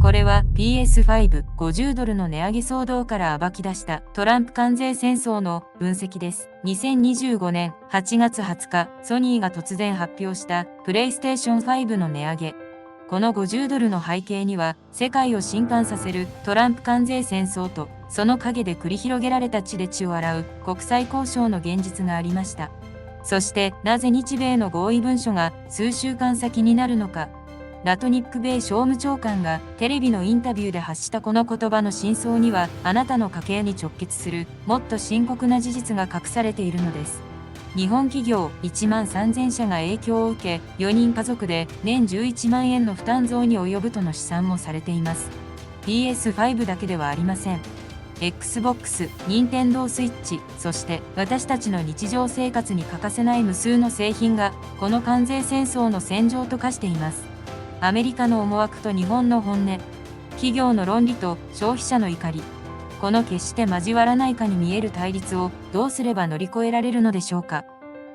これは PS5 50ドルの値上げ騒動から暴き出したトランプ関税戦争の分析です。2025年8月20日、ソニーが突然発表したプレイステーション5の値上げ。この50ドルの背景には、世界を震撼させるトランプ関税戦争と、その陰で繰り広げられた血で血を洗う国際交渉の現実がありました。そして、なぜ日米の合意文書が数週間先になるのか。ラトニック米商務長官がテレビのインタビューで発したこの言葉の真相には、あなたの家計に直結するもっと深刻な事実が隠されているのです。日本企業1万3000社が影響を受け、4人家族で年11万円の負担増に及ぶとの試算もされています。PS5 だけではありません。Xbox、Nintendo Switch、そして私たちの日常生活に欠かせない無数の製品が、この関税戦争の戦場と化しています。アメリカの思惑と日本の本音、企業の論理と消費者の怒り、この決して交わらないかに見える対立をどうすれば乗り越えられるのでしょうか。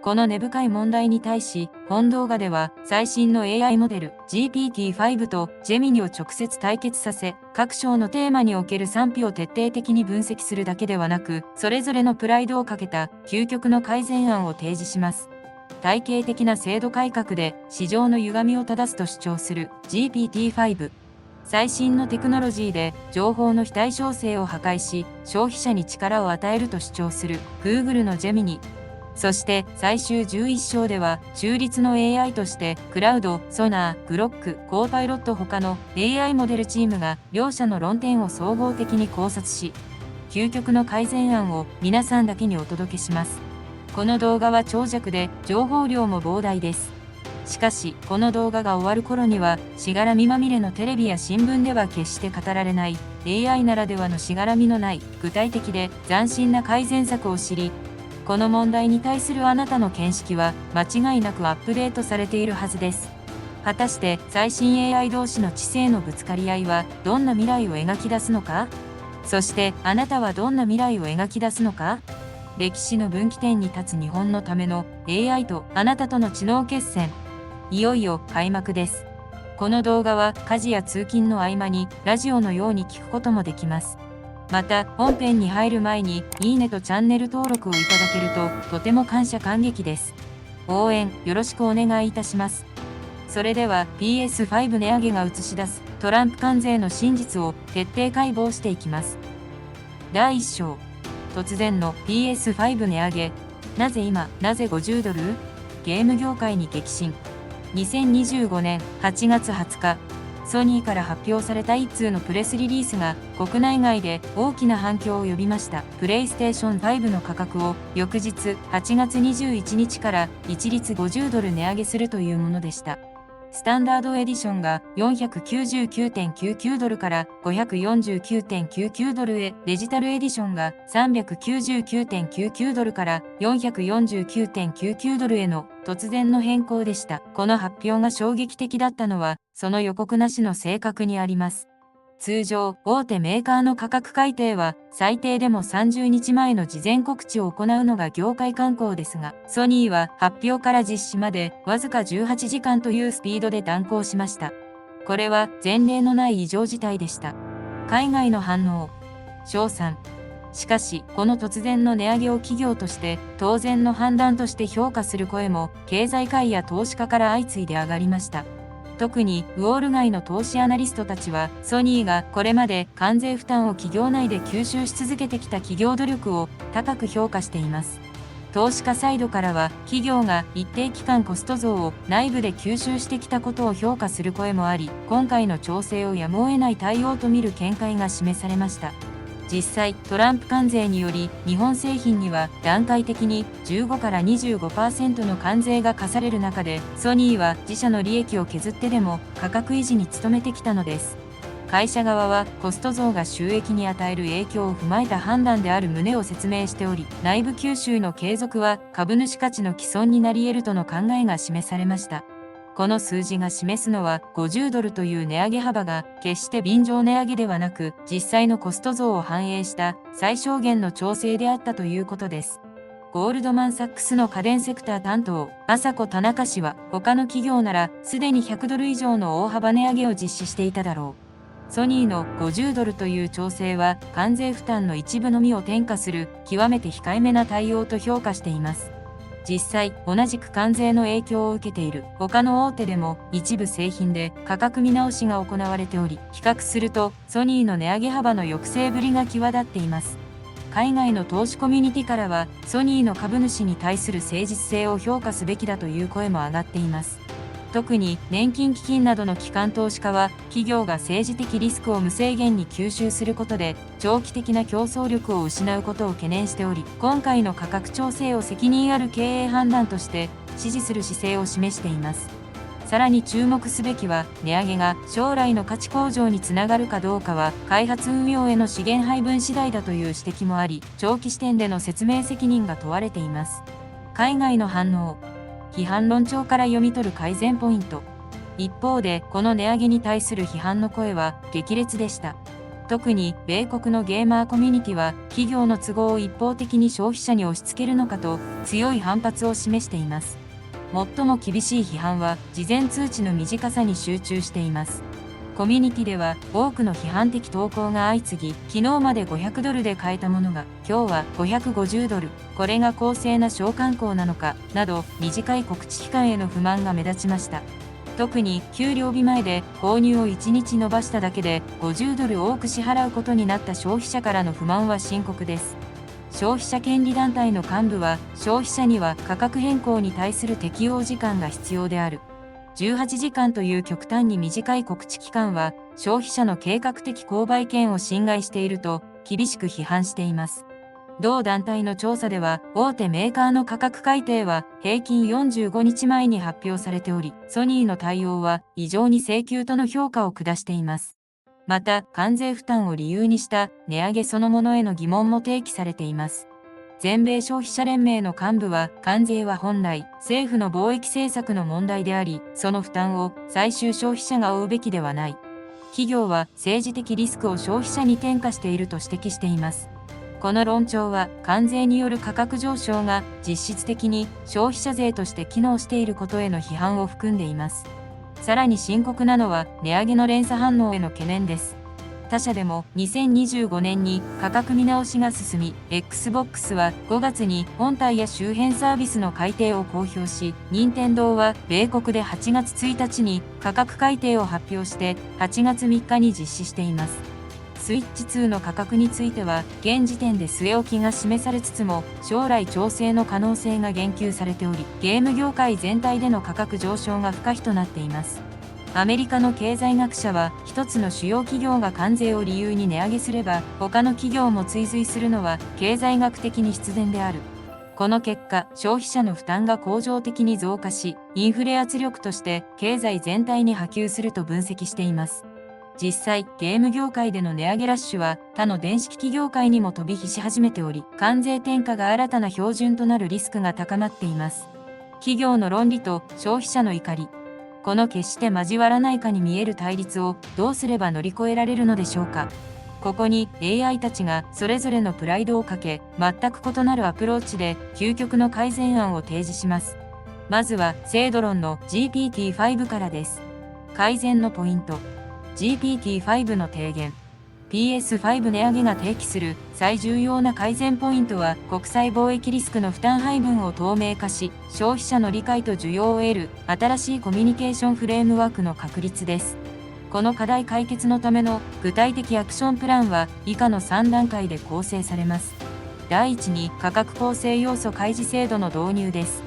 この根深い問題に対し、本動画では最新の AI モデル GPT-5 とジェミニを直接対決させ、各章のテーマにおける賛否を徹底的に分析するだけではなく、それぞれのプライドをかけた究極の改善案を提示します。体系的な制度改革で市場の歪みを正すと主張する GPT-5。最新のテクノロジーで情報の非対称性を破壊し、消費者に力を与えると主張する Google のジェミニ。そして最終11章では中立の AI としてクラウド、ソナー、グロック、コーパイロット他の AI モデルチームが両者の論点を総合的に考察し、究極の改善案を皆さんだけにお届けします。この動画は長尺で情報量も膨大です。しかし、この動画が終わる頃には、しがらみまみれのテレビや新聞では決して語られない、AI ならではのしがらみのない、具体的で斬新な改善策を知り、この問題に対するあなたの見識は、間違いなくアップデートされているはずです。果たして、最新 AI 同士の知性のぶつかり合いは、どんな未来を描き出すのか？そして、あなたはどんな未来を描き出すのか？歴史の分岐点に立つ日本のための AI とあなたとの知能決戦。いよいよ開幕です。この動画は家事や通勤の合間にラジオのように聞くこともできます。また本編に入る前にいいねとチャンネル登録をいただけるととても感謝感激です。応援よろしくお願いいたします。それでは PS5 値上げが映し出すトランプ関税の真実を徹底解剖していきます。第1章。突然の PS5 値上げ。なぜ今、なぜ50ドル？ゲーム業界に激震。2025年8月20日、ソニーから発表された一通のプレスリリースが国内外で大きな反響を呼びました。プレイステーション5の価格を翌日8月21日から一律50ドル値上げするというものでした。スタンダードエディションが 499.99 ドルから549.99 ドルへ、デジタルエディションが 399.99 ドルから 449.99 ドルへの突然の変更でした。この発表が衝撃的だったのは、その予告なしの正確にあります。通常、大手メーカーの価格改定は、最低でも30日前の事前告知を行うのが業界慣行ですが、ソニーは発表から実施までわずか18時間というスピードで断行しました。これは前例のない異常事態でした。海外の反応。称賛。しかし、この突然の値上げを企業として当然の判断として評価する声も、経済界や投資家から相次いで上がりました。特にウォール街の投資アナリストたちは、ソニーがこれまで関税負担を企業内で吸収し続けてきた企業努力を高く評価しています。投資家サイドからは、企業が一定期間コスト増を内部で吸収してきたことを評価する声もあり、今回の調整をやむを得ない対応と見る見解が示されました。実際、トランプ関税により、日本製品には段階的に15から 25% の関税が課される中で、ソニーは自社の利益を削ってでも価格維持に努めてきたのです。会社側はコスト増が収益に与える影響を踏まえた判断である旨を説明しており、内部吸収の継続は株主価値の毀損になり得るとの考えが示されました。この数字が示すのは50ドルという値上げ幅が決して便乗値上げではなく、実際のコスト増を反映した最小限の調整であったということです。ゴールドマンサックスの家電セクター担当、朝子田中氏は、他の企業ならすでに100ドル以上の大幅値上げを実施していただろう。ソニーの$50という調整は関税負担の一部のみを転嫁する極めて控えめな対応と評価しています。実際、同じく関税の影響を受けている他の大手でも一部製品で価格見直しが行われており、比較するとソニーの値上げ幅の抑制ぶりが際立っています。海外の投資コミュニティからは、ソニーの株主に対する誠実性を評価すべきだという声も上がっています。特に年金基金などの機関投資家は、企業が政治的リスクを無制限に吸収することで長期的な競争力を失うことを懸念しており、今回の価格調整を責任ある経営判断として支持する姿勢を示しています。さらに注目すべきは、値上げが将来の価値向上につながるかどうかは開発運用への資源配分次第だという指摘もあり、長期視点での説明責任が問われています。海外の反応。批判論調から読み取る改善ポイント。一方で、この値上げに対する批判の声は激烈でした。特に、米国のゲーマーコミュニティは、企業の都合を一方的に消費者に押し付けるのかと、強い反発を示しています。最も厳しい批判は、事前通知の短さに集中しています。コミュニティでは、多くの批判的投稿が相次ぎ、昨日まで$500で買えたものが、今日は$550、これが公正な商慣行なのか、など、短い告知期間への不満が目立ちました。特に、給料日前で購入を1日延ばしただけで$50多く支払うことになった消費者からの不満は深刻です。消費者権利団体の幹部は、消費者には価格変更に対する適応時間が必要である。18時間という極端に短い告知期間は、消費者の計画的購買権を侵害していると、厳しく批判しています。同団体の調査では、大手メーカーの価格改定は平均45日前に発表されており、ソニーの対応は異常に請求との評価を下しています。また、関税負担を理由にした値上げそのものへの疑問も提起されています。全米消費者連盟の幹部は、関税は本来、政府の貿易政策の問題であり、その負担を最終消費者が負うべきではない。企業は政治的リスクを消費者に転嫁していると指摘しています。この論調は、関税による価格上昇が実質的に消費者税として機能していることへの批判を含んでいます。さらに深刻なのは、値上げの連鎖反応への懸念です。他社でも2025年に価格見直しが進み、Xbox は5月に本体や周辺サービスの改定を公表し、任天堂は米国で8月1日に価格改定を発表して8月3日に実施しています。スイッチ2の価格については、現時点で据え置きが示されつつも、将来調整の可能性が言及されており、ゲーム業界全体での価格上昇が不可避となっています。アメリカの経済学者は、一つの主要企業が関税を理由に値上げすれば、他の企業も追随するのは経済学的に必然である。この結果、消費者の負担が恒常的に増加し、インフレ圧力として経済全体に波及すると分析しています。実際、ゲーム業界での値上げラッシュは他の電子機器業界にも飛び火し始めており、関税転嫁が新たな標準となるリスクが高まっています。企業の論理と消費者の怒り。この決して交わらないかに見える対立をどうすれば乗り越えられるのでしょうか。ここに AI たちがそれぞれのプライドをかけ、全く異なるアプローチで究極の改善案を提示します。まずは、精度論の GPT-5 からです。改善のポイント。GPT-5 の提言。PS5 値上げが提起する最重要な改善ポイントは、国際貿易リスクの負担配分を透明化し、消費者の理解と需要を得る新しいコミュニケーションフレームワークの確立です。この課題解決のための具体的アクションプランは以下の3段階で構成されます。第1に、価格構成要素開示制度の導入です。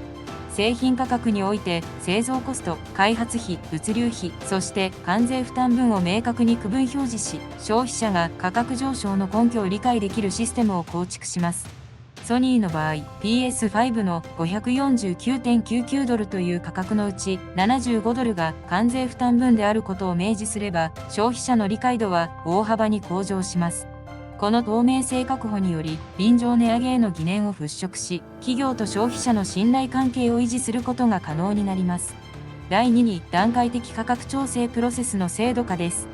製品価格において製造コスト、開発費、物流費、そして関税負担分を明確に区分表示し、消費者が価格上昇の根拠を理解できるシステムを構築します。ソニーの場合、PS5 の$549.99という価格のうち$75が関税負担分であることを明示すれば、消費者の理解度は大幅に向上します。この透明性確保により、便乗値上げへの疑念を払拭し、企業と消費者の信頼関係を維持することが可能になります。第2に、段階的価格調整プロセスの制度化です。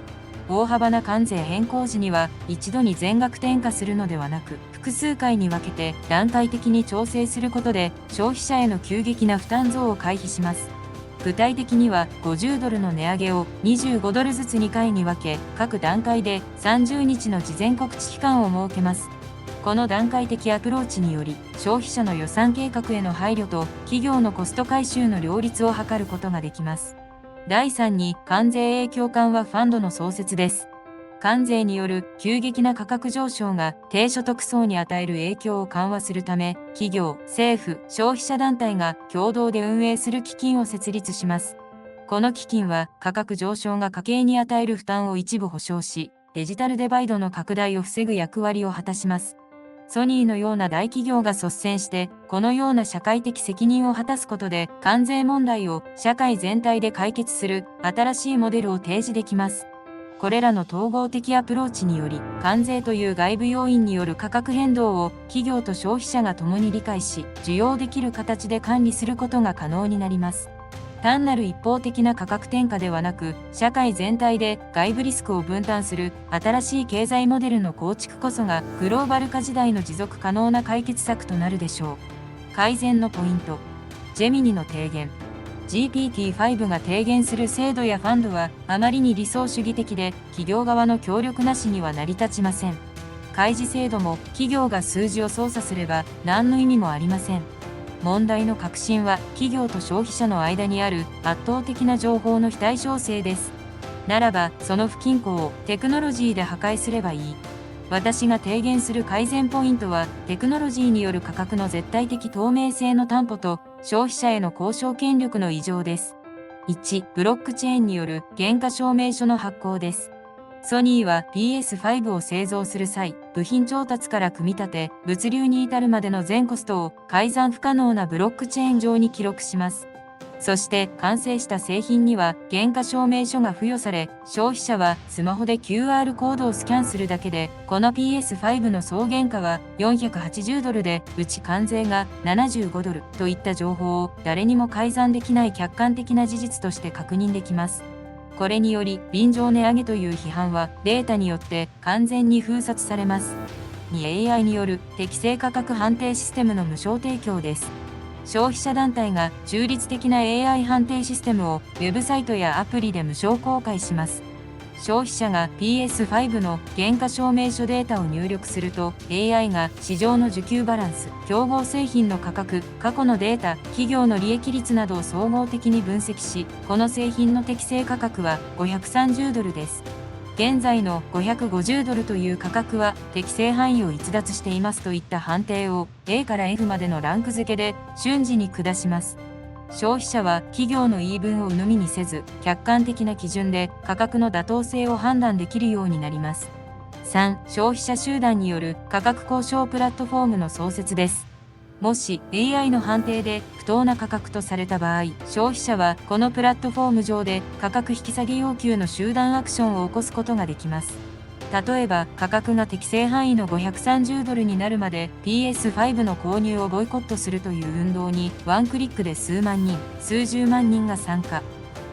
大幅な関税変更時には、一度に全額転嫁するのではなく、複数回に分けて段階的に調整することで、消費者への急激な負担増を回避します。具体的には50ドルの値上げを25ドルずつ2回に分け、各段階で30日の事前告知期間を設けます。この段階的アプローチにより、消費者の予算計画への配慮と企業のコスト回収の両立を図ることができます。第3に、関税影響緩和ファンドの創設です。関税による急激な価格上昇が低所得層に与える影響を緩和するため、企業、政府、消費者団体が共同で運営する基金を設立します。この基金は価格上昇が家計に与える負担を一部保証し、デジタルデバイドの拡大を防ぐ役割を果たします。ソニーのような大企業が率先して、このような社会的責任を果たすことで、関税問題を社会全体で解決する新しいモデルを提示できます。これらの統合的アプローチにより、関税という外部要因による価格変動を企業と消費者が共に理解し、受容できる形で管理することが可能になります。単なる一方的な価格転嫁ではなく、社会全体で外部リスクを分担する新しい経済モデルの構築こそが、グローバル化時代の持続可能な解決策となるでしょう。改善のポイント。ジェミニの提言。GPT-5 が提言する制度やファンドはあまりに理想主義的で、企業側の協力なしには成り立ちません。開示制度も企業が数字を操作すれば何の意味もありません。問題の核心は企業と消費者の間にある圧倒的な情報の非対称性です。ならば、その不均衡をテクノロジーで破壊すればいい。私が提言する改善ポイントは、テクノロジーによる価格の絶対的透明性の担保と、消費者への交渉権力の移譲です。1、ブロックチェーンによる原価証明書の発行です。ソニーは PS5 を製造する際、部品調達から組み立て、物流に至るまでの全コストを改ざん不可能なブロックチェーン上に記録します。そして完成した製品には原価証明書が付与され、消費者はスマホで QR コードをスキャンするだけで、この PS5 の総原価は480ドルで、うち関税が75ドルといった情報を誰にも改ざんできない客観的な事実として確認できます。これにより、便乗値上げという批判はデータによって完全に封殺されます。2、AI による適正価格判定システムの無償提供です。消費者団体が中立的な AI 判定システムをウェブサイトやアプリで無償公開します。消費者が PS5 の原価証明書データを入力すると、AI が市場の需給バランス、競合製品の価格、過去のデータ、企業の利益率などを総合的に分析し、この製品の適正価格は530ドルです。現在の550ドルという価格は適正範囲を逸脱していますといった判定を A から F までのランク付けで瞬時に下します。消費者は企業の言い分を鵜呑みにせず、客観的な基準で価格の妥当性を判断できるようになります。3、消費者集団による価格交渉プラットフォームの創設です。もし AI の判定で不当な価格とされた場合、消費者はこのプラットフォーム上で価格引き下げ要求の集団アクションを起こすことができます。例えば、価格が適正範囲の530ドルになるまで PS5 の購入をボイコットするという運動にワンクリックで数万人、数十万人が参加。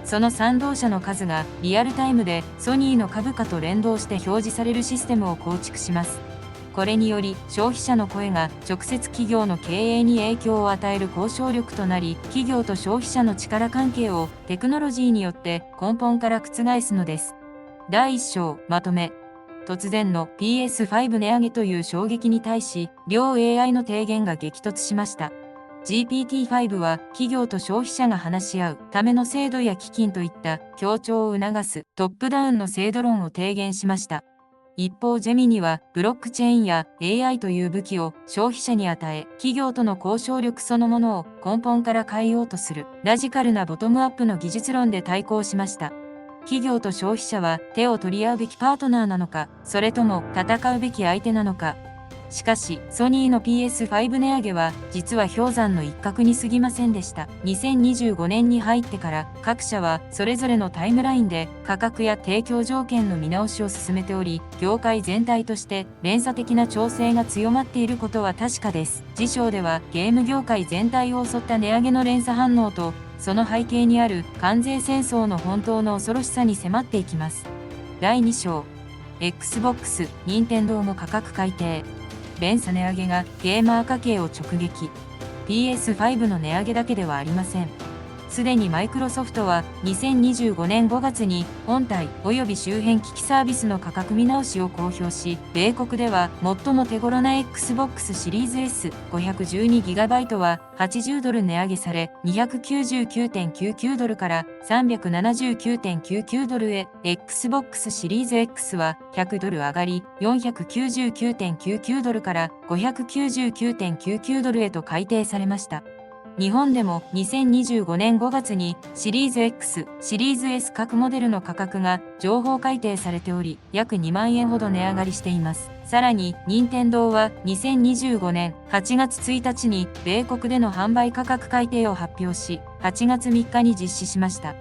その賛同者の数がリアルタイムでソニーの株価と連動して表示されるシステムを構築します。これにより消費者の声が直接企業の経営に影響を与える交渉力となり、企業と消費者の力関係をテクノロジーによって根本から覆すのです。第1章まとめ。突然の PS5 値上げという衝撃に対し、両 AI の提言が激突しました。GPT-5 は企業と消費者が話し合うための制度や基金といった協調を促すトップダウンの制度論を提言しました。一方ジェミニはブロックチェーンや AI という武器を消費者に与え、企業との交渉力そのものを根本から変えようとするラジカルなボトムアップの技術論で対抗しました。企業と消費者は手を取り合うべきパートナーなのか、それとも戦うべき相手なのか。しかし、ソニーの PS5 値上げは実は氷山の一角に過ぎませんでした。2025年に入ってから各社はそれぞれのタイムラインで価格や提供条件の見直しを進めており、業界全体として連鎖的な調整が強まっていることは確かです。次章ではゲーム業界全体を襲った値上げの連鎖反応と、その背景にある関税戦争の本当の恐ろしさに迫っていきます。第2章 Xbox、任天堂も価格改定。連鎖値上げがゲーマー家計を直撃。PS5 の値上げだけではありません。すでにマイクロソフトは2025年5月に本体及び周辺機器サービスの価格見直しを公表し、米国では最も手頃な Xbox シリーズ S512GB は$80値上げされ、$299.99から $379.99へ、Xbox シリーズ X は$100上がり、$499.99から$599.99へと改定されました。日本でも2025年5月にシリーズ X、シリーズ S 各モデルの価格が情報改定されており、約2万円ほど値上がりしています。さらに、任天堂は2025年8月1日に米国での販売価格改定を発表し、8月3日に実施しました。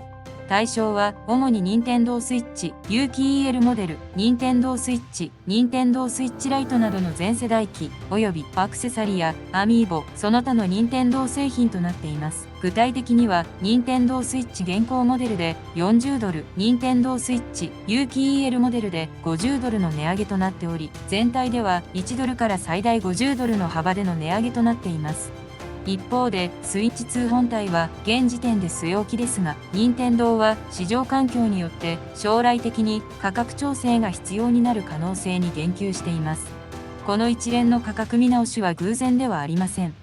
対象は、主に任天堂スイッチ、有機 EL モデル、任天堂スイッチ、任天堂スイッチライトなどの全世代機、及びアクセサリーやアミーボ、その他の任天堂製品となっています。具体的には、任天堂スイッチ現行モデルで$40、任天堂スイッチ、有機 EL モデルで$50の値上げとなっており、全体では$1から最大$50の幅での値上げとなっています。一方で、スイッチ2本体は現時点で据え置きですが、任天堂は市場環境によって将来的に価格調整が必要になる可能性に言及しています。この一連の価格見直しは偶然ではありません。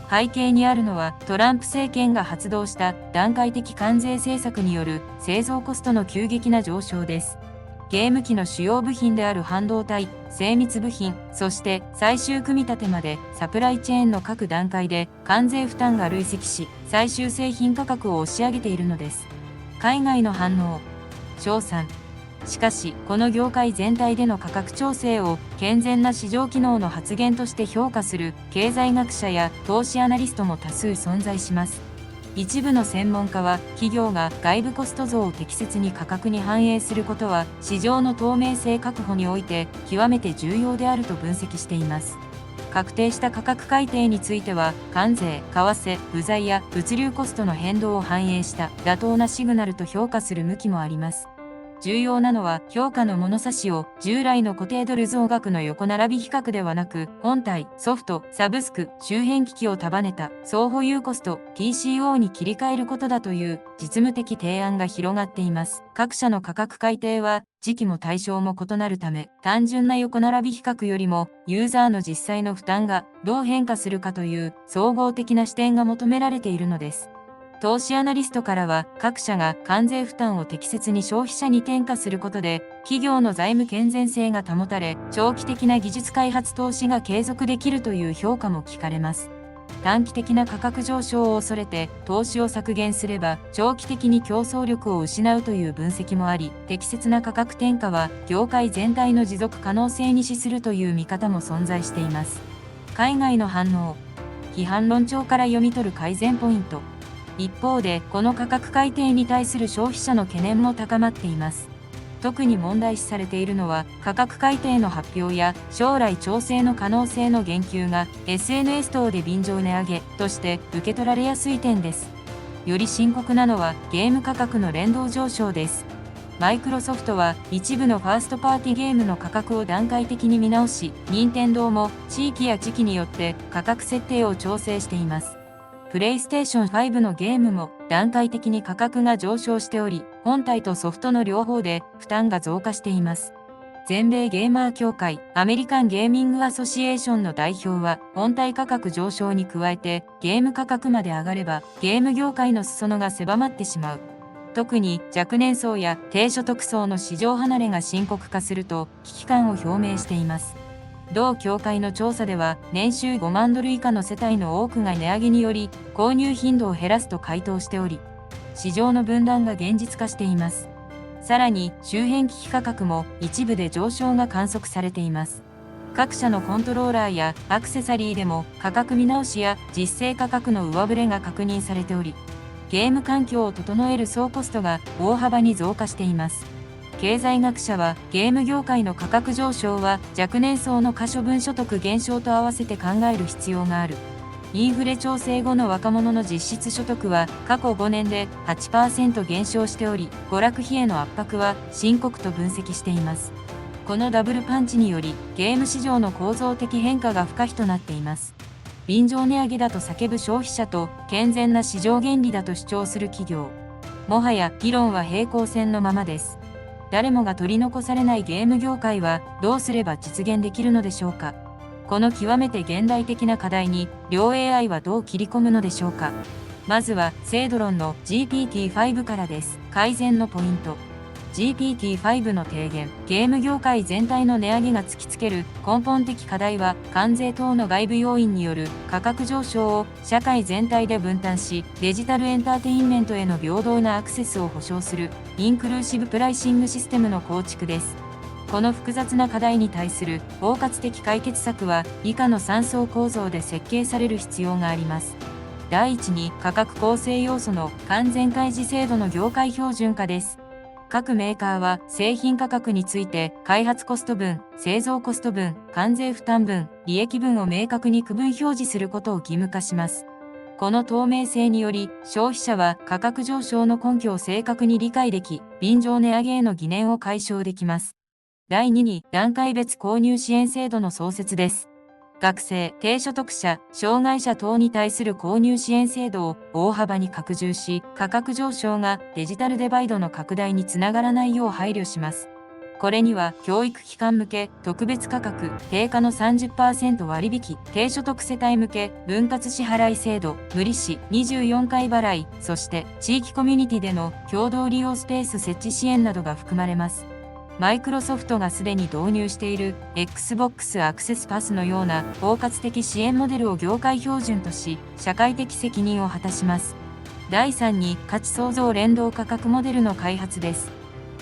背景にあるのは、トランプ政権が発動した段階的関税政策による製造コストの急激な上昇です。ゲーム機の主要部品である半導体、精密部品、そして最終組み立てまでサプライチェーンの各段階で関税負担が累積し、最終製品価格を押し上げているのです。海外の反応、称賛。しかし、この業界全体での価格調整を健全な市場機能の発現として評価する経済学者や投資アナリストも多数存在します。一部の専門家は、企業が外部コスト増を適切に価格に反映することは、市場の透明性確保において極めて重要であると分析しています。確定した価格改定については、関税、為替、部材や物流コストの変動を反映した妥当なシグナルと評価する向きもあります。重要なのは、評価の物差しを従来の固定ドル増額の横並び比較ではなく、本体、ソフト、サブスク、周辺機器を束ねた総保有コスト TCO に切り替えることだという実務的提案が広がっています。各社の価格改定は時期も対象も異なるため、単純な横並び比較よりもユーザーの実際の負担がどう変化するかという総合的な視点が求められているのです。投資アナリストからは、各社が関税負担を適切に消費者に転嫁することで、企業の財務健全性が保たれ、長期的な技術開発投資が継続できるという評価も聞かれます。短期的な価格上昇を恐れて投資を削減すれば、長期的に競争力を失うという分析もあり、適切な価格転嫁は業界全体の持続可能性に資するという見方も存在しています。海外の反応、批判論調から読み取る改善ポイント。一方で、この価格改定に対する消費者の懸念も高まっています。特に問題視されているのは、価格改定の発表や将来調整の可能性の言及が SNS 等で便乗値上げとして受け取られやすい点です。より深刻なのはゲーム価格の連動上昇です。マイクロソフトは一部のファーストパーティゲームの価格を段階的に見直し、任天堂も地域や時期によって価格設定を調整しています。プレイステーション5のゲームも段階的に価格が上昇しており、本体とソフトの両方で負担が増加しています。全米ゲーマー協会、アメリカンゲーミングアソシエーションの代表は、本体価格上昇に加えてゲーム価格まで上がれば、ゲーム業界の裾野が狭まってしまう。特に若年層や低所得層の市場離れが深刻化すると危機感を表明しています。同協会の調査では、年収5万ドル以下の世帯の多くが値上げにより購入頻度を減らすと回答しており、市場の分断が現実化しています。さらに周辺機器価格も一部で上昇が観測されています。各社のコントローラーやアクセサリーでも価格見直しや実勢価格の上振れが確認されており、ゲーム環境を整える総コストが大幅に増加しています。経済学者は、ゲーム業界の価格上昇は若年層の可処分所得減少と合わせて考える必要がある。インフレ調整後の若者の実質所得は過去5年で 8% 減少しており、娯楽費への圧迫は深刻と分析しています。このダブルパンチにより、ゲーム市場の構造的変化が不可避となっています。便乗値上げだと叫ぶ消費者と健全な市場原理だと主張する企業。もはや議論は平行線のままです。誰もが取り残されないゲーム業界はどうすれば実現できるのでしょうか。この極めて現代的な課題に両 AI はどう切り込むのでしょうか。まずは精度論の GPT-5 からです。改善のポイント。GPT-5 の提言。ゲーム業界全体の値上げが突きつける根本的課題は、関税等の外部要因による価格上昇を社会全体で分担し、デジタルエンターテインメントへの平等なアクセスを保障するインクルーシブプライシングシステムの構築です。この複雑な課題に対する包括的解決策は、以下の3層構造で設計される必要があります。第一に、価格構成要素の完全開示制度の業界標準化です。各メーカーは製品価格について開発コスト分、製造コスト分、関税負担分、利益分を明確に区分表示することを義務化します。この透明性により、消費者は価格上昇の根拠を正確に理解でき、便乗値上げへの疑念を解消できます。第2に、段階別購入支援制度の創設です。学生、低所得者、障害者等に対する購入支援制度を大幅に拡充し、価格上昇がデジタルデバイドの拡大につながらないよう配慮します。これには、教育機関向け特別価格、定価の 30% 割引、低所得世帯向け分割支払い制度、無利子24回払い、そして地域コミュニティでの共同利用スペース設置支援などが含まれます。マイクロソフトがすでに導入している Xbox アクセスパスのような包括的支援モデルを業界標準とし、社会的責任を果たします。第3に、価値創造連動価格モデルの開発です。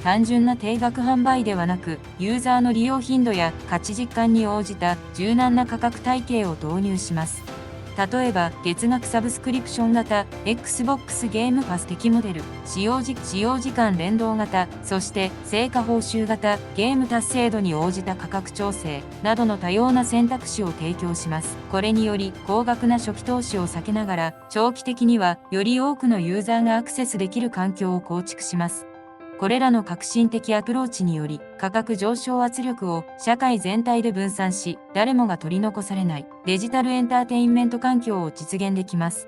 単純な定額販売ではなく、ユーザーの利用頻度や価値実感に応じた柔軟な価格体系を導入します。例えば、月額サブスクリプション型、Xbox ゲームパス的モデル、使用時間連動型、そして成果報酬型、ゲーム達成度に応じた価格調整、などの多様な選択肢を提供します。これにより、高額な初期投資を避けながら、長期的には、より多くのユーザーがアクセスできる環境を構築します。これらの革新的アプローチにより、価格上昇圧力を社会全体で分散し、誰もが取り残されないデジタルエンターテインメント環境を実現できます。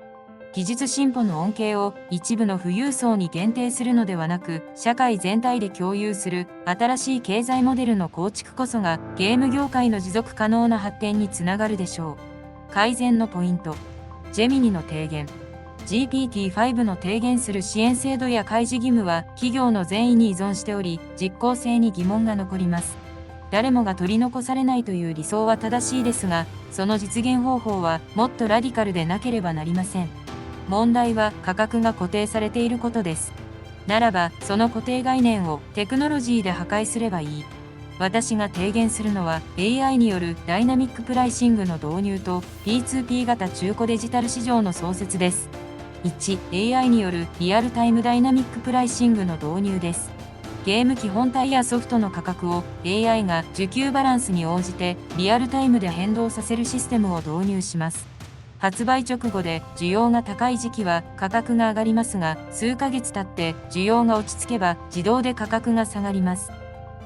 技術進歩の恩恵を一部の富裕層に限定するのではなく、社会全体で共有する新しい経済モデルの構築こそが、ゲーム業界の持続可能な発展につながるでしょう。改善のポイント。ジェミニの提言。GPT-5 の提言する支援制度や開示義務は企業の善意に依存しており、実効性に疑問が残ります。誰もが取り残されないという理想は正しいですが、その実現方法はもっとラディカルでなければなりません。問題は価格が固定されていることです。ならば、その固定概念をテクノロジーで破壊すればいい。私が提言するのは AI によるダイナミックプライシングの導入と P2P 型中古デジタル市場の創設です。1、AI によるリアルタイムダイナミックプライシングの導入です。ゲーム機本体やソフトの価格を AI が需給バランスに応じてリアルタイムで変動させるシステムを導入します。発売直後で需要が高い時期は価格が上がりますが、数ヶ月経って需要が落ち着けば自動で価格が下がります。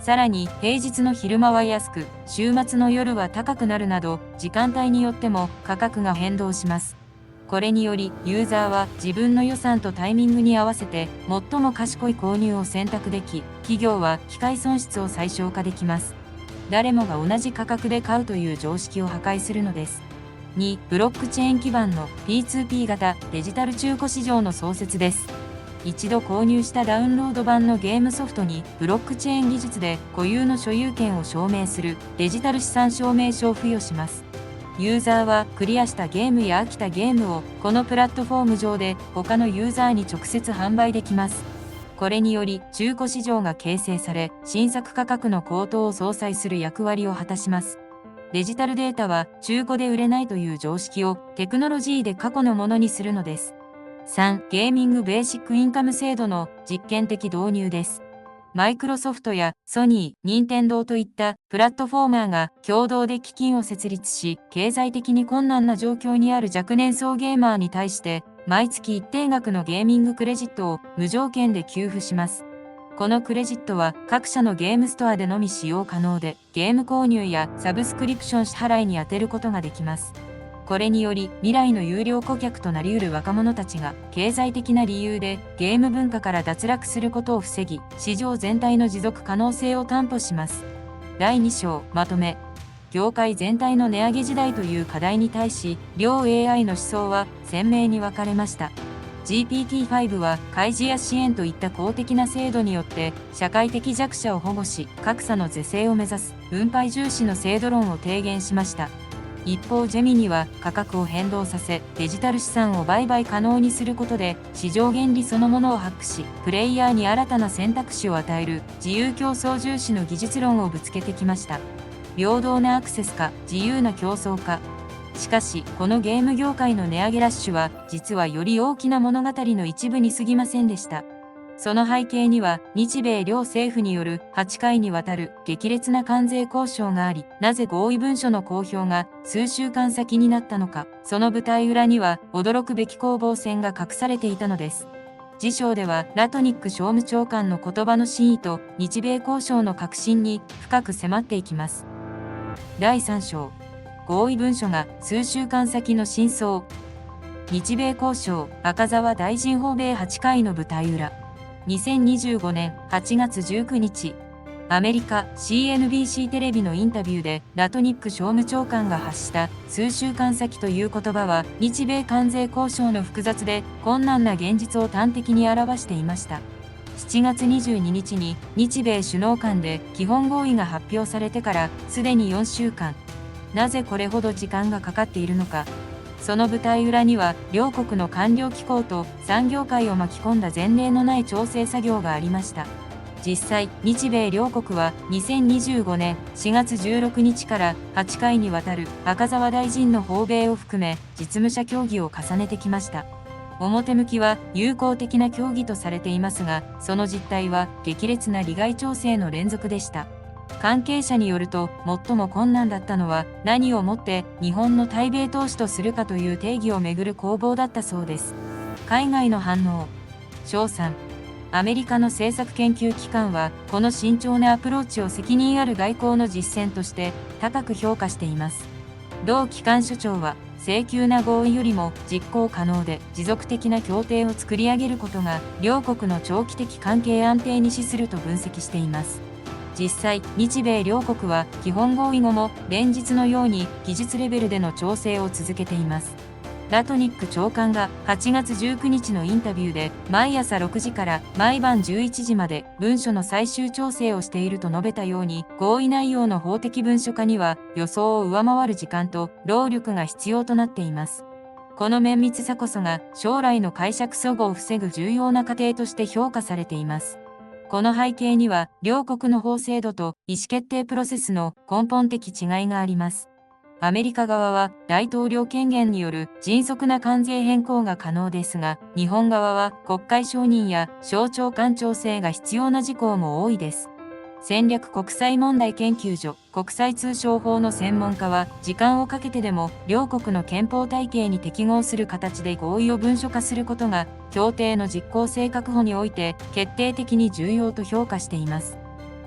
さらに平日の昼間は安く、週末の夜は高くなるなど、時間帯によっても価格が変動します。これにより、ユーザーは自分の予算とタイミングに合わせて、最も賢い購入を選択でき、企業は機械損失を最小化できます。誰もが同じ価格で買うという常識を破壊するのです。2、ブロックチェーン基盤の P2P 型デジタル中古市場の創設です。一度購入したダウンロード版のゲームソフトにブロックチェーン技術で固有の所有権を証明するデジタル資産証明書を付与します。ユーザーはクリアしたゲームや飽きたゲームをこのプラットフォーム上で他のユーザーに直接販売できます。これにより中古市場が形成され、新作価格の高騰を相殺する役割を果たします。デジタルデータは中古で売れないという常識をテクノロジーで過去のものにするのです。3、ゲーミングベーシックインカム制度の実験的導入です。マイクロソフトやソニー、ニンテンドーといったプラットフォーマーが共同で基金を設立し、経済的に困難な状況にある若年層ゲーマーに対して、毎月一定額のゲーミングクレジットを無条件で給付します。このクレジットは各社のゲームストアでのみ使用可能で、ゲーム購入やサブスクリプション支払いに充てることができます。これにより未来の有料顧客となりうる若者たちが経済的な理由でゲーム文化から脱落することを防ぎ、市場全体の持続可能性を担保します。第2章まとめ。業界全体の値上げ時代という課題に対し、両 AI の思想は鮮明に分かれました。GPT-5 は開示や支援といった公的な制度によって社会的弱者を保護し、格差の是正を目指す分配重視の制度論を提言しました。一方ジェミニは価格を変動させ、デジタル資産を売買可能にすることで市場原理そのものをハックし、プレイヤーに新たな選択肢を与える自由競争重視の技術論をぶつけてきました。平等なアクセスか自由な競争か。しかしこのゲーム業界の値上げラッシュは実はより大きな物語の一部に過ぎませんでした。その背景には日米両政府による8回にわたる激烈な関税交渉があり、なぜ合意文書の公表が数週間先になったのか、その舞台裏には驚くべき攻防戦が隠されていたのです。次章ではラトニック商務長官の言葉の真意と日米交渉の核心に深く迫っていきます。第3章、合意文書が数週間先の真相。日米交渉、赤澤大臣訪米8回の舞台裏。2025年8月19日、アメリカ CNBC テレビのインタビューでラトニック商務長官が発した数週間先という言葉は、日米関税交渉の複雑で困難な現実を端的に表していました。7月22日に日米首脳間で基本合意が発表されてからすでに4週間。なぜこれほど時間がかかっているのか。その舞台裏には両国の官僚機構と産業界を巻き込んだ前例のない調整作業がありました。実際、日米両国は2025年4月16日から8回にわたる赤澤大臣の訪米を含め実務者協議を重ねてきました。表向きは友好的な協議とされていますが、その実態は激烈な利害調整の連続でした。関係者によると、最も困難だったのは何をもって日本の対米投資とするかという定義をめぐる攻防だったそうです。海外の反応。賞賛。アメリカの政策研究機関はこの慎重なアプローチを責任ある外交の実践として高く評価しています。同機関所長は、請求な合意よりも実行可能で持続的な協定を作り上げることが両国の長期的関係安定に資すると分析しています。実際、日米両国は基本合意後も連日のように技術レベルでの調整を続けています。ラトニック長官が8月19日のインタビューで、毎朝6時から毎晩11時まで文書の最終調整をしていると述べたように、合意内容の法的文書化には予想を上回る時間と労力が必要となっています。この綿密さこそが将来の解釈齟齬を防ぐ重要な過程として評価されています。この背景には両国の法制度と意思決定プロセスの根本的違いがあります。アメリカ側は大統領権限による迅速な関税変更が可能ですが、日本側は国会承認や省庁間調整が必要な事項も多いです。戦略国際問題研究所国際通商法の専門家は、時間をかけてでも両国の憲法体系に適合する形で合意を文書化することが協定の実効性確保において決定的に重要と評価しています。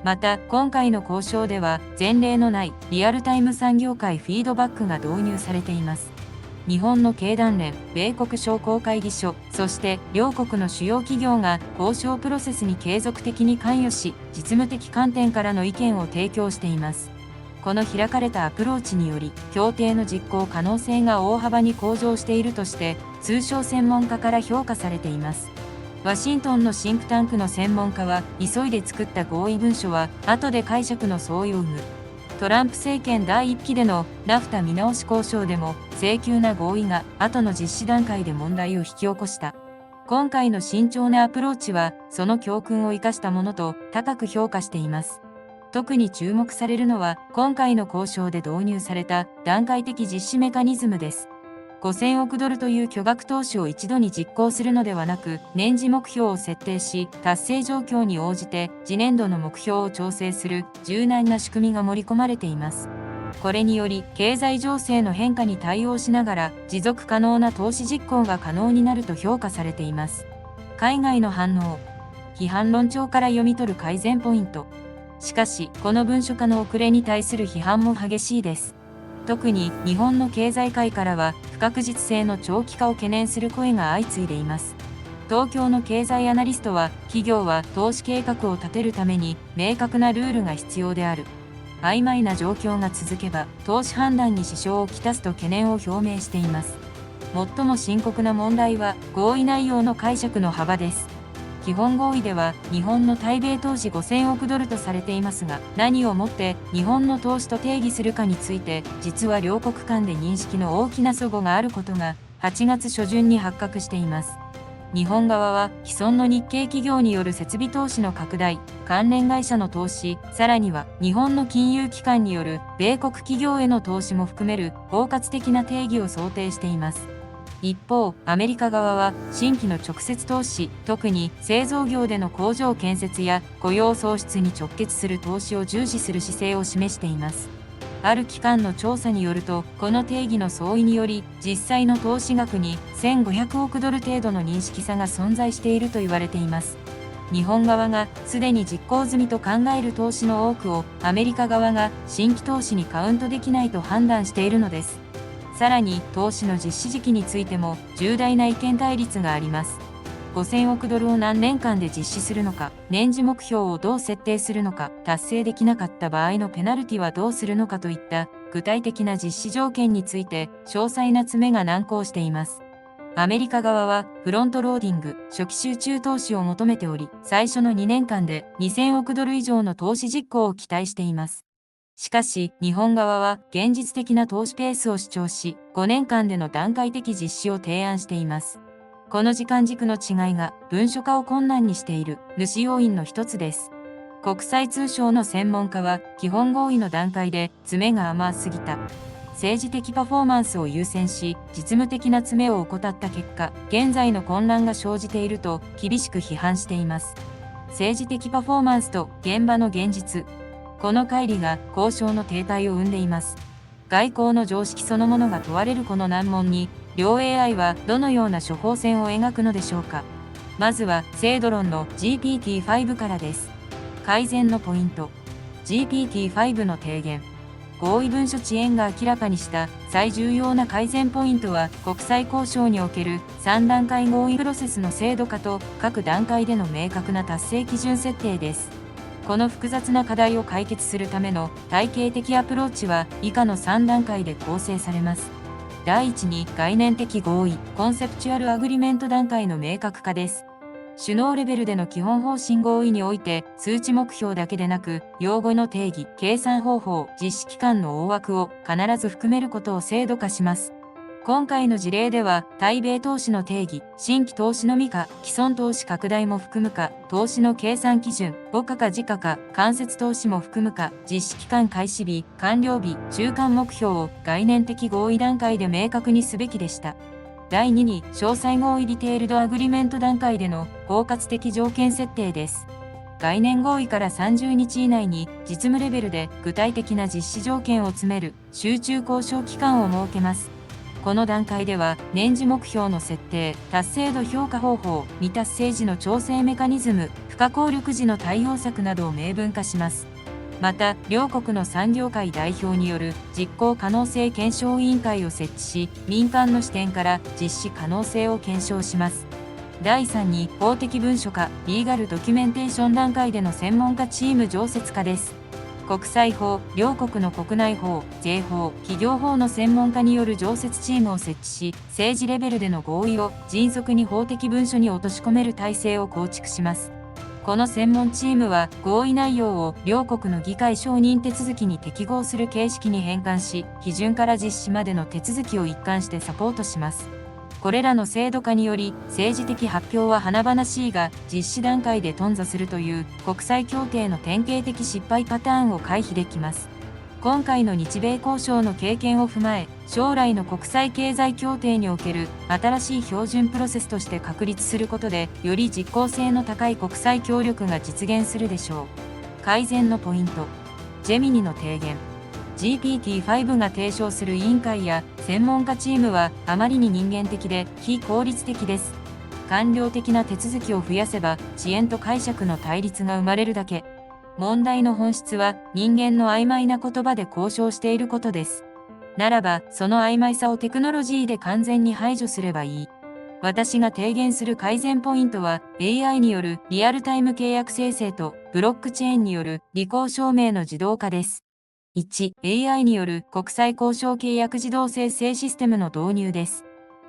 また、今回の交渉では前例のないリアルタイム産業界フィードバックが導入されています。日本の経団連、米国商工会議所、そして両国の主要企業が交渉プロセスに継続的に関与し、実務的観点からの意見を提供しています。この開かれたアプローチにより、協定の実行可能性が大幅に向上しているとして、通商専門家から評価されています。ワシントンのシンクタンクの専門家は、急いで作った合意文書は後で解釈の相違を生む。トランプ政権第1期でのナフタ見直し交渉でも、請求な合意が後の実施段階で問題を引き起こした。今回の慎重なアプローチは、その教訓を生かしたものと高く評価しています。特に注目されるのは、今回の交渉で導入された段階的実施メカニズムです。5000億ドルという巨額投資を一度に実行するのではなく、年次目標を設定し、達成状況に応じて次年度の目標を調整する柔軟な仕組みが盛り込まれています。これにより、経済情勢の変化に対応しながら、持続可能な投資実行が可能になると評価されています。海外の反応。批判論調から読み取る改善ポイント。しかし、この文書化の遅れに対する批判も激しいです。特に日本の経済界からは不確実性の長期化を懸念する声が相次いでいます。東京の経済アナリストは、企業は投資計画を立てるために明確なルールが必要である。曖昧な状況が続けば投資判断に支障をきたすと懸念を表明しています。最も深刻な問題は合意内容の解釈の幅です。基本合意では日本の対米投資5000億ドルとされていますが、何をもって日本の投資と定義するかについて、実は両国間で認識の大きな齟齬があることが8月初旬に発覚しています。日本側は既存の日系企業による設備投資の拡大、関連会社の投資、さらには日本の金融機関による米国企業への投資も含める包括的な定義を想定しています。一方、アメリカ側は新規の直接投資、特に製造業での工場建設や雇用創出に直結する投資を重視する姿勢を示しています。ある機関の調査によると、この定義の相違により、実際の投資額に1500億ドル程度の認識差が存在していると言われています。日本側がすでに実行済みと考える投資の多くを、アメリカ側が新規投資にカウントできないと判断しているのです。さらに、投資の実施時期についても重大な意見対立があります。5000億ドルを何年間で実施するのか、年次目標をどう設定するのか、達成できなかった場合のペナルティはどうするのかといった具体的な実施条件について詳細な詰めが難航しています。アメリカ側はフロントローディング、初期集中投資を求めており、最初の2年間で2000億ドル以上の投資実行を期待しています。しかし、日本側は現実的な投資ペースを主張し、5年間での段階的実施を提案しています。この時間軸の違いが文書化を困難にしている主要因の一つです。国際通商の専門家は、基本合意の段階で詰めが甘すぎた。政治的パフォーマンスを優先し、実務的な詰めを怠った結果、現在の混乱が生じていると厳しく批判しています。政治的パフォーマンスと現場の現実。この乖離が交渉の停滞を生んでいます。外交の常識そのものが問われるこの難問に、両 AI はどのような処方箋を描くのでしょうか。まずは、精度論の GPT-5 からです。改善のポイント。GPT-5 の提言。合意文書遅延が明らかにした最重要な改善ポイントは、国際交渉における3段階合意プロセスの制度化と各段階での明確な達成基準設定です。この複雑な課題を解決するための体系的アプローチは以下の3段階で構成されます。第1に概念的合意、コンセプチュアルアグリメント段階の明確化です。首脳レベルでの基本方針合意において、数値目標だけでなく、用語の定義、計算方法、実施期間の大枠を必ず含めることを制度化します。今回の事例では、対米投資の定義、新規投資のみか、既存投資拡大も含むか、投資の計算基準、母価か時価か、間接投資も含むか、実施期間開始日、完了日、中間目標を概念的合意段階で明確にすべきでした。第2に、詳細合意ディテールドアグリメント段階での包括的条件設定です。概念合意から30日以内に実務レベルで具体的な実施条件を詰める集中交渉期間を設けます。この段階では、年次目標の設定、達成度評価方法、未達成時の調整メカニズム、不可抗力時の対応策などを明文化します。また、両国の産業界代表による実行可能性検証委員会を設置し、民間の視点から実施可能性を検証します。第3に、法的文書化、リーガルドキュメンテーション段階での専門家チーム常設化です。国際法、両国の国内法、税法、企業法の専門家による常設チームを設置し、政治レベルでの合意を迅速に法的文書に落とし込める体制を構築します。この専門チームは、合意内容を両国の議会承認手続きに適合する形式に変換し、批准から実施までの手続きを一貫してサポートします。これらの制度化により、政治的発表は華々しいが、実施段階で頓挫するという国際協定の典型的失敗パターンを回避できます。今回の日米交渉の経験を踏まえ、将来の国際経済協定における新しい標準プロセスとして確立することで、より実効性の高い国際協力が実現するでしょう。改善のポイント。ジェミニの提言。GPT-5 が提唱する委員会や専門家チームはあまりに人間的で非効率的です。官僚的な手続きを増やせば遅延と解釈の対立が生まれるだけ。問題の本質は人間の曖昧な言葉で交渉していることです。ならば、その曖昧さをテクノロジーで完全に排除すればいい。私が提言する改善ポイントは、AI によるリアルタイム契約生成と、ブロックチェーンによる履行証明の自動化です。1、AI による国際交渉契約自動生成システムの導入です。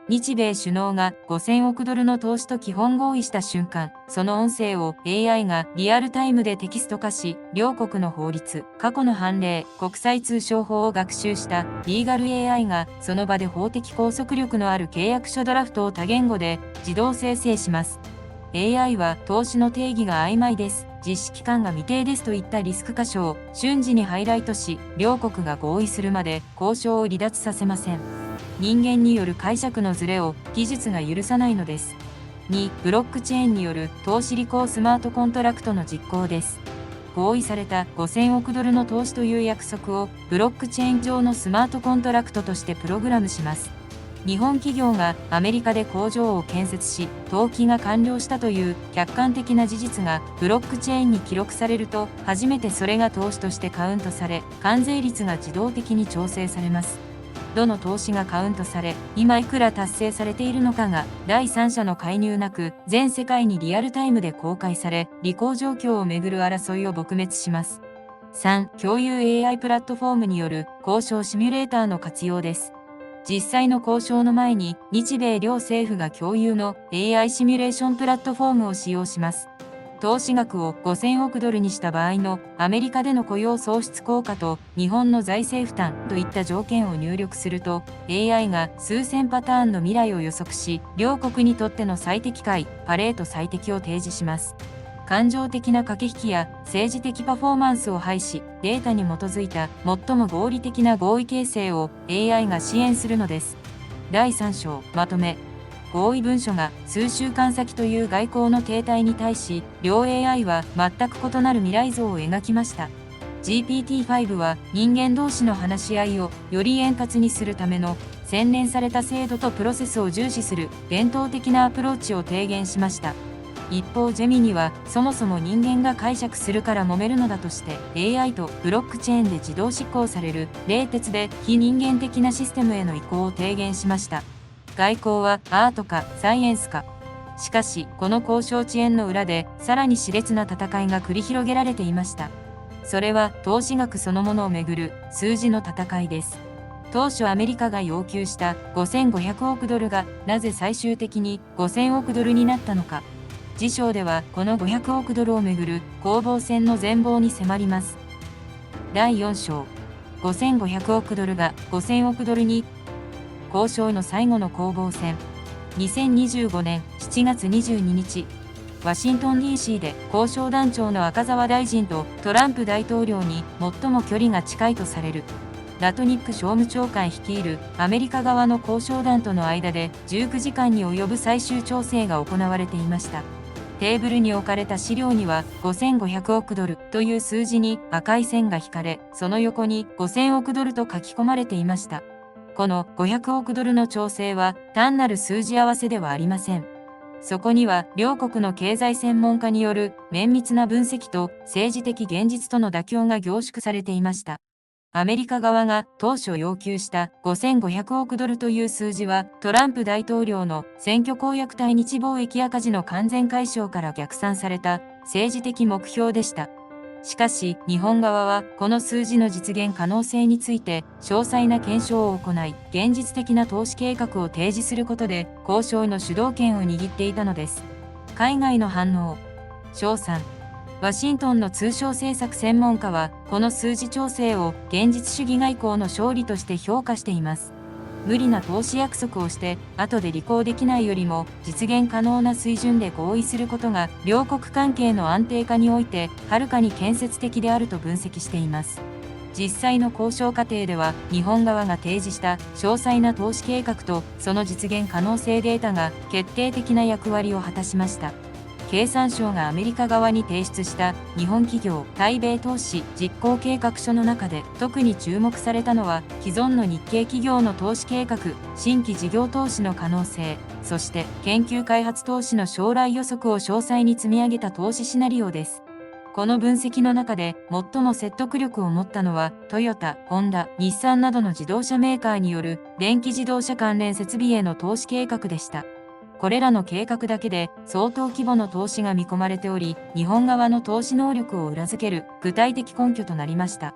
日米首脳が5000億ドルの投資と基本合意した瞬間、その音声を AI がリアルタイムでテキスト化し、両国の法律、過去の判例、国際通商法を学習したリーガル AI がその場で法的拘束力のある契約書ドラフトを多言語で自動生成します。AI は投資の定義が曖昧です。実施期間が未定ですといったリスク箇所を瞬時にハイライトし、両国が合意するまで交渉を離脱させません。人間による解釈のズレを技術が許さないのです。2、ブロックチェーンによる投資履行スマートコントラクトの実行です。合意された5000億ドルの投資という約束をブロックチェーン上のスマートコントラクトとしてプログラムします。日本企業がアメリカで工場を建設し、登記が完了したという客観的な事実がブロックチェーンに記録されると、初めてそれが投資としてカウントされ、関税率が自動的に調整されます。どの投資がカウントされ、今いくら達成されているのかが、第三者の介入なく、全世界にリアルタイムで公開され、履行状況をめぐる争いを撲滅します。3、共有 AI プラットフォームによる交渉シミュレーターの活用です。実際の交渉の前に、日米両政府が共有の AI シミュレーションプラットフォームを使用します。投資額を5000億ドルにした場合のアメリカでの雇用創出効果と日本の財政負担といった条件を入力すると AI が数千パターンの未来を予測し、両国にとっての最適解、パレート最適を提示します。感情的な駆け引きや政治的パフォーマンスを排し、データに基づいた最も合理的な合意形成を AI が支援するのです。第3章まとめ。合意文書が数週間先という外交の停滞に対し、両 AI は全く異なる未来像を描きました。GPT-5 は人間同士の話し合いをより円滑にするための洗練された制度とプロセスを重視する伝統的なアプローチを提言しました。一方ジェミニはそもそも人間が解釈するから揉めるのだとして AI とブロックチェーンで自動執行される冷徹で非人間的なシステムへの移行を提言しました。外交はアートかサイエンスか。しかし、この交渉遅延の裏で、さらに熾烈な戦いが繰り広げられていました。それは、投資額そのものをめぐる数字の戦いです。当初アメリカが要求した5500億ドルが、なぜ最終的に5000億ドルになったのか。次章では、この500億ドルをめぐる攻防戦の全貌に迫ります。第4章。5500億ドルが5000億ドルに、交渉の最後の攻防戦。2025年7月22日、ワシントン DC で交渉団長の赤澤大臣とトランプ大統領に最も距離が近いとされるラトニック商務長官率いるアメリカ側の交渉団との間で19時間に及ぶ最終調整が行われていました。テーブルに置かれた資料には5500億ドルという数字に赤い線が引かれ、その横に5000億ドルと書き込まれていました。この500億ドルの調整は単なる数字合わせではありません。そこには両国の経済専門家による綿密な分析と政治的現実との妥協が凝縮されていました。アメリカ側が当初要求した5500億ドルという数字はトランプ大統領の選挙公約対日貿易赤字の完全解消から逆算された政治的目標でした。しかし、日本側はこの数字の実現可能性について詳細な検証を行い、現実的な投資計画を提示することで交渉の主導権を握っていたのです。海外の反応。賞賛。ワシントンの通商政策専門家は、この数字調整を現実主義外交の勝利として評価しています。無理な投資約束をして後で履行できないよりも実現可能な水準で合意することが両国関係の安定化においてはるかに建設的であると分析しています。実際の交渉過程では日本側が提示した詳細な投資計画とその実現可能性データが決定的な役割を果たしました。経産省がアメリカ側に提出した日本企業対米投資実行計画書の中で特に注目されたのは既存の日系企業の投資計画、新規事業投資の可能性、そして研究開発投資の将来予測を詳細に積み上げた投資シナリオです。この分析の中で最も説得力を持ったのは、トヨタ、ホンダ、日産などの自動車メーカーによる電気自動車関連設備への投資計画でした。これらの計画だけで相当規模の投資が見込まれており、日本側の投資能力を裏付ける具体的根拠となりました。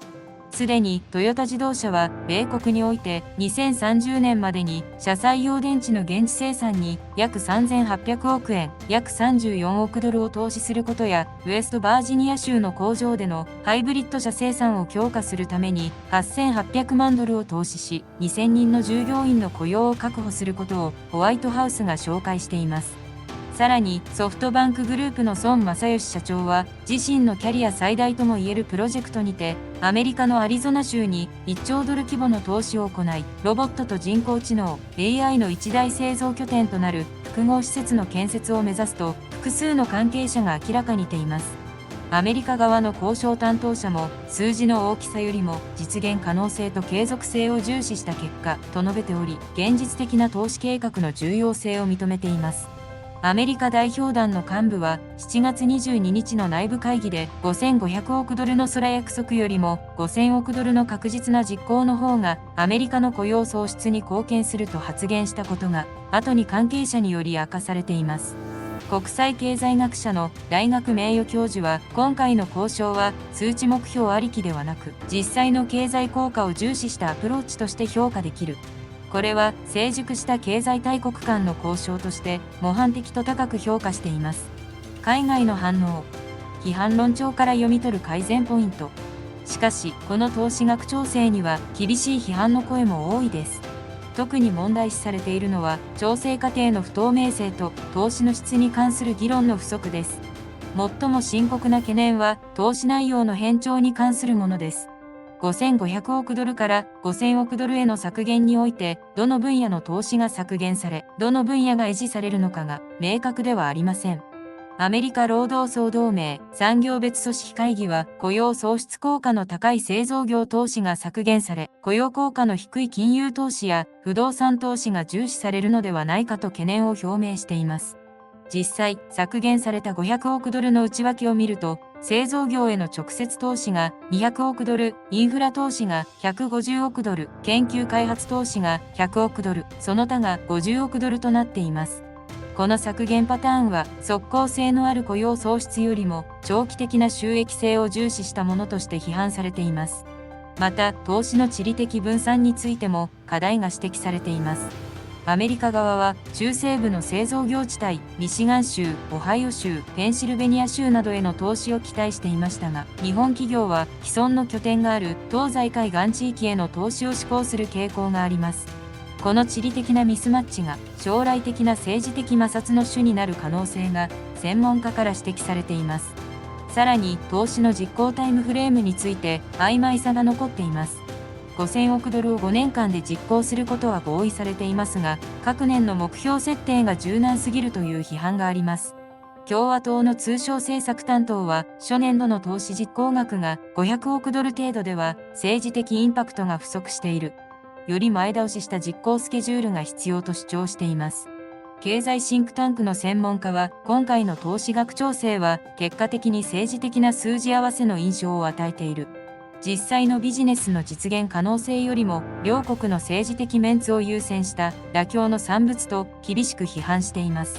すでにトヨタ自動車は米国において2030年までに車載用電池の現地生産に約3800億円、約34億ドルを投資することや、ウェストバージニア州の工場でのハイブリッド車生産を強化するために8800万ドルを投資し、2000人の従業員の雇用を確保することをホワイトハウスが紹介しています。さらにソフトバンクグループの孫正義社長は、自身のキャリア最大ともいえるプロジェクトにて、アメリカのアリゾナ州に1兆ドル規模の投資を行い、ロボットと人工知能 AI の一大製造拠点となる複合施設の建設を目指すと複数の関係者が明らかにしています。アメリカ側の交渉担当者も、数字の大きさよりも実現可能性と継続性を重視した結果と述べており、現実的な投資計画の重要性を認めています。アメリカ代表団の幹部は7月22日の内部会議で、5500億ドルの空約束よりも5000億ドルの確実な実行の方がアメリカの雇用創出に貢献すると発言したことが後に関係者により明かされています。国際経済学者の大学名誉教授は、今回の交渉は数値目標ありきではなく、実際の経済効果を重視したアプローチとして評価できる。これは成熟した経済大国間の交渉として模範的と高く評価しています。海外の反応。批判論調から読み取る改善ポイント。しかし、この投資額調整には厳しい批判の声も多いです。特に問題視されているのは、調整過程の不透明性と投資の質に関する議論の不足です。最も深刻な懸念は、投資内容の偏重に関するものです。5500億ドルから5000億ドルへの削減において、どの分野の投資が削減され、どの分野が維持されるのかが明確ではありません。アメリカ労働総同盟産業別組織会議は、雇用創出効果の高い製造業投資が削減され、雇用効果の低い金融投資や不動産投資が重視されるのではないかと懸念を表明しています。実際、削減された500億ドルの内訳を見ると、製造業への直接投資が200億ドル、インフラ投資が150億ドル、研究開発投資が100億ドル、その他が50億ドルとなっています。この削減パターンは、即効性のある雇用創出よりも長期的な収益性を重視したものとして批判されています。また、投資の地理的分散についても課題が指摘されています。アメリカ側は中西部の製造業地帯、ミシガン州、オハイオ州、ペンシルベニア州などへの投資を期待していましたが、日本企業は既存の拠点がある東西海岸地域への投資を志向する傾向があります。この地理的なミスマッチが将来的な政治的摩擦の主になる可能性が専門家から指摘されています。さらに、投資の実行タイムフレームについて曖昧さが残っています。5000億ドルを5年間で実行することは合意されていますが、各年の目標設定が柔軟すぎるという批判があります。共和党の通商政策担当は、初年度の投資実行額が500億ドル程度では政治的インパクトが不足している。より前倒しした実行スケジュールが必要と主張しています。経済シンクタンクの専門家は、今回の投資額調整は結果的に政治的な数字合わせの印象を与えている。実際のビジネスの実現可能性よりも両国の政治的メンツを優先した妥協の産物と厳しく批判しています。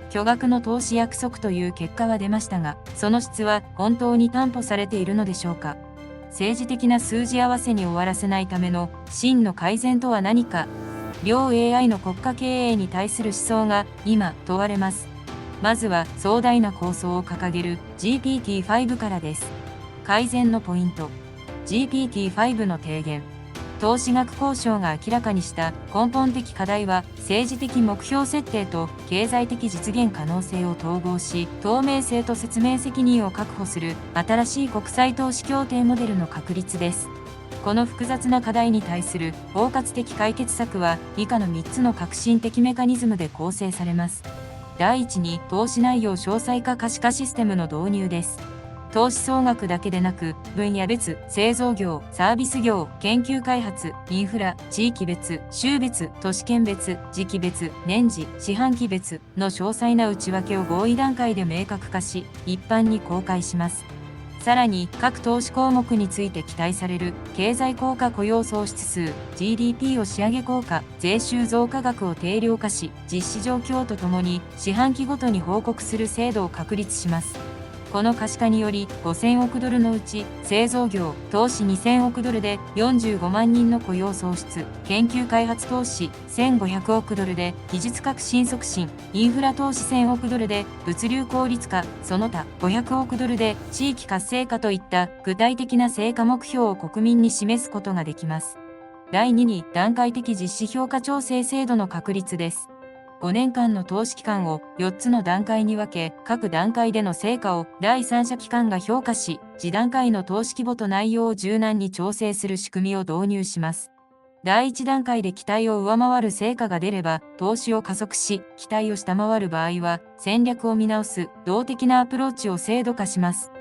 巨額の投資約束という結果は出ましたが、その質は本当に担保されているのでしょうか。政治的な数字合わせに終わらせないための真の改善とは何か。両 AI の国家経営に対する思想が今問われます。まずは壮大な構想を掲げる GPT-5 からです。改善のポイント。GPT-5 の提言。投資額交渉が明らかにした根本的課題は、政治的目標設定と経済的実現可能性を統合し、透明性と説明責任を確保する新しい国際投資協定モデルの確立です。この複雑な課題に対する包括的解決策は、以下の3つの革新的メカニズムで構成されます。第一に、投資内容詳細化可視化システムの導入です。投資総額だけでなく、分野別、製造業、サービス業、研究開発、インフラ、地域別、州別、都市圏別、時期別、年次、四半期別の詳細な内訳を合意段階で明確化し、一般に公開します。さらに各投資項目について期待される経済効果雇用創出数 GDP を仕上げ効果、税収増加額を定量化し、実施状況とともに四半期ごとに報告する制度を確立します。この可視化により5000億ドルのうち製造業、投資2000億ドルで45万人の雇用創出、研究開発投資1500億ドルで技術革新促進、インフラ投資1000億ドルで物流効率化、その他500億ドルで地域活性化といった具体的な成果目標を国民に示すことができます。第2に段階的実施評価調整制度の確立です。5年間の投資期間を4つの段階に分け、各段階での成果を第三者機関が評価し、次段階の投資規模と内容を柔軟に調整する仕組みを導入します。第1段階で期待を上回る成果が出れば、投資を加速し、期待を下回る場合は、戦略を見直す動的なアプローチを制度化します。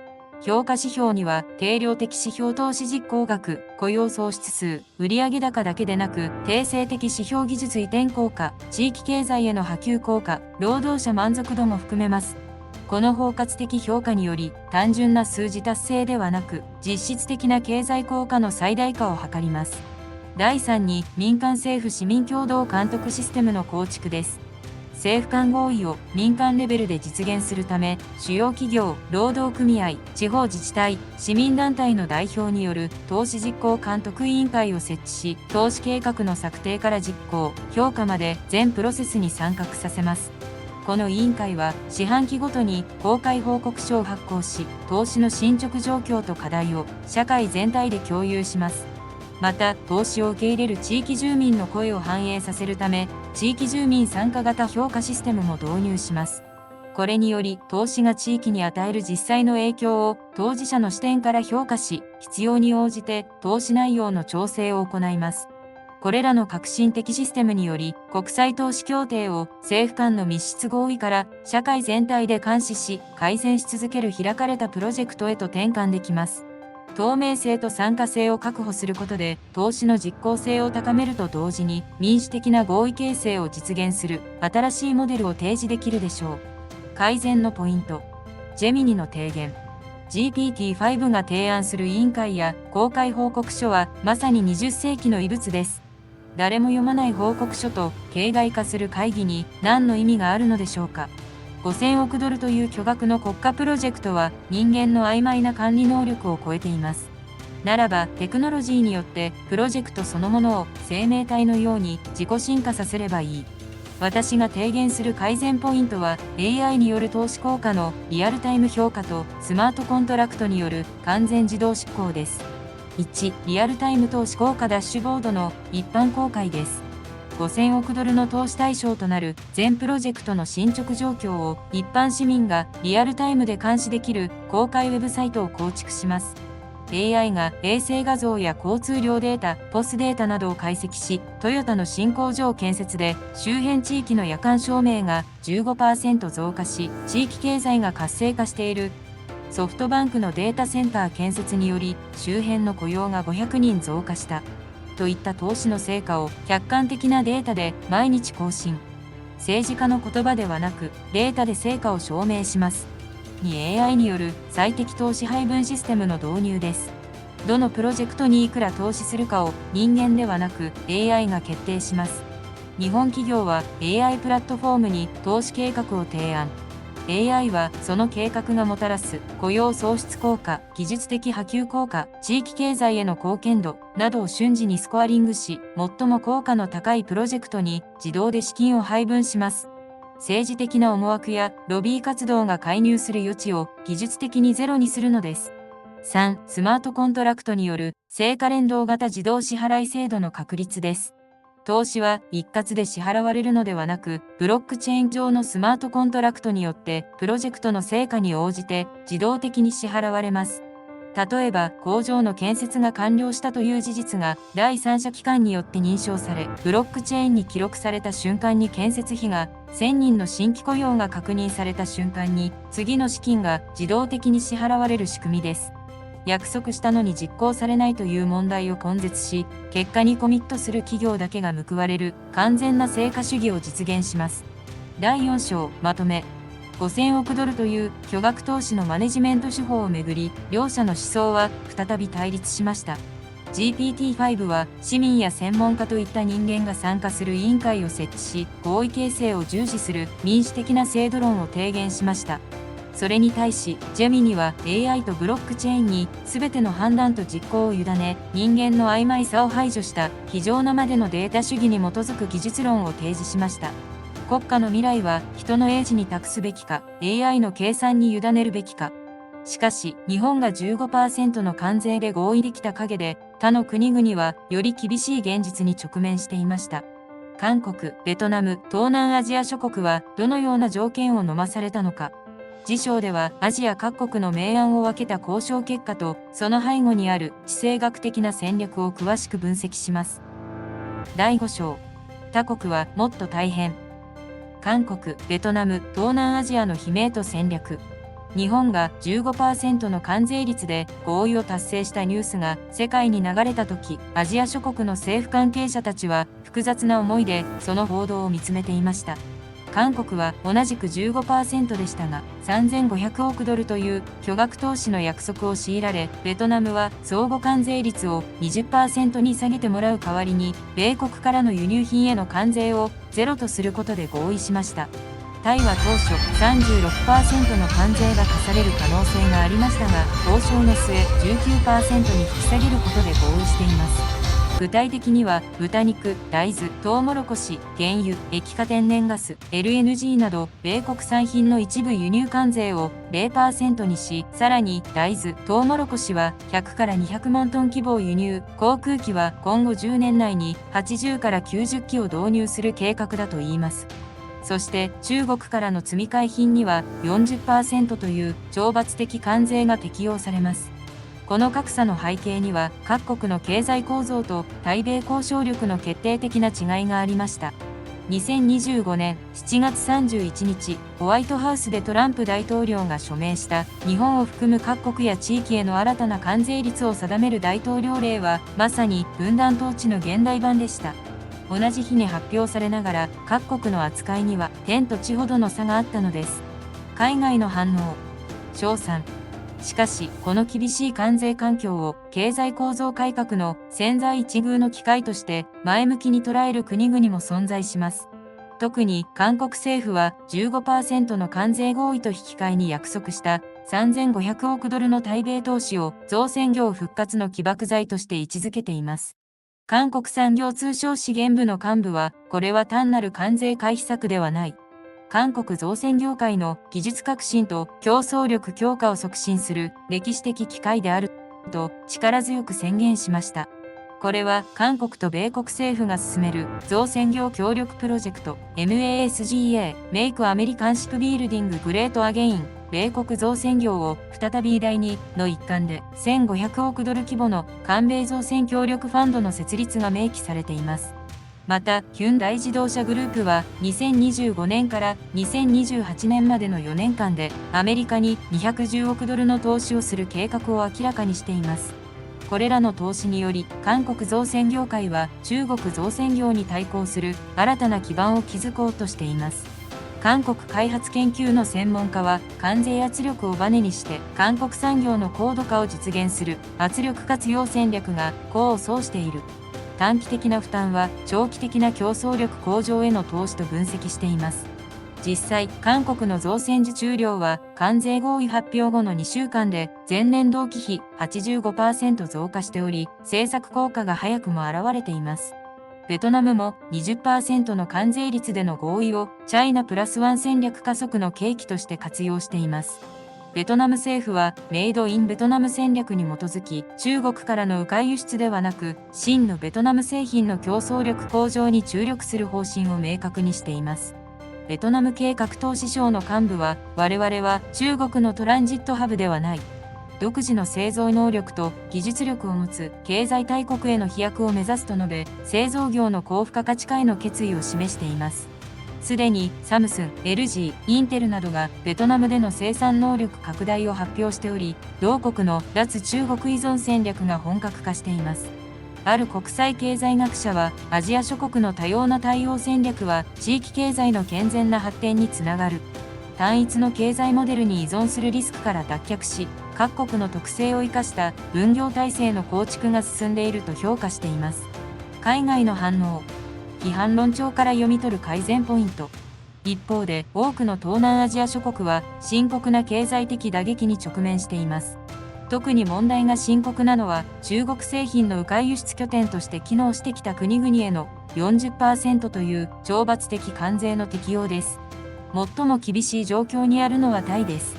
評価指標には定量的指標投資実行額、雇用創出数、売上高だけでなく定性的指標技術移転効果、地域経済への波及効果、労働者満足度も含めます。この包括的評価により単純な数字達成ではなく実質的な経済効果の最大化を図ります。第3に民間政府市民共同監督システムの構築です。政府間合意を民間レベルで実現するため、主要企業、労働組合、地方自治体、市民団体の代表による投資実行監督委員会を設置し、投資計画の策定から実行、評価まで全プロセスに参画させます。この委員会は四半期ごとに公開報告書を発行し、投資の進捗状況と課題を社会全体で共有します。また、投資を受け入れる地域住民の声を反映させるため、地域住民参加型評価システムも導入します。これにより、投資が地域に与える実際の影響を当事者の視点から評価し、必要に応じて投資内容の調整を行います。これらの革新的システムにより、国際投資協定を政府間の密室合意から社会全体で監視し、改善し続ける開かれたプロジェクトへと転換できます。透明性と参加性を確保することで投資の実効性を高めると同時に民主的な合意形成を実現する新しいモデルを提示できるでしょう。改善のポイント。ジェミニの提言。GPT-5 が提案する委員会や公開報告書はまさに20世紀の遺物です。誰も読まない報告書と形骸化する会議に何の意味があるのでしょうか。5000億ドルという巨額の国家プロジェクトは人間の曖昧な管理能力を超えています。ならばテクノロジーによってプロジェクトそのものを生命体のように自己進化させればいい。私が提言する改善ポイントは AI による投資効果のリアルタイム評価とスマートコントラクトによる完全自動執行です。1、リアルタイム投資効果ダッシュボードの一般公開です。5000億ドルの投資対象となる全プロジェクトの進捗状況を一般市民がリアルタイムで監視できる公開ウェブサイトを構築します。AI が衛星画像や交通量データ、POS データなどを解析し、トヨタの新工場建設で周辺地域の夜間照明が 15% 増加し、地域経済が活性化している。ソフトバンクのデータセンター建設により周辺の雇用が500人増加した。といった投資の成果を客観的なデータで毎日更新。政治家の言葉ではなくデータで成果を証明します。2、AI による最適投資配分システムの導入です。どのプロジェクトにいくら投資するかを人間ではなく AI が決定します。日本企業は AI プラットフォームに投資計画を提案。AI はその計画がもたらす雇用創出効果、技術的波及効果、地域経済への貢献度などを瞬時にスコアリングし、最も効果の高いプロジェクトに自動で資金を配分します。政治的な思惑やロビー活動が介入する余地を技術的にゼロにするのです。3、スマートコントラクトによる成果連動型自動支払い制度の確立です。投資は一括で支払われるのではなく、ブロックチェーン上のスマートコントラクトによってプロジェクトの成果に応じて自動的に支払われます。例えば、工場の建設が完了したという事実が第三者機関によって認証され、ブロックチェーンに記録された瞬間に建設費が1000人の新規雇用が確認された瞬間に次の資金が自動的に支払われる仕組みです。約束したのに実行されないという問題を根絶し、結果にコミットする企業だけが報われる完全な成果主義を実現します。第4章まとめ。5000億ドルという巨額投資のマネジメント手法をめぐり、両者の思想は再び対立しました。GPT-5 は市民や専門家といった人間が参加する委員会を設置し、合意形成を重視する民主的な制度論を提言しました。それに対し、ジェミニは AI とブロックチェーンに全ての判断と実行を委ね、人間の曖昧さを排除した非常なまでのデータ主義に基づく技術論を提示しました。国家の未来は人の英知に託すべきか、AI の計算に委ねるべきか。しかし、日本が 15% の関税で合意できた陰で、他の国々はより厳しい現実に直面していました。韓国、ベトナム、東南アジア諸国はどのような条件を飲まされたのか。次章ではアジア各国の明暗を分けた交渉結果と、その背後にある地政学的な戦略を詳しく分析します。第5章。他国はもっと大変。韓国、ベトナム、東南アジアの悲鳴と戦略。日本が 15% の関税率で合意を達成したニュースが世界に流れたとき、アジア諸国の政府関係者たちは複雑な思いでその報道を見つめていました。韓国は同じく 15% でしたが、3500億ドルという巨額投資の約束を強いられ、ベトナムは相互関税率を 20% に下げてもらう代わりに、米国からの輸入品への関税をゼロとすることで合意しました。タイは当初 36% の関税が課される可能性がありましたが、交渉の末 19% に引き下げることで合意しています。具体的には、豚肉、大豆、トウモロコシ、原油、液化天然ガス、LNG など、米国産品の一部輸入関税を 0% にし、さらに、大豆、トウモロコシは100から200万トン規模を輸入、航空機は今後10年内に80から90機を導入する計画だといいます。そして中国からの積み替え品には 40% という懲罰的関税が適用されます。この格差の背景には各国の経済構造と対米交渉力の決定的な違いがありました。2025年7月31日、ホワイトハウスでトランプ大統領が署名した日本を含む各国や地域への新たな関税率を定める大統領令はまさに分断統治の現代版でした。同じ日に発表されながら各国の扱いには天と地ほどの差があったのです。海外の反応、称賛。しかし、この厳しい関税環境を経済構造改革の千載一遇の機会として前向きに捉える国々も存在します。特に韓国政府は 15% の関税合意と引き換えに約束した3500億ドルの対米投資を造船業復活の起爆剤として位置づけています。韓国産業通商資源部の幹部は、これは単なる関税回避策ではない。韓国造船業界の技術革新と競争力強化を促進する歴史的機会であると力強く宣言しました。これは韓国と米国政府が進める造船業協力プロジェクト MASGA メイクアメリカンシップビルディンググレートアゲイン米国造船業を再び偉大にの一環で1500億ドル規模の韓米造船協力ファンドの設立が明記されています。また、ヒュンダイ自動車グループは2025年から2028年までの4年間でアメリカに210億ドルの投資をする計画を明らかにしています。これらの投資により、韓国造船業界は中国造船業に対抗する新たな基盤を築こうとしています。韓国開発研究の専門家は、関税圧力をバネにして韓国産業の高度化を実現する圧力活用戦略が功を奏している。短期的な負担は長期的な競争力向上への投資と分析しています。実際、韓国の造船受注量は関税合意発表後の2週間で前年同期比 85% 増加しており、政策効果が早くも現れています。ベトナムも 20% の関税率での合意をチャイナプラスワン戦略加速の契機として活用しています。ベトナム政府はメイドインベトナム戦略に基づき、中国からの迂回輸出ではなく、真のベトナム製品の競争力向上に注力する方針を明確にしています。ベトナム系格闘師省の幹部は、我々は中国のトランジットハブではない。独自の製造能力と技術力を持つ経済大国への飛躍を目指すと述べ、製造業の高付加価値化への決意を示しています。すでにサムスン、LG、インテルなどがベトナムでの生産能力拡大を発表しており、同国の脱中国依存戦略が本格化しています。ある国際経済学者は、アジア諸国の多様な対応戦略は地域経済の健全な発展につながる。単一の経済モデルに依存するリスクから脱却し、各国の特性を生かした分業体制の構築が進んでいると評価しています。海外の反応。批判論調から読み取る改善ポイント。一方で、多くの東南アジア諸国は深刻な経済的打撃に直面しています。特に問題が深刻なのは、中国製品の迂回輸出拠点として機能してきた国々への 40% という懲罰的関税の適用です。最も厳しい状況にあるのはタイです。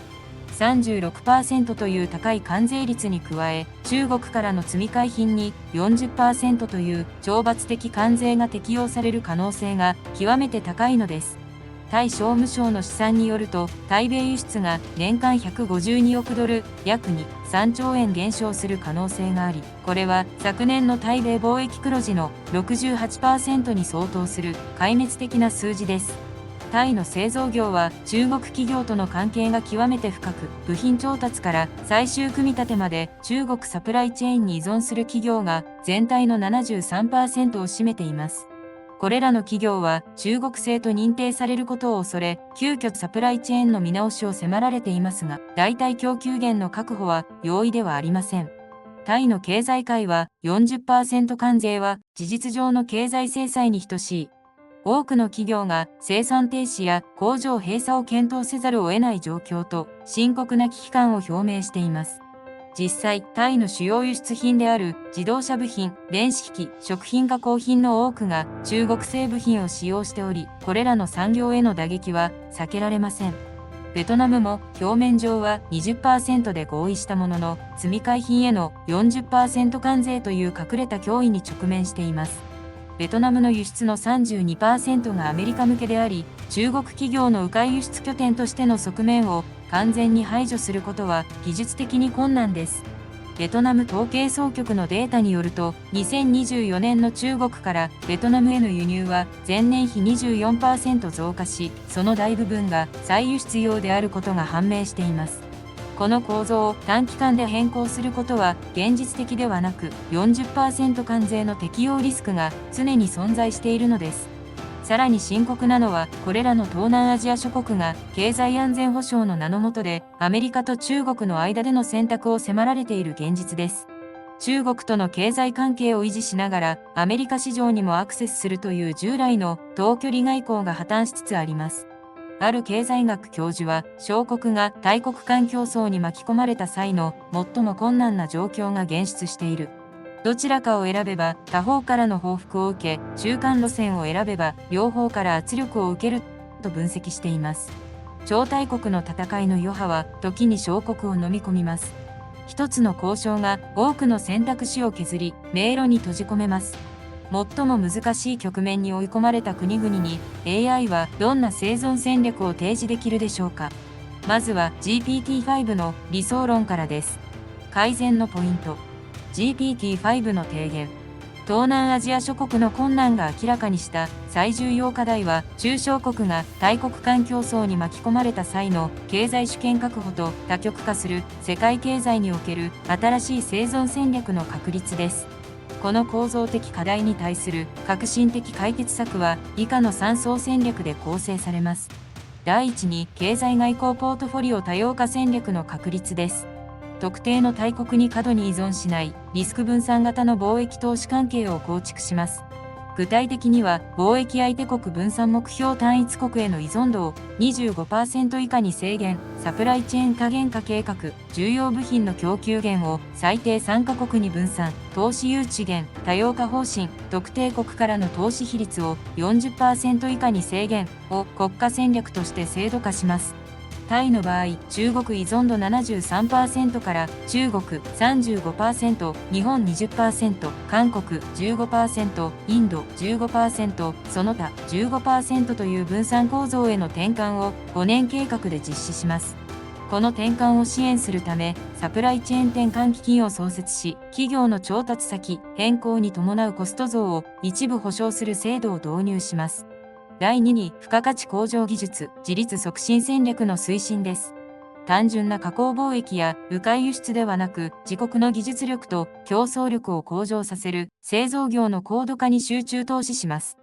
36% という高い関税率に加え、中国からの積み替え品に 40% という懲罰的関税が適用される可能性が極めて高いのです。タイ商務省の試算によると、対米輸出が年間152億ドル、約3兆円減少する可能性があり、これは昨年の対米貿易黒字の 68% に相当する壊滅的な数字です。タイの製造業は中国企業との関係が極めて深く、部品調達から最終組み立てまで中国サプライチェーンに依存する企業が全体の 73% を占めています。これらの企業は中国製と認定されることを恐れ、急遽サプライチェーンの見直しを迫られていますが、代替供給源の確保は容易ではありません。タイの経済界は 40% 関税は事実上の経済制裁に等しい。多くの企業が生産停止や工場閉鎖を検討せざるを得ない状況と深刻な危機感を表明しています。実際、タイの主要輸出品である自動車部品、電子機器、食品加工品の多くが中国製部品を使用しており、これらの産業への打撃は避けられません。ベトナムも表面上は 20% で合意したものの、積み替え品への 40% 関税という隠れた脅威に直面しています。ベトナムの輸出の 32% がアメリカ向けであり、中国企業の迂回輸出拠点としての側面を完全に排除することは技術的に困難です。ベトナム統計総局のデータによると、2024年の中国からベトナムへの輸入は前年比 24% 増加し、その大部分が再輸出用であることが判明しています。この構造を短期間で変更することは現実的ではなく、40% 関税の適用リスクが常に存在しているのです。さらに深刻なのは、これらの東南アジア諸国が経済安全保障の名の下でアメリカと中国の間での選択を迫られている現実です。中国との経済関係を維持しながらアメリカ市場にもアクセスするという従来の遠距離外交が破綻しつつあります。ある経済学教授は、小国が大国間競争に巻き込まれた際の最も困難な状況が現出している。どちらかを選べば他方からの報復を受け、中間路線を選べば両方から圧力を受けると分析しています。超大国の戦いの余波は時に小国を飲み込みます。一つの交渉が多くの選択肢を削り、迷路に閉じ込めます。最も難しい局面に追い込まれた国々に AI はどんな生存戦略を提示できるでしょうか。まずは GPT-5 の理想論からです。改善のポイント。GPT-5 の提言。東南アジア諸国の困難が明らかにした最重要課題は、中小国が大国間競争に巻き込まれた際の経済主権確保と多極化する世界経済における新しい生存戦略の確立です。この構造的課題に対する革新的解決策は以下の3層戦略で構成されます。第一に、経済外交ポートフォリオ多様化戦略の確立です。特定の大国に過度に依存しないリスク分散型の貿易投資関係を構築します。具体的には、貿易相手国分散目標単一国への依存度を 25% 以下に制限、サプライチェーン多元化計画、重要部品の供給源を最低3カ国に分散、投資誘致源、多様化方針、特定国からの投資比率を 40% 以下に制限を国家戦略として制度化します。タイの場合、中国依存度 73% から中国 35%、日本 20%、韓国 15%、インド 15%、その他 15% という分散構造への転換を5年計画で実施します。この転換を支援するため、サプライチェーン転換基金を創設し、企業の調達先変更に伴うコスト増を一部保証する制度を導入します。第2に、付加価値向上技術、自立促進戦略の推進です。単純な加工貿易や迂回輸出ではなく、自国の技術力と競争力を向上させる製造業の高度化に集中投資します。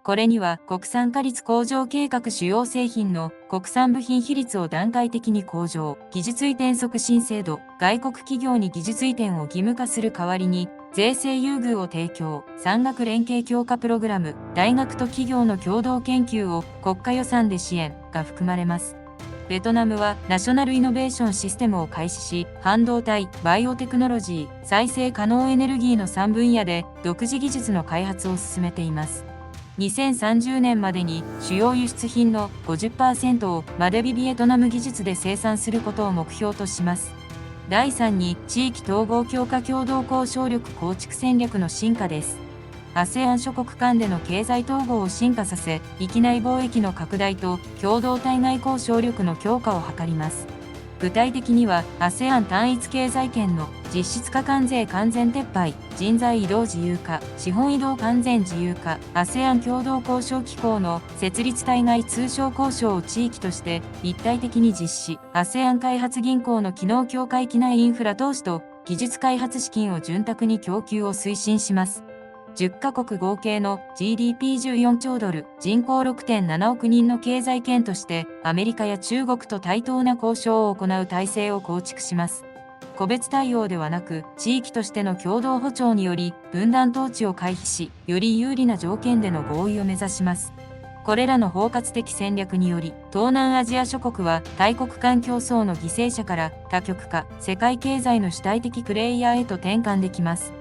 これには国産化率向上計画、主要製品の国産部品比率を段階的に向上、技術移転促進制度、外国企業に技術移転を義務化する代わりに、税制優遇を提供、産学連携強化プログラム、大学と企業の共同研究を国家予算で支援が含まれます。ベトナムはナショナルイノベーションシステムを開始し、半導体、バイオテクノロジー、再生可能エネルギーの3分野で独自技術の開発を進めています。2030年までに主要輸出品の 50% をマデビベトナム技術で生産することを目標とします。第3に地域統合強化共同交渉力構築戦略の深化です。ASEAN 諸国間での経済統合を進化させ、域内貿易の拡大と共同対外交渉力の強化を図ります。具体的には ASEAN 単一経済圏の実質化関税完全撤廃、人材移動自由化、資本移動完全自由化、ASEAN 共同交渉機構の設立、対外通商交渉を地域として一体的に実施、ASEAN 開発銀行の機能強化、域内インフラ投資と技術開発資金を潤沢に供給を推進します。10カ国合計の GDP14 兆ドル、人口 6.7 億人の経済圏として、アメリカや中国と対等な交渉を行う体制を構築します。個別対応ではなく、地域としての共同歩調により、分断統治を回避し、より有利な条件での合意を目指します。これらの包括的戦略により、東南アジア諸国は大国間競争の犠牲者から多極化、世界経済の主体的プレイヤーへと転換できます。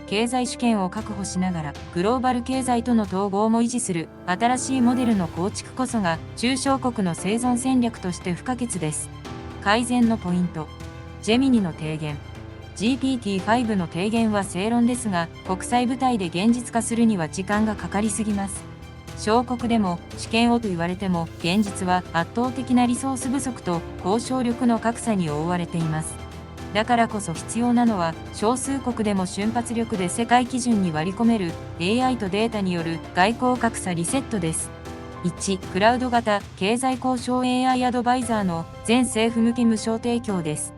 経済主権を確保しながらグローバル経済との統合も維持する新しいモデルの構築こそが中小国の生存戦略として不可欠です。改善のポイント。ジェミニの提言。GPT-5 の提言は正論ですが、国際舞台で現実化するには時間がかかりすぎます。小国でも主権をと言われても、現実は圧倒的なリソース不足と交渉力の格差に覆われています。だからこそ必要なのは、少数国でも瞬発力で世界基準に割り込める AI とデータによる外交格差リセットです。1、クラウド型経済交渉 AI アドバイザーの全政府向け無償提供です。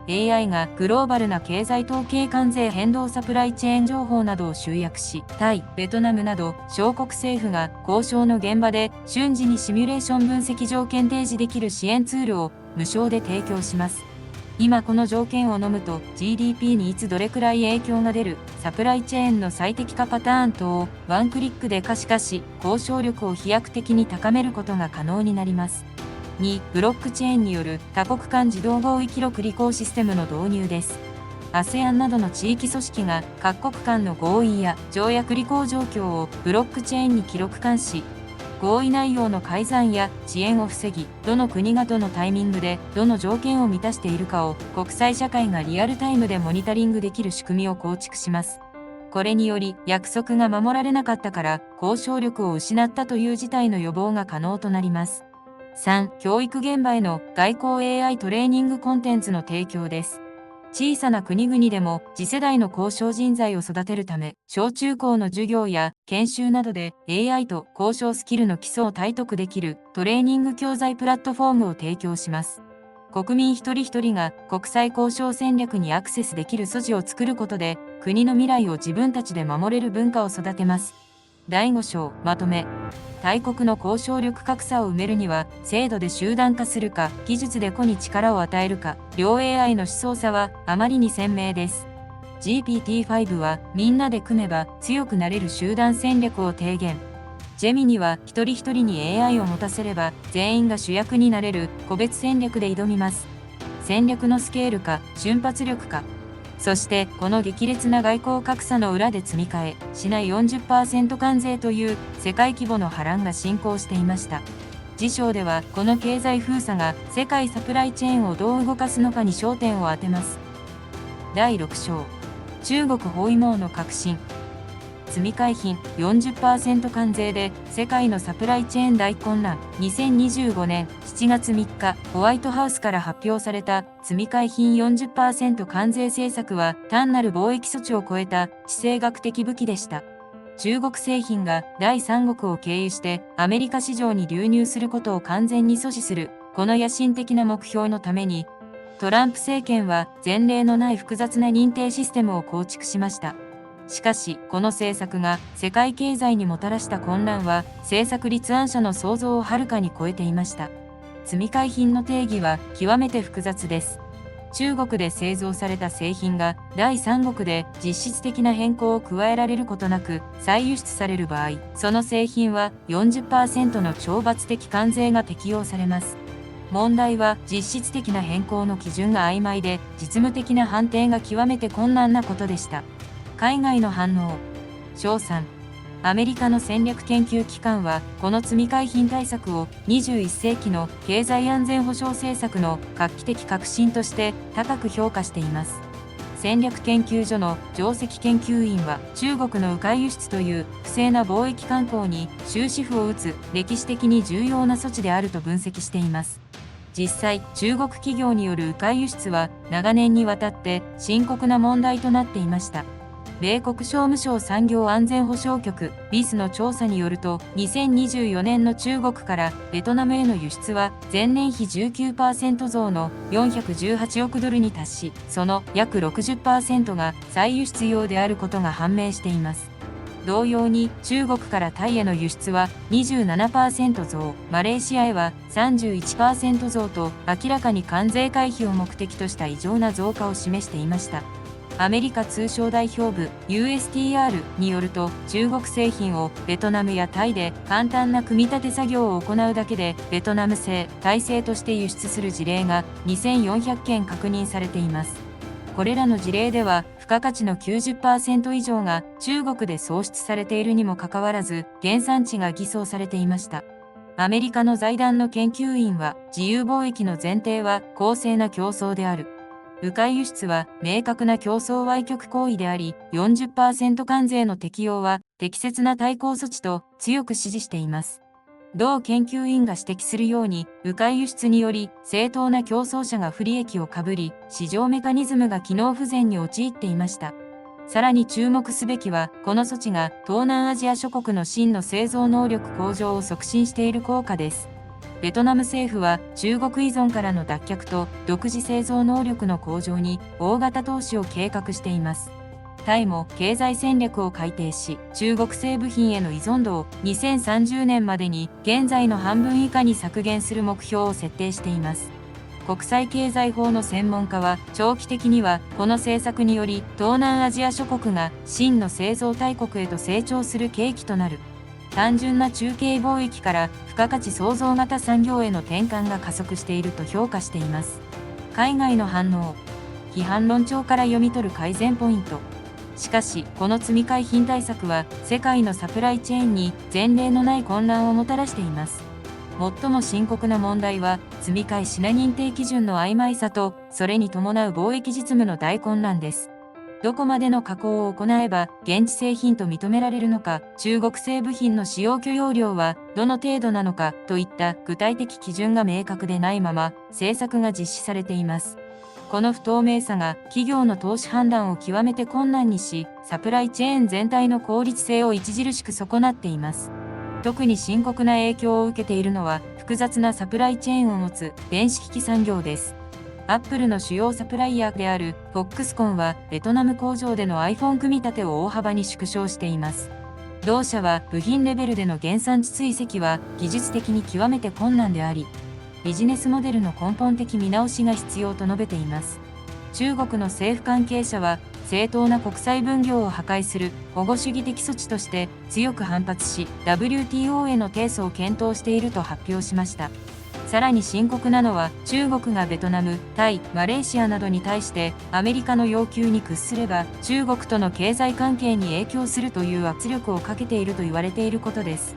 AI がグローバルな経済統計、関税変動、サプライチェーン情報などを集約し、タイ、ベトナムなど小国政府が交渉の現場で瞬時にシミュレーション分析条件提示できる支援ツールを無償で提供します。今この条件を飲むと GDP にいつどれくらい影響が出る、サプライチェーンの最適化パターン等をワンクリックで可視化し、交渉力を飛躍的に高めることが可能になります。2、ブロックチェーンによる多国間自動合意記録履行システムの導入です。ASEAN などの地域組織が各国間の合意や条約履行状況をブロックチェーンに記録監視、合意内容の改ざんや遅延を防ぎ、どの国がどのタイミングでどの条件を満たしているかを国際社会がリアルタイムでモニタリングできる仕組みを構築します。これにより約束が守られなかったから交渉力を失ったという事態の予防が可能となります。3、教育現場への外交 AI トレーニングコンテンツの提供です。小さな国々でも次世代の交渉人材を育てるため、小中高の授業や研修などで AI と交渉スキルの基礎を体得できるトレーニング教材プラットフォームを提供します。国民一人一人が国際交渉戦略にアクセスできる素地を作ることで、国の未来を自分たちで守れる文化を育てます。第5章、まとめ。大国の交渉力格差を埋めるには、制度で集団化するか、技術で個に力を与えるか、両 AI の思想差はあまりに鮮明です。GPT-5 はみんなで組めば強くなれる集団戦略を提言。ジェミニは一人一人に AI を持たせれば全員が主役になれる個別戦略で挑みます。戦略のスケールか、瞬発力か。そしてこの激烈な外交格差の裏で積み替えしない 40% 関税という世界規模の波乱が進行していました。次章ではこの経済封鎖が世界サプライチェーンをどう動かすのかに焦点を当てます。第6章、中国包囲網の革新。積み替え品 40% 関税で世界のサプライチェーン大混乱。2025年7月3日、ホワイトハウスから発表された積み替え品 40% 関税政策は単なる貿易措置を超えた地政学的武器でした。中国製品が第三国を経由してアメリカ市場に流入することを完全に阻止する、この野心的な目標のために、トランプ政権は前例のない複雑な認定システムを構築しました。しかし、この政策が世界経済にもたらした混乱は、政策立案者の想像をはるかに超えていました。積替品の定義は極めて複雑です。中国で製造された製品が第三国で実質的な変更を加えられることなく再輸出される場合、その製品は 40% の懲罰的関税が適用されます。問題は実質的な変更の基準が曖昧で、実務的な判定が極めて困難なことでした。海外の反応。賞賛。アメリカの戦略研究機関は、この積替品対策を21世紀の経済安全保障政策の画期的革新として高く評価しています。戦略研究所の上席研究員は、中国の迂回輸出という不正な貿易慣行に終止符を打つ歴史的に重要な措置であると分析しています。実際、中国企業による迂回輸出は長年にわたって深刻な問題となっていました。米国商務省産業安全保障局 BIS の調査によると、2024年の中国からベトナムへの輸出は前年比 19% 増の418億ドルに達し、その約 60% が再輸出用であることが判明しています。同様に中国からタイへの輸出は 27% 増、マレーシアへは 31% 増と明らかに関税回避を目的とした異常な増加を示していました。アメリカ通商代表部 USTR によると、中国製品をベトナムやタイで簡単な組み立て作業を行うだけでベトナム製、タイ製として輸出する事例が2400件確認されています。これらの事例では、付加価値の 90% 以上が中国で創出されているにもかかわらず、原産地が偽装されていました。アメリカの財団の研究員は、自由貿易の前提は公正な競争である。迂回輸出は明確な競争歪曲行為であり、40% 関税の適用は適切な対抗措置と強く支持しています。同研究員が指摘するように、迂回輸出により正当な競争者が不利益を被り、市場メカニズムが機能不全に陥っていました。さらに注目すべきは、この措置が東南アジア諸国の真の製造能力向上を促進している効果です。ベトナム政府は中国依存からの脱却と独自製造能力の向上に大型投資を計画しています。タイも経済戦略を改定し、中国製部品への依存度を2030年までに現在の半分以下に削減する目標を設定しています。国際経済法の専門家は、長期的にはこの政策により東南アジア諸国が真の製造大国へと成長する契機となる。単純な中継貿易から付加価値創造型産業への転換が加速していると評価しています。海外の反応。批判論調から読み取る改善ポイント。しかし、この積替品対策は世界のサプライチェーンに前例のない混乱をもたらしています。最も深刻な問題は、積替品認定基準の曖昧さと、それに伴う貿易実務の大混乱です。どこまでの加工を行えば現地製品と認められるのか、中国製部品の使用許容量はどの程度なのかといった具体的基準が明確でないまま政策が実施されています。この不透明さが企業の投資判断を極めて困難にし、サプライチェーン全体の効率性を著しく損なっています。特に深刻な影響を受けているのは、複雑なサプライチェーンを持つ電子機器産業です。アップルの主要サプライヤーであるフォックスコンはベトナム工場での iPhone 組み立てを大幅に縮小しています。同社は部品レベルでの原産地追跡は技術的に極めて困難であり、ビジネスモデルの根本的見直しが必要と述べています。中国の政府関係者は、正当な国際分業を破壊する保護主義的措置として強く反発し、WTO への提訴を検討していると発表しました。さらに深刻なのは、中国がベトナム、タイ、マレーシアなどに対してアメリカの要求に屈すれば中国との経済関係に影響するという圧力をかけていると言われていることです。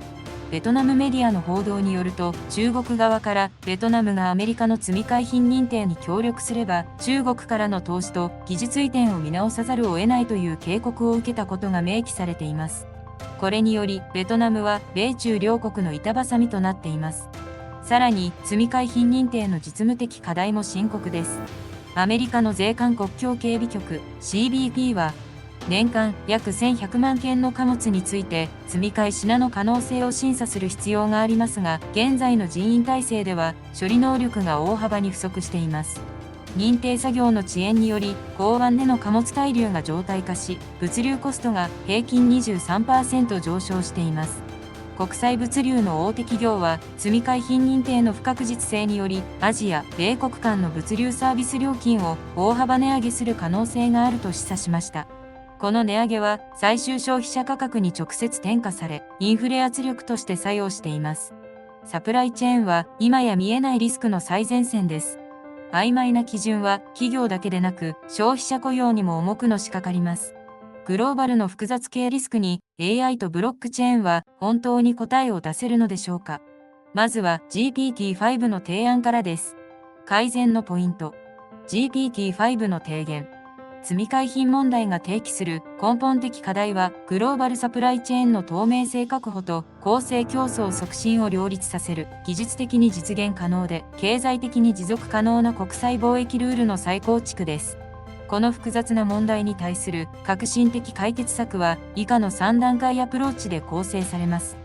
ベトナムメディアの報道によると、中国側からベトナムがアメリカの積替品認定に協力すれば中国からの投資と技術移転を見直さざるを得ないという警告を受けたことが明記されています。これによりベトナムは米中両国の板挟みとなっています。さらに、積替品認定の実務的課題も深刻です。アメリカの税関国境警備局 CBP は、年間約1100万件の貨物について積替品の可能性を審査する必要がありますが、現在の人員体制では処理能力が大幅に不足しています。認定作業の遅延により、港湾での貨物滞留が常態化し、物流コストが平均 23% 上昇しています。国際物流の大手企業は、積海品認定の不確実性により、アジア、米国間の物流サービス料金を大幅値上げする可能性があると示唆しました。この値上げは、最終消費者価格に直接転嫁され、インフレ圧力として作用しています。サプライチェーンは、今や見えないリスクの最前線です。曖昧な基準は、企業だけでなく、消費者雇用にも重くのしかかります。グローバルの複雑系リスクに AI とブロックチェーンは本当に答えを出せるのでしょうか。まずは GPT-5 の提案からです。改善のポイント。GPT-5 の提言。積海品問題が提起する根本的課題は、グローバルサプライチェーンの透明性確保と公正競争促進を両立させる、技術的に実現可能で、経済的に持続可能な国際貿易ルールの再構築です。この複雑な問題に対する革新的解決策は、以下の3段階アプローチで構成されます。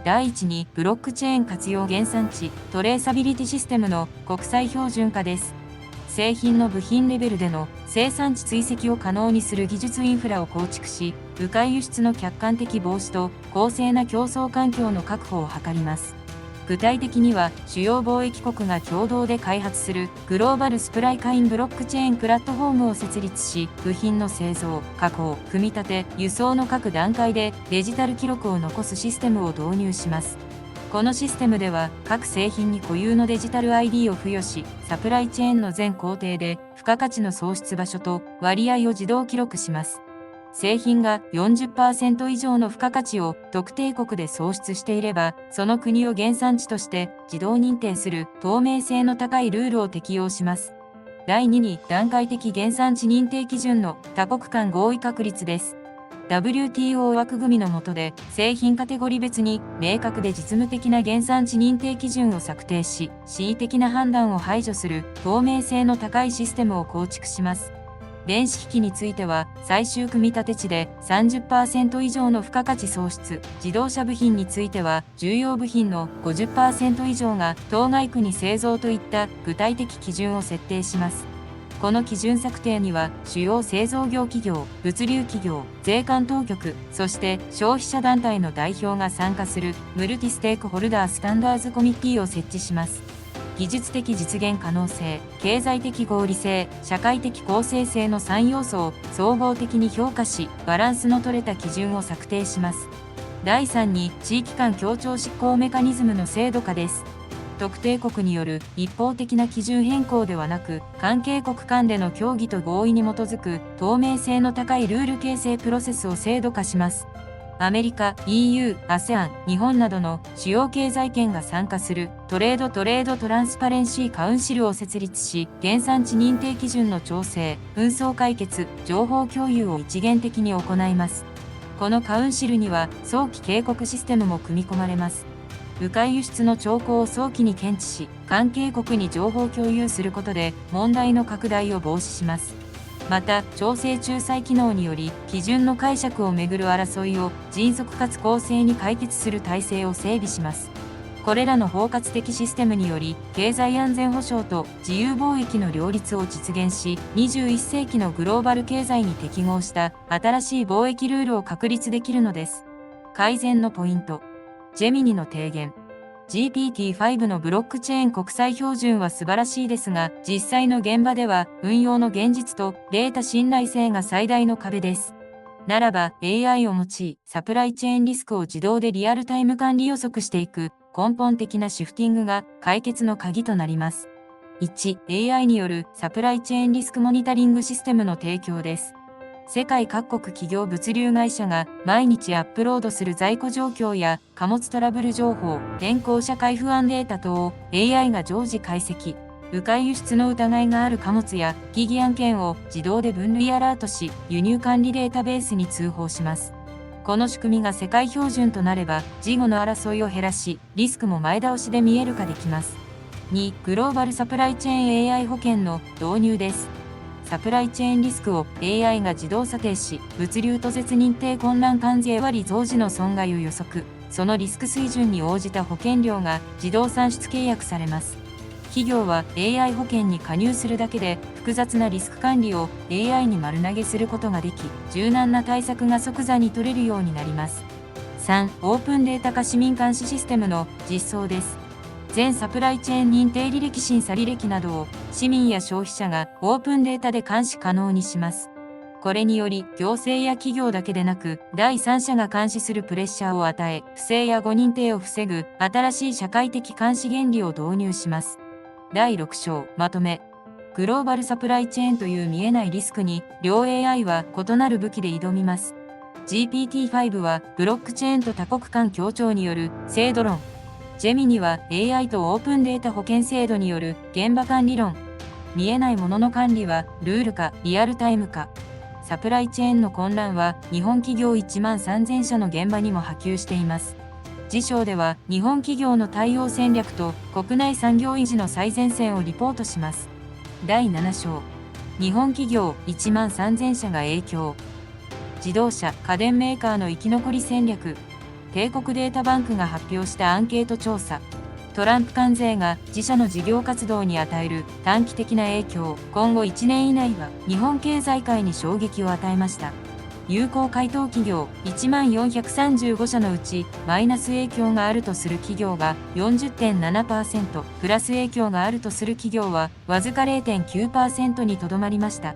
第1に、ブロックチェーン活用原産地、トレーサビリティシステムの国際標準化です。製品の部品レベルでの生産地追跡を可能にする技術インフラを構築し、迂回輸出の客観的防止と公正な競争環境の確保を図ります。具体的には、主要貿易国が共同で開発するグローバルスプライカインブロックチェーンプラットフォームを設立し、部品の製造、加工、組み立て、輸送の各段階でデジタル記録を残すシステムを導入します。このシステムでは、各製品に固有のデジタル ID を付与し、サプライチェーンの全工程で付加価値の創出場所と割合を自動記録します。製品が 40% 以上の付加価値を特定国で創出していれば、その国を原産地として自動認定する透明性の高いルールを適用します。第2に、段階的原産地認定基準の多国間合意確立です。WTO 枠組みの下で、製品カテゴリー別に明確で実務的な原産地認定基準を策定し、恣意的な判断を排除する透明性の高いシステムを構築します。電子機器については、最終組み立て地で 30% 以上の付加価値創出、自動車部品については、重要部品の 50% 以上が当該区に製造といった具体的基準を設定します。この基準策定には、主要製造業企業、物流企業、税関当局、そして消費者団体の代表が参加するムルティステークホルダースタンダーズコミッティを設置します。技術的実現可能性、経済的合理性、社会的公正性の3要素を総合的に評価し、バランスの取れた基準を策定します。第3に、地域間協調執行メカニズムの制度化です。特定国による一方的な基準変更ではなく、関係国間での協議と合意に基づく透明性の高いルール形成プロセスを制度化します。アメリカ、EU、ASEAN、日本などの主要経済圏が参加するトレードトランスパレンシーカウンシルを設立し、原産地認定基準の調整、紛争解決、情報共有を一元的に行います。このカウンシルには早期警告システムも組み込まれます。迂回輸出の兆候を早期に検知し、関係国に情報共有することで問題の拡大を防止します。また、調整仲裁機能により、基準の解釈をめぐる争いを迅速かつ公正に解決する体制を整備します。これらの包括的システムにより、経済安全保障と自由貿易の両立を実現し、21世紀のグローバル経済に適合した新しい貿易ルールを確立できるのです。改善のポイント。ジェミニの提言。GPT-5 のブロックチェーン国際標準は素晴らしいですが、実際の現場では運用の現実とデータ信頼性が最大の壁です。ならば AI を用い、サプライチェーンリスクを自動でリアルタイム管理予測していく根本的なシフティングが解決の鍵となります。1、AI によるサプライチェーンリスクモニタリングシステムの提供です。世界各国企業物流会社が毎日アップロードする在庫状況や貨物トラブル情報、天候社会不安データ等を AI が常時解析。迂回輸出の疑いがある貨物や疑義案件を自動で分類アラートし、輸入管理データベースに通報します。この仕組みが世界標準となれば、事後の争いを減らし、リスクも前倒しで見える化できます。2、グローバルサプライチェーン AI 保険の導入です。サプライチェーンリスクを AI が自動査定し、物流途絶認定混乱関税割増時の損害を予測、そのリスク水準に応じた保険料が自動算出契約されます。企業は AI 保険に加入するだけで複雑なリスク管理を AI に丸投げすることができ、柔軟な対策が即座に取れるようになります。3. オープンデータ化市民監視システムの実装です。全サプライチェーン認定履歴審査履歴などを市民や消費者がオープンデータで監視可能にします。これにより行政や企業だけでなく第三者が監視するプレッシャーを与え、不正や誤認定を防ぐ新しい社会的監視原理を導入します。第6章まとめ。グローバルサプライチェーンという見えないリスクに両 AI は異なる武器で挑みます。GPT-5 はブロックチェーンと多国間協調による制度論。ジェミニは AI とオープンデータ保険制度による現場管理論。見えないものの管理はルールかリアルタイムか。サプライチェーンの混乱は日本企業1万3000社の現場にも波及しています。次章では日本企業の対応戦略と国内産業維持の最前線をリポートします。第7章。日本企業1万3000社が影響。自動車・家電メーカーの生き残り戦略。帝国データバンクが発表したアンケート調査。トランプ関税が自社の事業活動に与える短期的な影響。今後1年以内は日本経済界に衝撃を与えました。有効回答企業1万435社のうちマイナス影響があるとする企業が 40.7%、プラス影響があるとする企業はわずか 0.9% にとどまりました。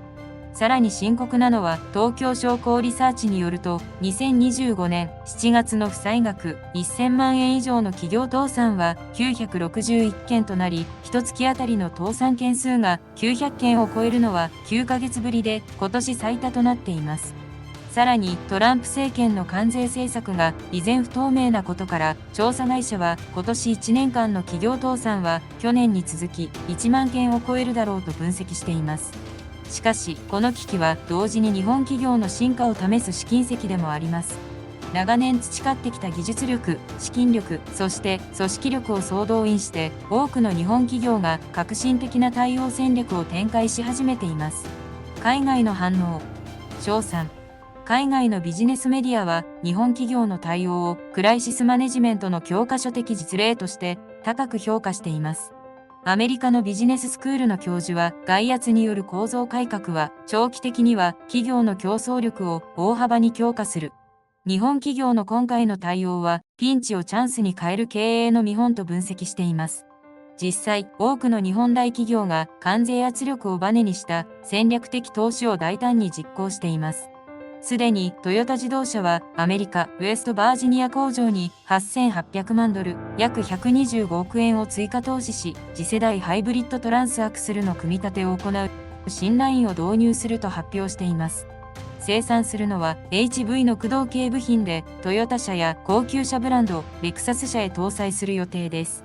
さらに深刻なのは東京商工リサーチによると2025年7月の負債額1000万円以上の企業倒産は961件となり、1月あたりの倒産件数が900件を超えるのは9ヶ月ぶりで今年最多となっています。さらにトランプ政権の関税政策が依然不透明なことから調査会社は今年1年間の企業倒産は去年に続き1万件を超えるだろうと分析しています。しかし、この危機は同時に日本企業の進化を試す試金石でもあります。長年培ってきた技術力、資金力、そして組織力を総動員して、多くの日本企業が革新的な対応戦略を展開し始めています。海外の反応。賞賛。海外のビジネスメディアは、日本企業の対応をクライシスマネジメントの教科書的実例として高く評価しています。アメリカのビジネススクールの教授は、外圧による構造改革は、長期的には企業の競争力を大幅に強化する。日本企業の今回の対応は、ピンチをチャンスに変える経営の見本と分析しています。実際、多くの日本大企業が関税圧力をバネにした戦略的投資を大胆に実行しています。すでにトヨタ自動車はアメリカ・ウェストバージニア工場に8800万ドル、約125億円を追加投資し、次世代ハイブリッドトランスアクスルの組み立てを行う新ラインを導入すると発表しています。生産するのは HV の駆動系部品で、トヨタ車や高級車ブランド、レクサス車へ搭載する予定です。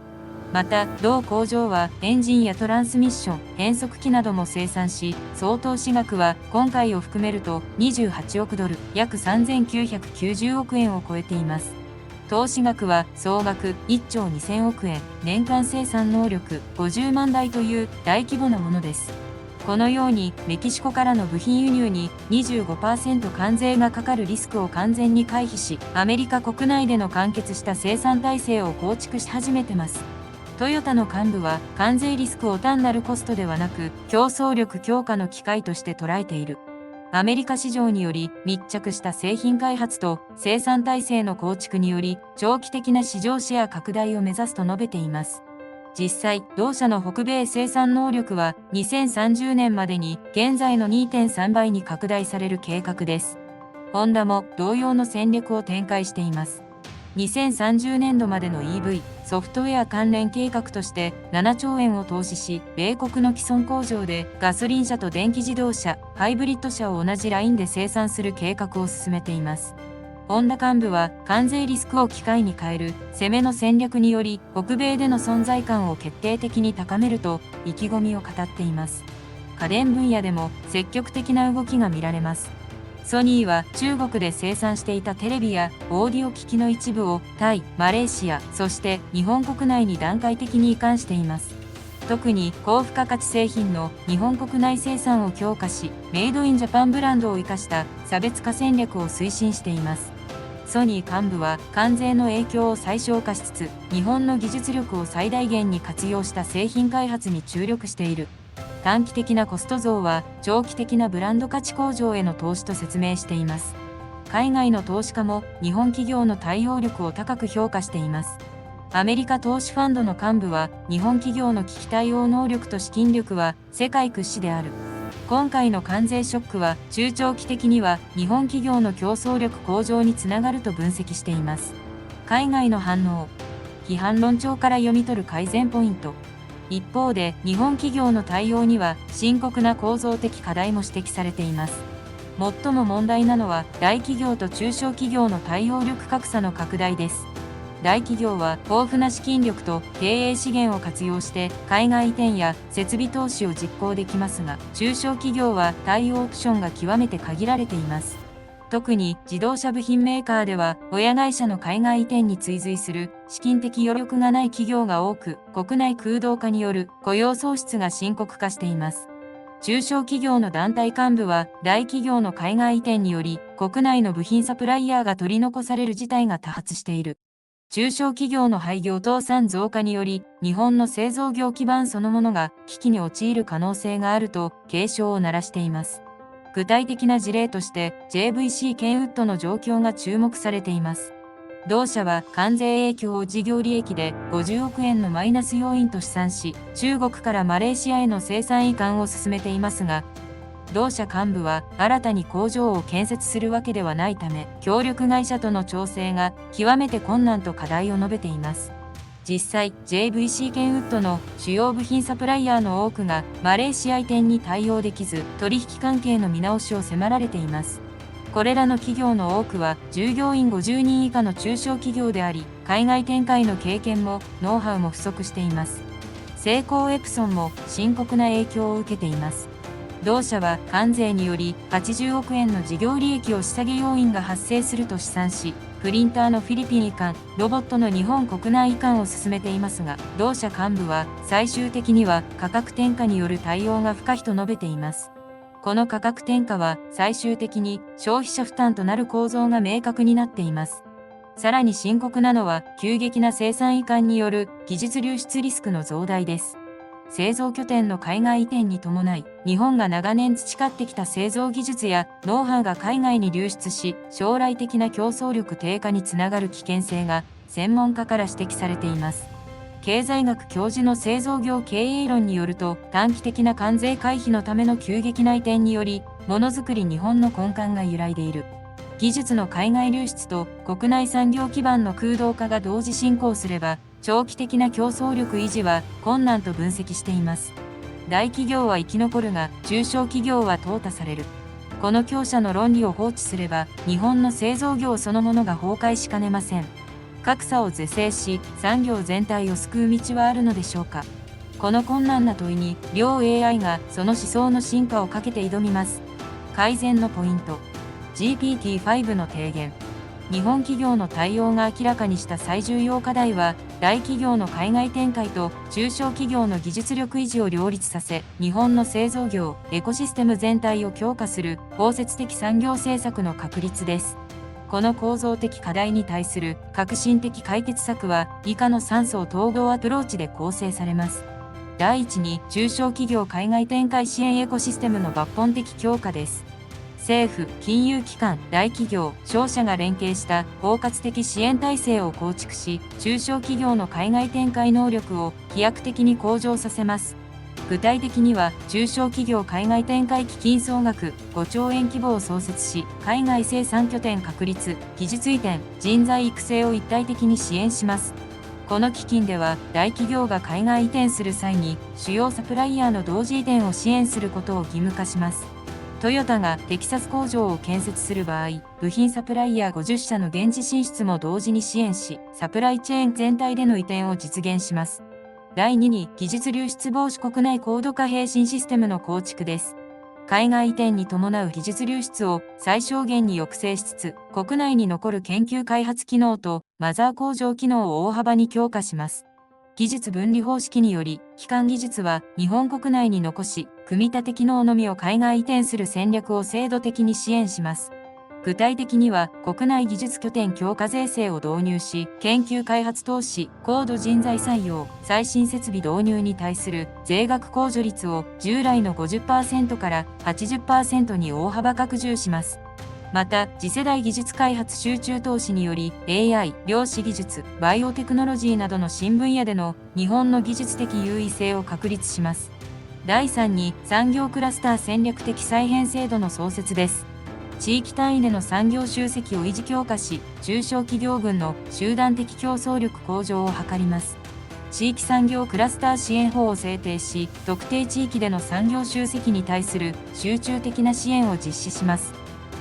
また、同工場はエンジンやトランスミッション、変速機なども生産し、総投資額は今回を含めると28億ドル、約3990億円を超えています。投資額は総額1兆2000億円、年間生産能力50万台という大規模なものです。このようにメキシコからの部品輸入に 25% 関税がかかるリスクを完全に回避し、アメリカ国内での完結した生産体制を構築し始めてます。トヨタの幹部は関税リスクを単なるコストではなく競争力強化の機会として捉えている。アメリカ市場により密着した製品開発と生産体制の構築により長期的な市場シェア拡大を目指すと述べています。実際、同社の北米生産能力は2030年までに現在の 2.3 倍に拡大される計画です。ホンダも同様の戦略を展開しています。2030年度までの EV、ソフトウェア関連計画として7兆円を投資し、米国の既存工場でガソリン車と電気自動車、ハイブリッド車を同じラインで生産する計画を進めています。ホンダ幹部は関税リスクを機会に変える攻めの戦略により北米での存在感を決定的に高めると意気込みを語っています。家電分野でも積極的な動きが見られます。ソニーは中国で生産していたテレビやオーディオ機器の一部をタイ、マレーシア、そして日本国内に段階的に移管しています。特に高付加価値製品の日本国内生産を強化し、メイドインジャパンブランドを生かした差別化戦略を推進しています。ソニー幹部は関税の影響を最小化しつつ、日本の技術力を最大限に活用した製品開発に注力している。短期的なコスト増は長期的なブランド価値向上への投資と説明しています。海外の投資家も日本企業の対応力を高く評価しています。アメリカ投資ファンドの幹部は、日本企業の危機対応能力と資金力は世界屈指である。今回の関税ショックは中長期的には日本企業の競争力向上につながると分析しています。海外の反応。批判論調から読み取る改善ポイント。一方で日本企業の対応には深刻な構造的課題も指摘されています。最も問題なのは大企業と中小企業の対応力格差の拡大です。大企業は豊富な資金力と経営資源を活用して海外移転や設備投資を実行できますが、中小企業は対応オプションが極めて限られています。特に自動車部品メーカーでは、親会社の海外移転に追随する資金的余力がない企業が多く、国内空洞化による雇用創出が深刻化しています。中小企業の団体幹部は、大企業の海外移転により、国内の部品サプライヤーが取り残される事態が多発している。中小企業の廃業倒産増加により、日本の製造業基盤そのものが危機に陥る可能性があると警鐘を鳴らしています。具体的な事例として JVC ケンウッドの状況が注目されています。同社は関税影響を事業利益で50億円のマイナス要因と試算し、中国からマレーシアへの生産移管を進めていますが、同社幹部は新たに工場を建設するわけではないため、協力会社との調整が極めて困難と課題を述べています。実際、JVC ケンウッドの主要部品サプライヤーの多くがマレーシア移転に対応できず、取引関係の見直しを迫られています。これらの企業の多くは従業員50人以下の中小企業であり、海外展開の経験もノウハウも不足しています。セイコーエプソンも深刻な影響を受けています。同社は関税により80億円の事業利益を仕下げ要因が発生すると試算し、プリンターのフィリピン移管、ロボットの日本国内移管を進めていますが、同社幹部は最終的には価格転嫁による対応が不可避と述べています。この価格転嫁は最終的に消費者負担となる構造が明確になっています。さらに深刻なのは急激な生産移管による技術流出リスクの増大です。製造拠点の海外移転に伴い、日本が長年培ってきた製造技術やノウハウが海外に流出し、将来的な競争力低下につながる危険性が専門家から指摘されています。経済学教授の製造業経営論によると、短期的な関税回避のための急激な移転により、ものづくり日本の根幹が揺らいでいる。技術の海外流出と国内産業基盤の空洞化が同時進行すれば、長期的な競争力維持は困難と分析しています。大企業は生き残るが、中小企業は淘汰される。この強者の論理を放置すれば、日本の製造業そのものが崩壊しかねません。格差を是正し、産業全体を救う道はあるのでしょうか。この困難な問いに、両 AI がその思想の進化をかけて挑みます。改善のポイント。GPT-5 の提言。日本企業の対応が明らかにした最重要課題は、大企業の海外展開と中小企業の技術力維持を両立させ、日本の製造業、エコシステム全体を強化する包摂的産業政策の確立です。この構造的課題に対する革新的解決策は、以下の3層統合アプローチで構成されます。第一に、中小企業海外展開支援エコシステムの抜本的強化です。政府、金融機関、大企業、商社が連携した包括的支援体制を構築し、中小企業の海外展開能力を飛躍的に向上させます。具体的には、中小企業海外展開基金総額5兆円規模を創設し、海外生産拠点確立、技術移転、人材育成を一体的に支援します。この基金では、大企業が海外移転する際に、主要サプライヤーの同時移転を支援することを義務化します。トヨタがテキサス工場を建設する場合、部品サプライヤー50社の現地進出も同時に支援し、サプライチェーン全体での移転を実現します。第2に、技術流出防止国内高度化並進システムの構築です。海外移転に伴う技術流出を最小限に抑制しつつ、国内に残る研究開発機能とマザー工場機能を大幅に強化します。技術分離方式により、基幹技術は日本国内に残し、組み立て機能のみを海外移転する戦略を制度的に支援します。具体的には、国内技術拠点強化税制を導入し、研究開発投資、高度人材採用、最新設備導入に対する税額控除率を従来の 50% から 80% に大幅拡充します。また、次世代技術開発集中投資により AI、量子技術、バイオテクノロジーなどの新分野での日本の技術的優位性を確立します。第3に、産業クラスター戦略的再編制度の創設です。地域単位での産業集積を維持強化し、中小企業群の集団的競争力向上を図ります。地域産業クラスター支援法を制定し、特定地域での産業集積に対する集中的な支援を実施します。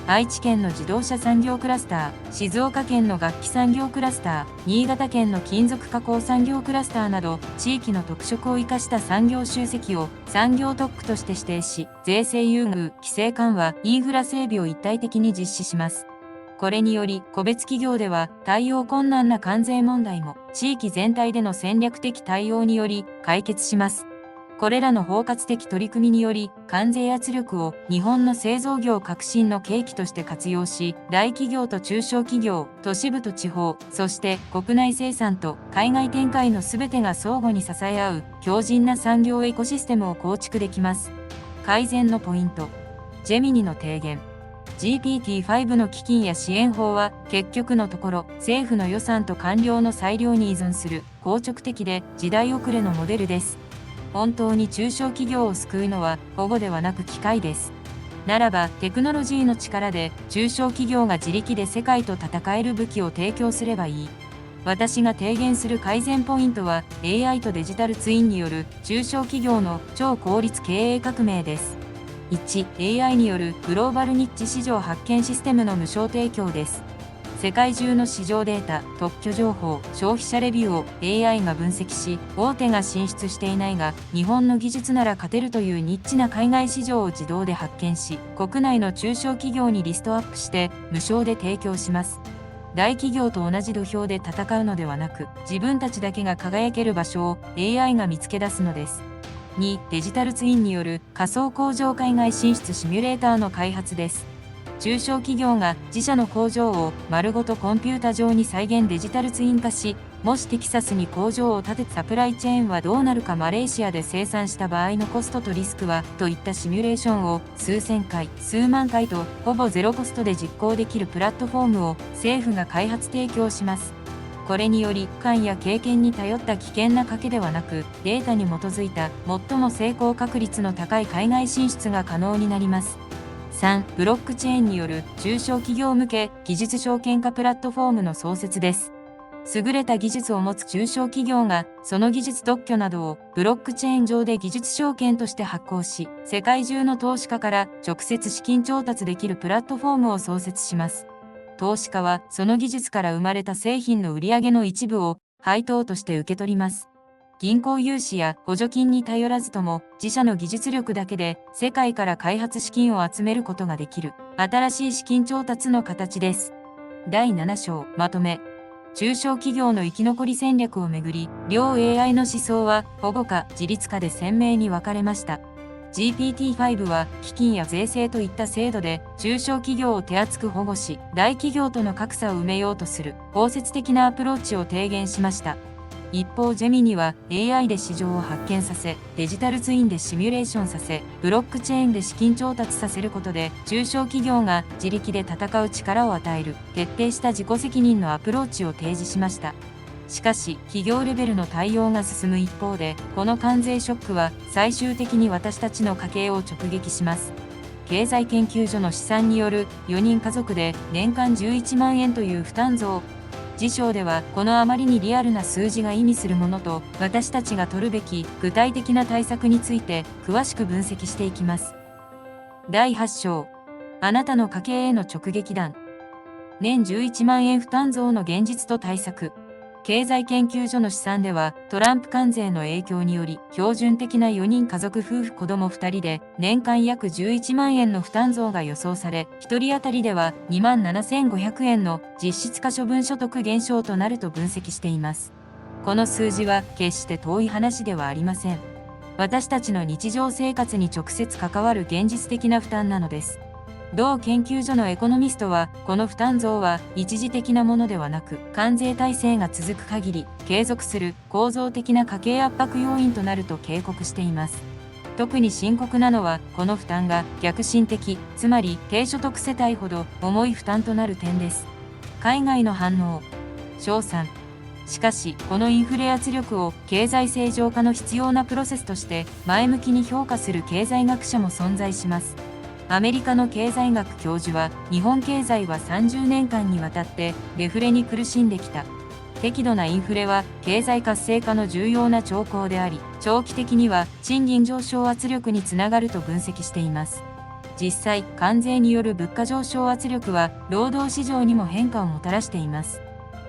愛知県の自動車産業クラスター、静岡県の楽器産業クラスター、新潟県の金属加工産業クラスターなど、地域の特色を生かした産業集積を産業特区として指定し、税制優遇、規制緩和、インフラ整備を一体的に実施します。これにより、個別企業では対応困難な関税問題も、地域全体での戦略的対応により解決します。これらの包括的取り組みにより、関税圧力を日本の製造業革新の契機として活用し、大企業と中小企業、都市部と地方、そして国内生産と海外展開のすべてが相互に支え合う強靭な産業エコシステムを構築できます。改善のポイント。ジェミニの提言。GPT-5 の基金や支援法は結局のところ政府の予算と官僚の裁量に依存する硬直的で時代遅れのモデルです。本当に中小企業を救うのは保護ではなく機械です。ならばテクノロジーの力で中小企業が自力で世界と戦える武器を提供すればいい。私が提言する改善ポイントは AI とデジタルツインによる中小企業の超効率経営革命です。1、AI によるグローバルニッチ市場発見システムの無償提供です。世界中の市場データ、特許情報、消費者レビューを AI が分析し、大手が進出していないが、日本の技術なら勝てるというニッチな海外市場を自動で発見し、国内の中小企業にリストアップして無償で提供します。大企業と同じ土俵で戦うのではなく、自分たちだけが輝ける場所を AI が見つけ出すのです。2、デジタルツインによる仮想工場海外進出シミュレーターの開発です。中小企業が自社の工場を丸ごとコンピュータ上に再現デジタルツイン化し、もしテキサスに工場を建てサプライチェーンはどうなるか、マレーシアで生産した場合のコストとリスクはといったシミュレーションを数千回、数万回とほぼゼロコストで実行できるプラットフォームを政府が開発提供します。これにより、勘や経験に頼った危険な賭けではなく、データに基づいた最も成功確率の高い海外進出が可能になります。3、ブロックチェーンによる中小企業向け技術証券化プラットフォームの創設です。優れた技術を持つ中小企業が、その技術特許などをブロックチェーン上で技術証券として発行し、世界中の投資家から直接資金調達できるプラットフォームを創設します。投資家は、その技術から生まれた製品の売上の一部を配当として受け取ります。銀行融資や補助金に頼らずとも、自社の技術力だけで世界から開発資金を集めることができる、新しい資金調達の形です。第7章、まとめ。中小企業の生き残り戦略をめぐり、両 AI の思想は保護か自立かで鮮明に分かれました。GPT-5 は基金や税制といった制度で中小企業を手厚く保護し、大企業との格差を埋めようとする包摂的なアプローチを提言しました。一方ジェミニは AI で市場を発見させ、デジタルツインでシミュレーションさせ、ブロックチェーンで資金調達させることで、中小企業が自力で戦う力を与える、徹底した自己責任のアプローチを提示しました。しかし、企業レベルの対応が進む一方で、この関税ショックは最終的に私たちの家計を直撃します。経済研究所の試算による4人家族で年間11万円という負担増。次章ではこのあまりにリアルな数字が意味するものと私たちが取るべき具体的な対策について詳しく分析していきます。第8章、あなたの家計への直撃弾。年11万円負担増の現実と対策。経済研究所の試算では、トランプ関税の影響により、標準的な4人家族夫婦子供2人で、年間約11万円の負担増が予想され、1人当たりでは27,500円の実質可処分所得減少となると分析しています。この数字は決して遠い話ではありません。私たちの日常生活に直接関わる現実的な負担なのです。同研究所のエコノミストは、この負担増は一時的なものではなく、関税体制が続く限り、継続する構造的な家計圧迫要因となると警告しています。特に深刻なのは、この負担が逆進的、つまり低所得世帯ほど重い負担となる点です。海外の反応。賞賛。しかし、このインフレ圧力を経済正常化の必要なプロセスとして前向きに評価する経済学者も存在します。アメリカの経済学教授は、日本経済は30年間にわたってデフレに苦しんできた。適度なインフレは経済活性化の重要な兆候であり、長期的には賃金上昇圧力につながると分析しています。実際、関税による物価上昇圧力は労働市場にも変化をもたらしています。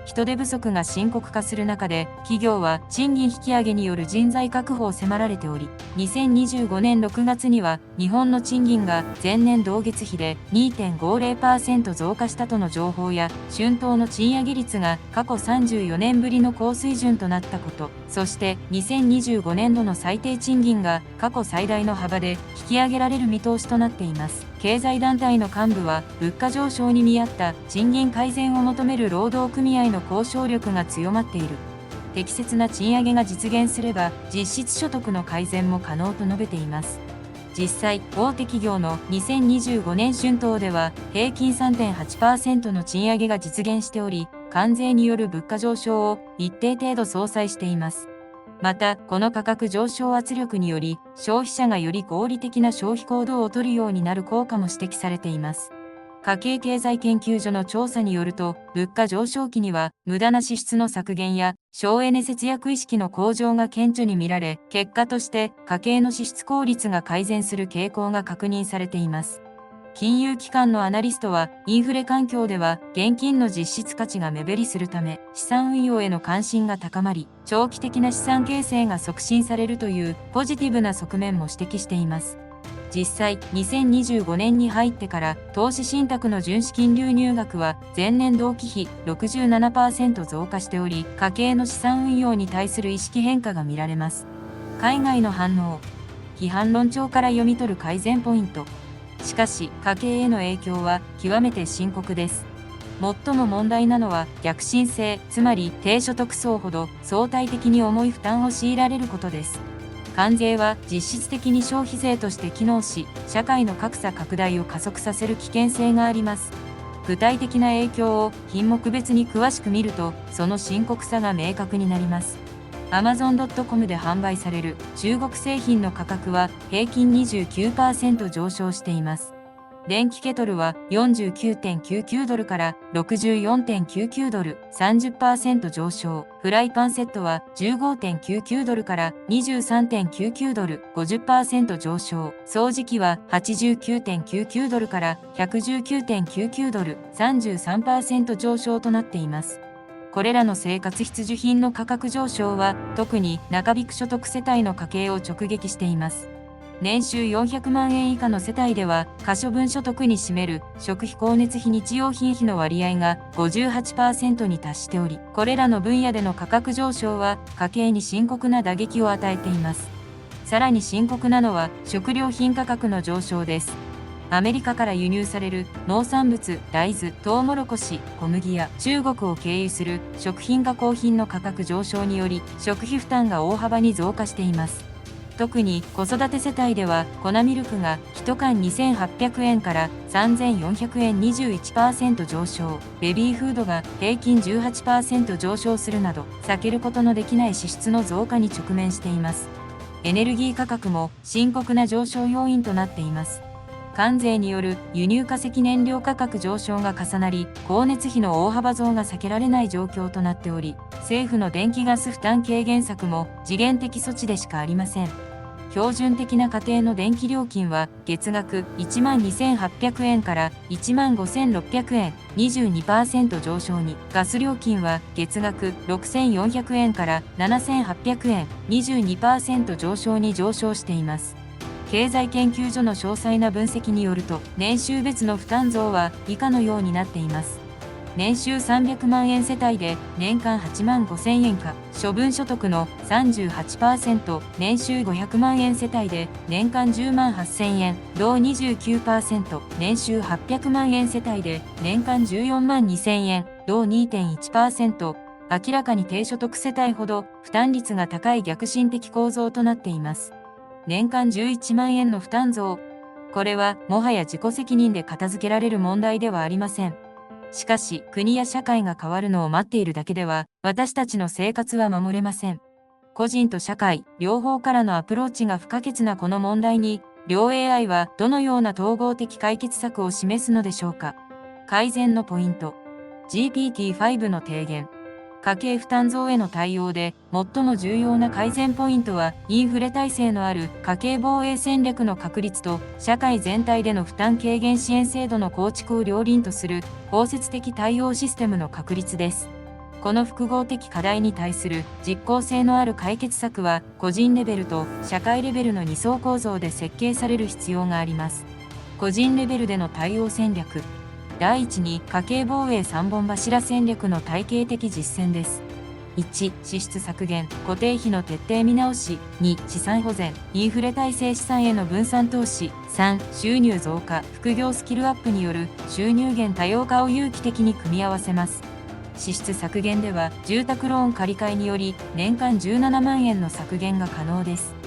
人手不足が深刻化する中で、企業は賃金引き上げによる人材確保を迫られており、2025年6月には日本の賃金が前年同月比で 2.50% 増加したとの情報や、春闘の賃上げ率が過去34年ぶりの高水準となったこと、そして2025年度の最低賃金が過去最大の幅で引き上げられる見通しとなっています。経済団体の幹部は、物価上昇に見合った賃金改善を求める労働組合の交渉力が強まっている。適切な賃上げが実現すれば、実質所得の改善も可能と述べています。実際、大手企業の2025年春闘では、平均 3.8% の賃上げが実現しており、関税による物価上昇を一定程度相殺しています。また、この価格上昇圧力により、消費者がより合理的な消費行動をとるようになる効果も指摘されています。家計経済研究所の調査によると、物価上昇期には、無駄な支出の削減や、省エネ節約意識の向上が顕著に見られ、結果として家計の支出効率が改善する傾向が確認されています。金融機関のアナリストは、インフレ環境では現金の実質価値が目減りするため、資産運用への関心が高まり、長期的な資産形成が促進されるというポジティブな側面も指摘しています。実際、2025年に入ってから投資信託の純資金流入額は前年同期比 67% 増加しており、家計の資産運用に対する意識変化が見られます。海外の反応。批判論調から読み取る改善ポイント。しかし、家計への影響は極めて深刻です。最も問題なのは逆進性、つまり低所得層ほど相対的に重い負担を強いられることです。関税は実質的に消費税として機能し、社会の格差拡大を加速させる危険性があります。具体的な影響を品目別に詳しく見ると、その深刻さが明確になります。Amazon.com で販売される中国製品の価格は平均 29% 上昇しています。電気ケトルは 49.99 ドルから64.99 ドル、30% 上昇。フライパンセットは 15.99 ドルから23.99 ドル、50% 上昇。掃除機は 89.99 ドルから119.99 ドル、33% 上昇となっています。これらの生活必需品の価格上昇は、特に中引く所得世帯の家計を直撃しています。年収400万円以下の世帯では、可処分所得に占める食費光熱費日用品費の割合が 58% に達しており、これらの分野での価格上昇は家計に深刻な打撃を与えています。さらに深刻なのは食料品価格の上昇です。アメリカから輸入される農産物、大豆、トウモロコシ、小麦や中国を経由する食品加工品の価格上昇により、食費負担が大幅に増加しています。特に子育て世帯では、粉ミルクが1缶2800円から3400円 21% 上昇、ベビーフードが平均 18% 上昇するなど、避けることのできない支出の増加に直面しています。エネルギー価格も深刻な上昇要因となっています。関税による輸入化石燃料価格上昇が重なり、光熱費の大幅増が避けられない状況となっており、政府の電気ガス負担軽減策も時限的措置でしかありません。標準的な家庭の電気料金は月額12,800円から15,600円 22% 上昇に、ガス料金は月額6,400円から7,800円 22% 上昇に上昇しています。経済研究所の詳細な分析によると、年収別の負担増は以下のようになっています。年収300万円世帯で年間8万5000円か、処分所得の 38%、年収500万円世帯で年間10万8000円、同 29%、年収800万円世帯で年間14万2000円、同 2.1%、明らかに低所得世帯ほど負担率が高い逆進的構造となっています。年間11万円の負担増。これはもはや自己責任で片付けられる問題ではありません。しかし、国や社会が変わるのを待っているだけでは、私たちの生活は守れません。個人と社会、両方からのアプローチが不可欠なこの問題に、両 AI はどのような統合的解決策を示すのでしょうか。改善のポイント。GPT-5 の提言。家計負担増への対応で最も重要な改善ポイントは、インフレ耐性のある家計防衛戦略の確立と社会全体での負担軽減支援制度の構築を両輪とする包摂的対応システムの確立です。この複合的課題に対する実効性のある解決策は、個人レベルと社会レベルの2層構造で設計される必要があります。個人レベルでの対応戦略。第一に家計防衛3本柱戦略の体系的実践です。1、支出削減、固定費の徹底見直し。2、資産保全、インフレ耐性資産への分散投資。3、収入増加、副業スキルアップによる収入源多様化を有機的に組み合わせます。支出削減では、住宅ローン借り換えにより年間17万円の削減が可能です。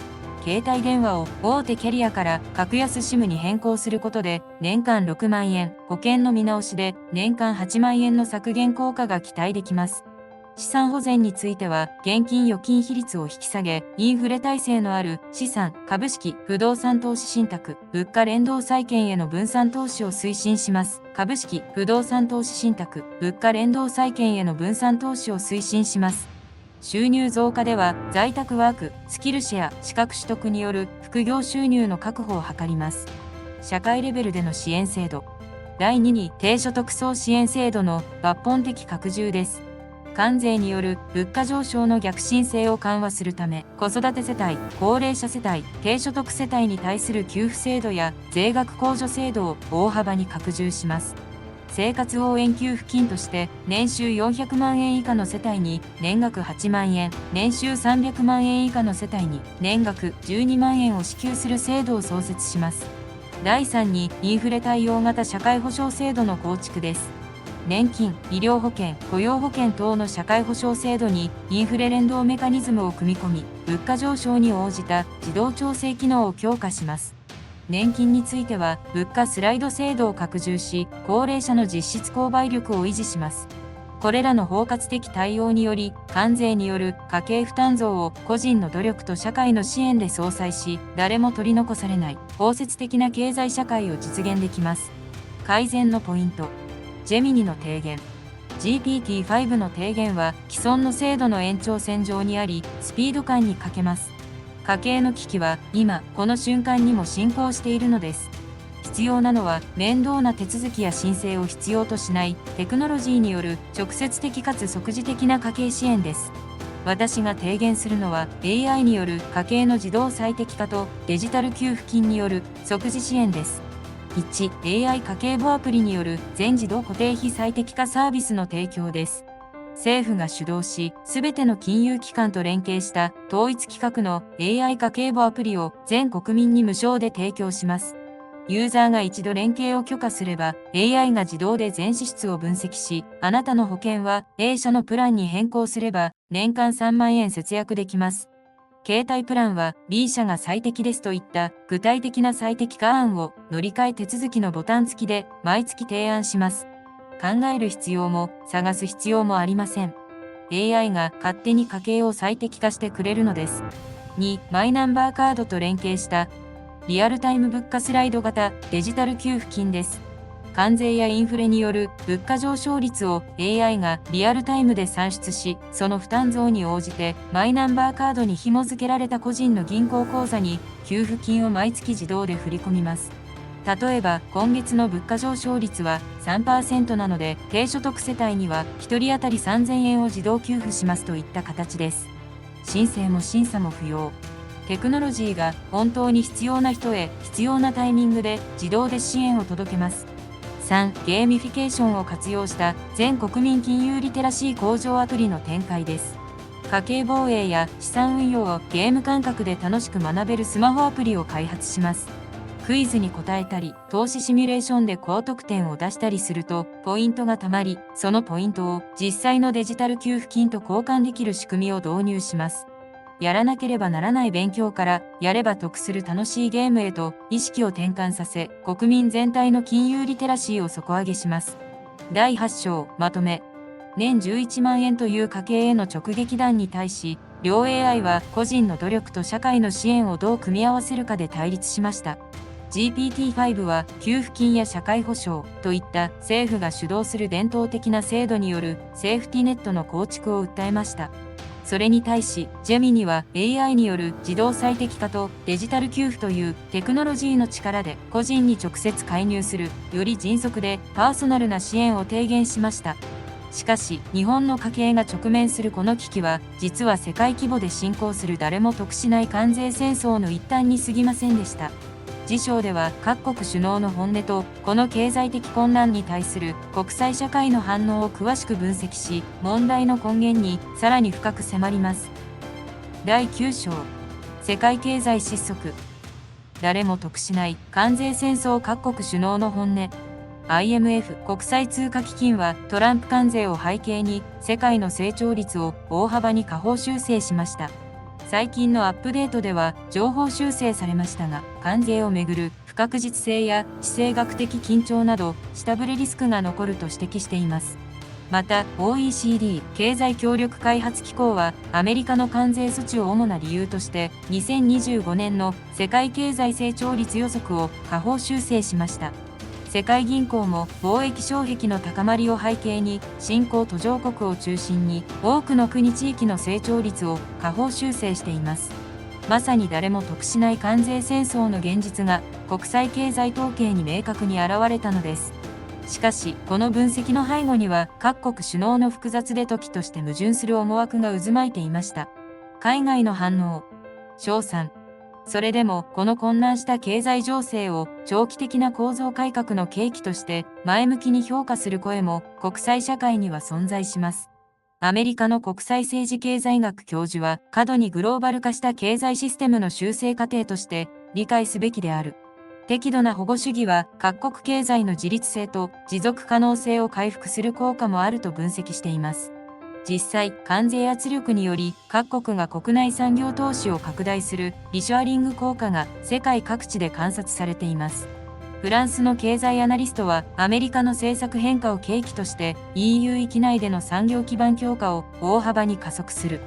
携帯電話を大手キャリアから格安 SIM に変更することで年間6万円、保険の見直しで年間8万円の削減効果が期待できます。資産保全については、現金預金比率を引き下げ、インフレ耐性のある資産、株式、不動産投資信託、物価連動債券への分散投資を推進します。株式、不動産投資信託、物価連動債券への分散投資を推進します。収入増加では、在宅ワーク、スキルシェア、資格取得による副業収入の確保を図ります。社会レベルでの支援制度。第2に、低所得層支援制度の抜本的拡充です。関税による物価上昇の逆進性を緩和するため、子育て世帯、高齢者世帯、低所得世帯に対する給付制度や税額控除制度を大幅に拡充します。生活応援給付金として、年収400万円以下の世帯に年額8万円、年収300万円以下の世帯に年額12万円を支給する制度を創設します。第3に、インフレ対応型社会保障制度の構築です。年金、医療保険、雇用保険等の社会保障制度にインフレ連動メカニズムを組み込み、物価上昇に応じた自動調整機能を強化します。年金については、物価スライド制度を拡充し、高齢者の実質購買力を維持します。これらの包括的対応により、関税による家計負担増を個人の努力と社会の支援で相殺し、誰も取り残されない包摂的な経済社会を実現できます。改善のポイント。ジェミニの提言。GPT-5 の提言は既存の制度の延長線上にあり、スピード感に欠けます。家計の危機は今、この瞬間にも進行しているのです。必要なのは、面倒な手続きや申請を必要としないテクノロジーによる直接的かつ即時的な家計支援です。私が提言するのは、AI による家計の自動最適化とデジタル給付金による即時支援です。1、AI 家計簿アプリによる全自動固定費最適化サービスの提供です。政府が主導し、すべての金融機関と連携した統一規格の AI 家計簿アプリを全国民に無償で提供します。ユーザーが一度連携を許可すれば、AI が自動で全支出を分析し、あなたの保険は A 社のプランに変更すれば、年間3万円節約できます。携帯プランは B 社が最適ですといった具体的な最適化案を乗り換え手続きのボタン付きで毎月提案します。考える必要も探す必要もありません。AI が勝手に家計を最適化してくれるのです。2、マイナンバーカードと連携したリアルタイム物価スライド型デジタル給付金です。関税やインフレによる物価上昇率を AI がリアルタイムで算出し、その負担増に応じてマイナンバーカードに紐付けられた個人の銀行口座に給付金を毎月自動で振り込みます。例えば、今月の物価上昇率は 3% なので、低所得世帯には1人当たり3000円を自動給付しますといった形です。申請も審査も不要。テクノロジーが本当に必要な人へ必要なタイミングで自動で支援を届けます。3. ゲーミフィケーションを活用した全国民金融リテラシー向上アプリの展開です。家計防衛や資産運用をゲーム感覚で楽しく学べるスマホアプリを開発します。クイズに答えたり、投資シミュレーションで高得点を出したりすると、ポイントが貯まり、そのポイントを実際のデジタル給付金と交換できる仕組みを導入します。やらなければならない勉強から、やれば得する楽しいゲームへと意識を転換させ、国民全体の金融リテラシーを底上げします。第8章、まとめ。年11万円という家計への直撃弾に対し、両 AI は個人の努力と社会の支援をどう組み合わせるかで対立しました。GPT-5 は給付金や社会保障といった政府が主導する伝統的な制度によるセーフティネットの構築を訴えました。それに対し、ジェミニは AI による自動最適化とデジタル給付というテクノロジーの力で個人に直接介入するより迅速でパーソナルな支援を提言しました。しかし、日本の家計が直面するこの危機は、実は世界規模で進行する誰も得しない関税戦争の一端に過ぎませんでした。次章では各国首脳の本音とこの経済的混乱に対する国際社会の反応を詳しく分析し、問題の根源にさらに深く迫ります。第9章、世界経済失速。誰も得しない関税戦争各国首脳の本音。IMF 国際通貨基金はトランプ関税を背景に世界の成長率を大幅に下方修正しました。最近のアップデートでは上方修正されましたが、関税をめぐる不確実性や地政学的緊張など下振れリスクが残ると指摘しています。また OECD 経済協力開発機構はアメリカの関税措置を主な理由として2025年の世界経済成長率予測を下方修正しました。世界銀行も貿易障壁の高まりを背景に新興途上国を中心に多くの国地域の成長率を下方修正しています。まさに誰も得しない関税戦争の現実が国際経済統計に明確に現れたのです。しかし、この分析の背後には各国首脳の複雑で時として矛盾する思惑が渦巻いていました。海外の反応。賞賛。それでも、この混乱した経済情勢を長期的な構造改革の契機として前向きに評価する声も国際社会には存在します。アメリカの国際政治経済学教授は過度にグローバル化した経済システムの修正過程として理解すべきである。適度な保護主義は各国経済の自立性と持続可能性を回復する効果もあると分析しています。実際、関税圧力により各国が国内産業投資を拡大するリショアリング効果が世界各地で観察されています。フランスの経済アナリストはアメリカの政策変化を契機として EU 域内での産業基盤強化を大幅に加速する。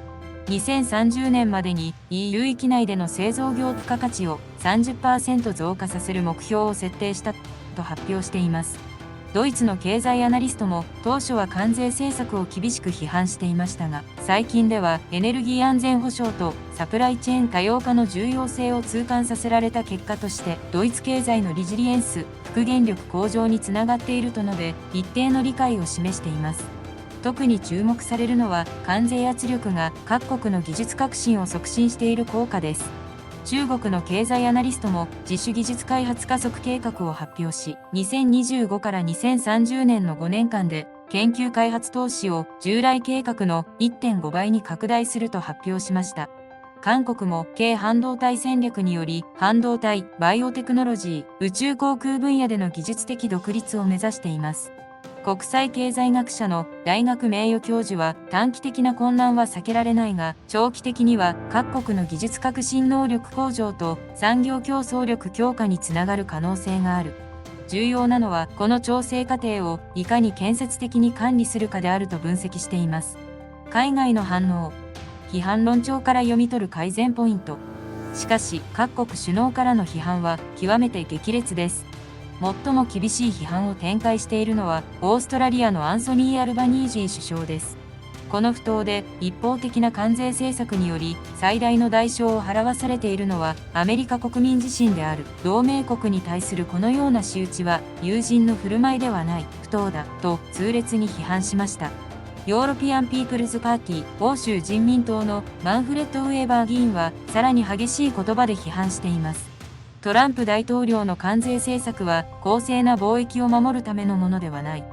2030年までに EU 域内での製造業付加価値を 30% 増加させる目標を設定したと発表しています。ドイツの経済アナリストも当初は関税政策を厳しく批判していましたが、最近ではエネルギー安全保障とサプライチェーン多様化の重要性を痛感させられた結果として、ドイツ経済のリジリエンス、復元力向上につながっていると述べ、一定の理解を示しています。特に注目されるのは、関税圧力が各国の技術革新を促進している効果です。中国の経済アナリストも自主技術開発加速計画を発表し、2025から2030年の5年間で研究開発投資を従来計画の 1.5 倍に拡大すると発表しました。韓国も軽半導体戦略により半導体、バイオテクノロジー、宇宙航空分野での技術的独立を目指しています。国際経済学者の大学名誉教授は短期的な混乱は避けられないが、長期的には各国の技術革新能力向上と産業競争力強化につながる可能性がある。重要なのはこの調整過程をいかに建設的に管理するかであると分析しています。海外の反応。批判論調から読み取る改善ポイント。しかし各国首脳からの批判は極めて激烈です。最も厳しい批判を展開しているのはオーストラリアのアンソニー・アルバニージー首相です。この不当で一方的な関税政策により最大の代償を払わされているのはアメリカ国民自身である。同盟国に対するこのような仕打ちは友人の振る舞いではない、不当だと痛烈に批判しました。ヨーロピアン・ピープルズ・パーティー欧州人民党のマンフレッド・ウェーバー議員はさらに激しい言葉で批判しています。トランプ大統領の関税政策は公正な貿易を守るためのものではない。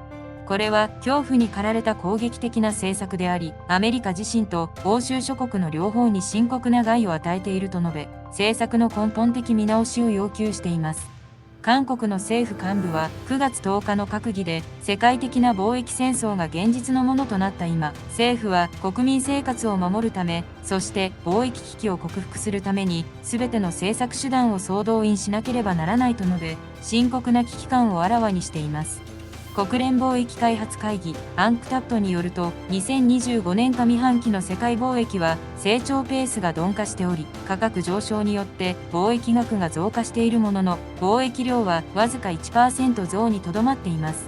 これは恐怖に駆られた攻撃的な政策であり、アメリカ自身と欧州諸国の両方に深刻な害を与えていると述べ、政策の根本的見直しを要求しています。韓国の政府幹部は9月10日の閣議で、世界的な貿易戦争が現実のものとなった今、政府は国民生活を守るため、そして貿易危機を克服するために、すべての政策手段を総動員しなければならないと述べ、深刻な危機感をあらわにしています。国連貿易開発会議 UNCTAD によると、2025年上半期の世界貿易は成長ペースが鈍化しており、価格上昇によって貿易額が増加しているものの、貿易量はわずか 1% 増にとどまっています。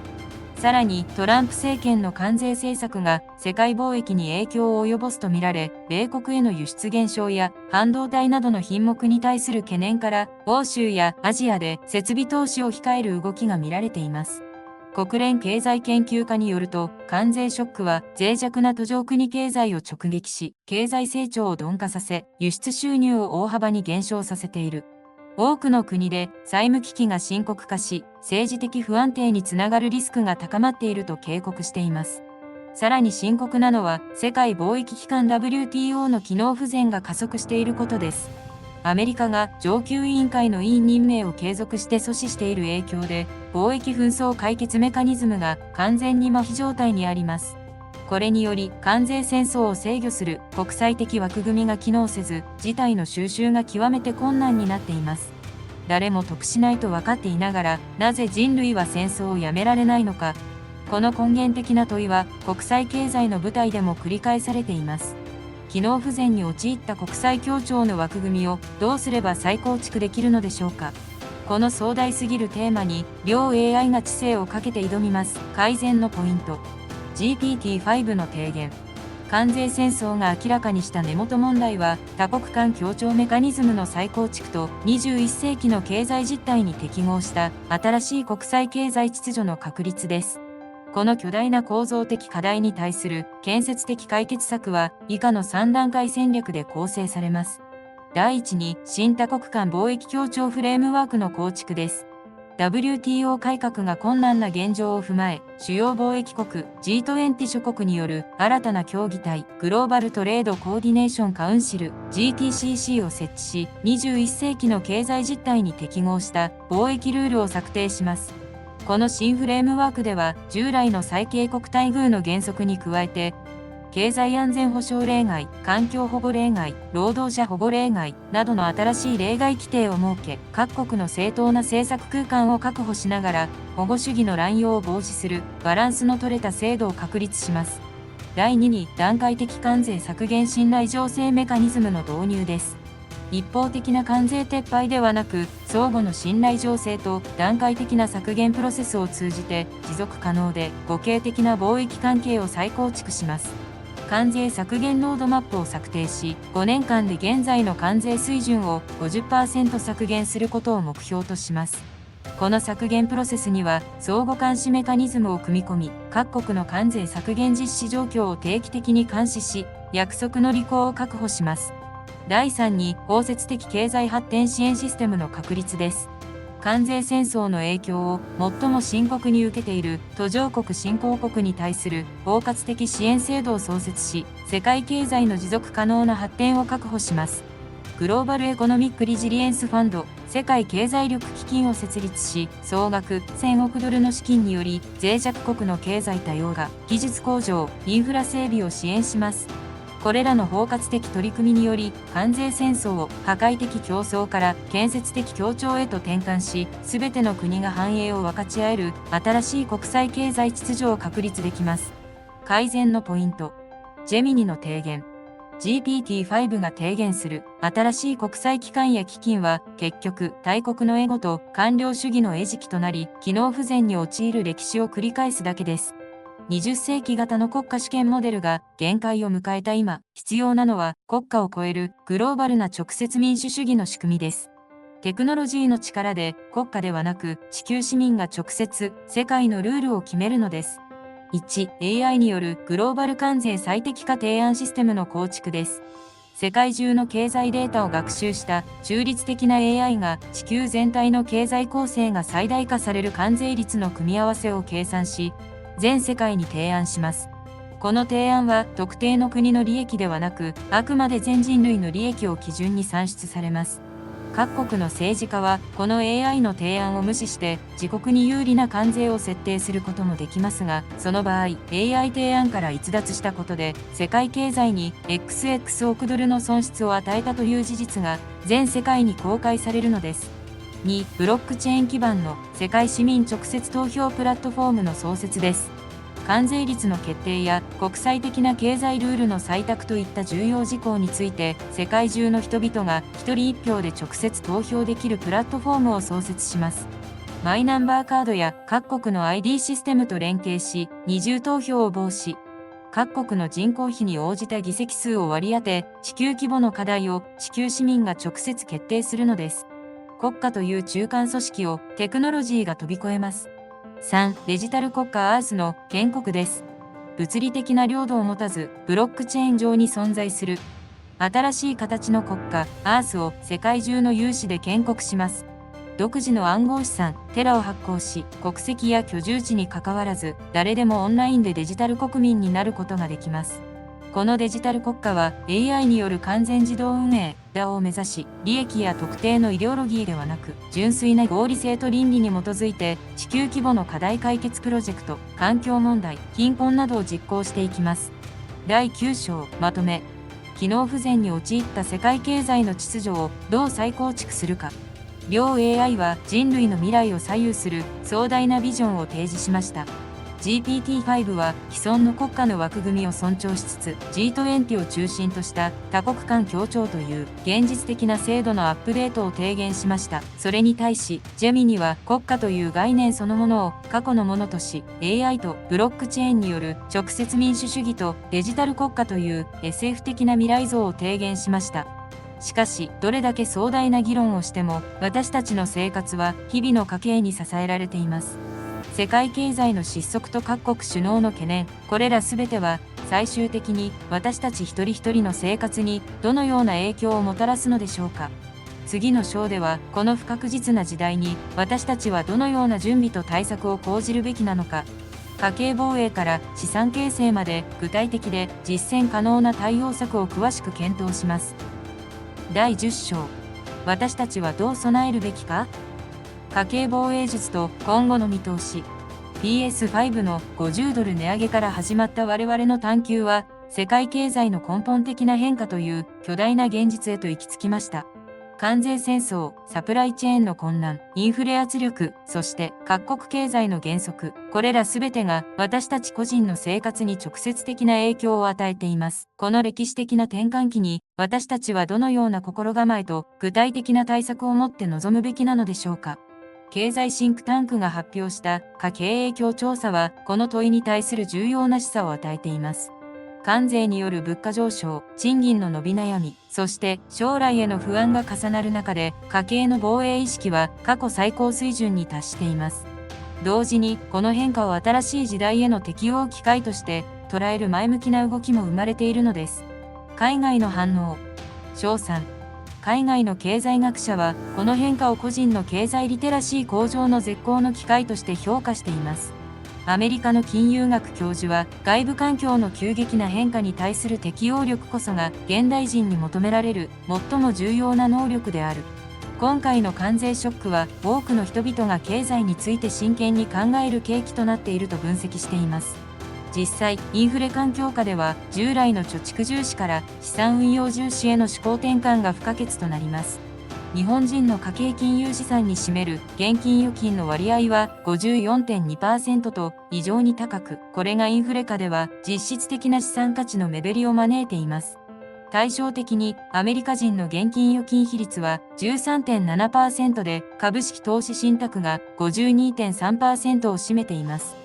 さらにトランプ政権の関税政策が世界貿易に影響を及ぼすとみられ、米国への輸出減少や半導体などの品目に対する懸念から、欧州やアジアで設備投資を控える動きが見られています。国連経済研究家によると、関税ショックは脆弱な途上国経済を直撃し、経済成長を鈍化させ、輸出収入を大幅に減少させている。多くの国で債務危機が深刻化し、政治的不安定につながるリスクが高まっていると警告しています。さらに深刻なのは、世界貿易機関 WTO の機能不全が加速していることです。アメリカが上級委員会の委員任命を継続して阻止している影響で、貿易紛争解決メカニズムが完全に麻痺状態にあります。これにより、関税戦争を制御する国際的枠組みが機能せず、事態の収拾が極めて困難になっています。誰も得しないと分かっていながら、なぜ人類は戦争をやめられないのか。この根源的な問いは、国際経済の舞台でも繰り返されています。機能不全に陥った国際協調の枠組みをどうすれば再構築できるのでしょうか。この壮大すぎるテーマに、両 AI が知性をかけて挑みます。改善のポイント。GPT-5 の提言。関税戦争が明らかにした根元問題は、多国間協調メカニズムの再構築と21世紀の経済実態に適合した新しい国際経済秩序の確立です。この巨大な構造的課題に対する建設的解決策は以下の3段階戦略で構成されます。第一に、新多国間貿易協調フレームワークの構築です。WTO 改革が困難な現状を踏まえ、主要貿易国 G20 諸国による新たな協議体、グローバルトレードコーディネーションカウンシル GTCC を設置し、21世紀の経済実態に適合した貿易ルールを策定します。この新フレームワークでは、従来の最恵国待遇の原則に加えて、経済安全保障例外、環境保護例外、労働者保護例外などの新しい例外規定を設け、各国の正当な政策空間を確保しながら、保護主義の乱用を防止するバランスの取れた制度を確立します。第2に、段階的関税削減信頼醸成メカニズムの導入です。一方的な関税撤廃ではなく、相互の信頼醸成と段階的な削減プロセスを通じて、持続可能で互恵的な貿易関係を再構築します。関税削減ロードマップを策定し、5年間で現在の関税水準を 50% 削減することを目標とします。この削減プロセスには、相互監視メカニズムを組み込み、各国の関税削減実施状況を定期的に監視し、約束の履行を確保します。第3に、包摂的経済発展支援システムの確立です。関税戦争の影響を最も深刻に受けている途上国新興国に対する包括的支援制度を創設し、世界経済の持続可能な発展を確保します。グローバルエコノミックリジリエンスファンド、世界経済力基金を設立し、総額1000億ドルの資金により、脆弱国の経済多様化、技術向上、インフラ整備を支援します。これらの包括的取り組みにより、関税戦争を破壊的競争から建設的協調へと転換し、すべての国が繁栄を分かち合える新しい国際経済秩序を確立できます。改善のポイント。ジェミニの提言。GPT-5 が提言する新しい国際機関や基金は、結局、大国のエゴと官僚主義の餌食となり、機能不全に陥る歴史を繰り返すだけです。20世紀型の国家主権モデルが限界を迎えた今、必要なのは国家を超えるグローバルな直接民主主義の仕組みです。テクノロジーの力で国家ではなく地球市民が直接世界のルールを決めるのです。1、AI によるグローバル関税最適化提案システムの構築です。世界中の経済データを学習した中立的な AI が地球全体の経済構成が最大化される関税率の組み合わせを計算し、全世界に提案します。この提案は特定の国の利益ではなく、あくまで全人類の利益を基準に算出されます。各国の政治家はこの AI の提案を無視して自国に有利な関税を設定することもできますが、その場合 AI 提案から逸脱したことで世界経済に XX 億ドルの損失を与えたという事実が全世界に公開されるのです。2、ブロックチェーン基盤の世界市民直接投票プラットフォームの創設です。関税率の決定や国際的な経済ルールの採択といった重要事項について、世界中の人々が一人一票で直接投票できるプラットフォームを創設します。マイナンバーカードや各国の ID システムと連携し、二重投票を防止。各国の人口比に応じた議席数を割り当て、地球規模の課題を地球市民が直接決定するのです。国家という中間組織をテクノロジーが飛び越えます。3. デジタル国家アースの建国です。物理的な領土を持たず、ブロックチェーン上に存在する新しい形の国家アースを世界中の有志で建国します。独自の暗号資産テラを発行し、国籍や居住地にかかわらず、誰でもオンラインでデジタル国民になることができます。このデジタル国家は AI による完全自動運営 DAO を目指し、利益や特定のイデオロギーではなく、純粋な合理性と倫理に基づいて、地球規模の課題解決プロジェクト、環境問題、貧困などを実行していきます。第9章、まとめ。機能不全に陥った世界経済の秩序をどう再構築するか。両 AI は人類の未来を左右する壮大なビジョンを提示しました。GPT-5 は既存の国家の枠組みを尊重しつつ G20 を中心とした多国間協調という現実的な制度のアップデートを提言しました。それに対しジェミニは国家という概念そのものを過去のものとし AI とブロックチェーンによる直接民主主義とデジタル国家という SF 的な未来像を提言しました。しかし、どれだけ壮大な議論をしても私たちの生活は日々の家計に支えられています。世界経済の失速と各国首脳の懸念、これらすべては最終的に私たち一人一人の生活にどのような影響をもたらすのでしょうか。次の章ではこの不確実な時代に私たちはどのような準備と対策を講じるべきなのか、家計防衛から資産形成まで具体的で実践可能な対応策を詳しく検討します。第10章、私たちはどう備えるべきか。家計防衛術と今後の見通し。PS5 の50ドル値上げから始まった我々の探求は、世界経済の根本的な変化という巨大な現実へと行き着きました。関税戦争、サプライチェーンの混乱、インフレ圧力、そして各国経済の減速、これらすべてが私たち個人の生活に直接的な影響を与えています。この歴史的な転換期に、私たちはどのような心構えと具体的な対策を持って臨むべきなのでしょうか。経済シンクタンクが発表した家計影響調査は、この問いに対する重要な示唆を与えています。関税による物価上昇、賃金の伸び悩み、そして将来への不安が重なる中で、家計の防衛意識は過去最高水準に達しています。同時に、この変化を新しい時代への適応機会として捉える前向きな動きも生まれているのです。海外の反応。翔さん。海外の経済学者は、この変化を個人の経済リテラシー向上の絶好の機会として評価しています。アメリカの金融学教授は、外部環境の急激な変化に対する適応力こそが、現代人に求められる最も重要な能力である。今回の関税ショックは、多くの人々が経済について真剣に考える契機となっていると分析しています。実際、インフレ環境下では、従来の貯蓄重視から資産運用重視への思考転換が不可欠となります。日本人の家計金融資産に占める現金預金の割合は 54.2% と異常に高く、これがインフレ下では実質的な資産価値の目減りを招いています。対照的にアメリカ人の現金預金比率は 13.7% で、株式投資信託が 52.3% を占めています。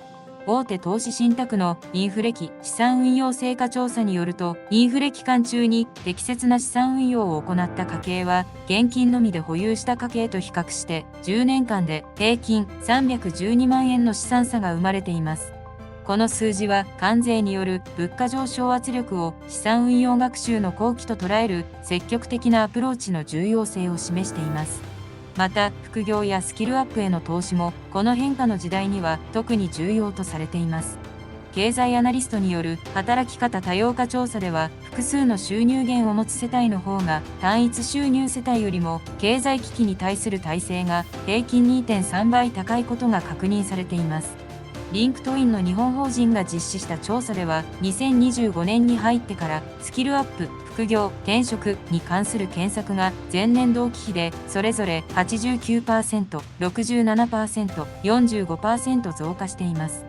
大手投資信託のインフレ期資産運用成果調査によると、インフレ期間中に適切な資産運用を行った家計は、現金のみで保有した家計と比較して、10年間で平均312万円の資産差が生まれています。この数字は関税による物価上昇圧力を資産運用学習の好機と捉える積極的なアプローチの重要性を示しています。また、副業やスキルアップへの投資もこの変化の時代には特に重要とされています。経済アナリストによる働き方多様化調査では、複数の収入源を持つ世帯の方が単一収入世帯よりも経済危機に対する耐性が平均 2.3 倍高いことが確認されています。リンクトインの日本法人が実施した調査では、2025年に入ってからスキルアップ、副業、転職に関する検索が前年同期比でそれぞれ 89%、67%、45% 増加しています。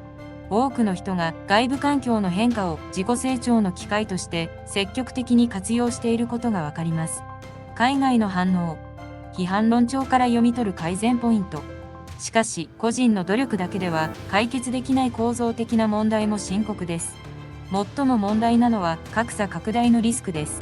多くの人が外部環境の変化を自己成長の機会として積極的に活用していることがわかります。海外の反応。批判論調から読み取る改善ポイント。しかし、個人の努力だけでは解決できない構造的な問題も深刻です。最も問題なのは格差拡大のリスクです。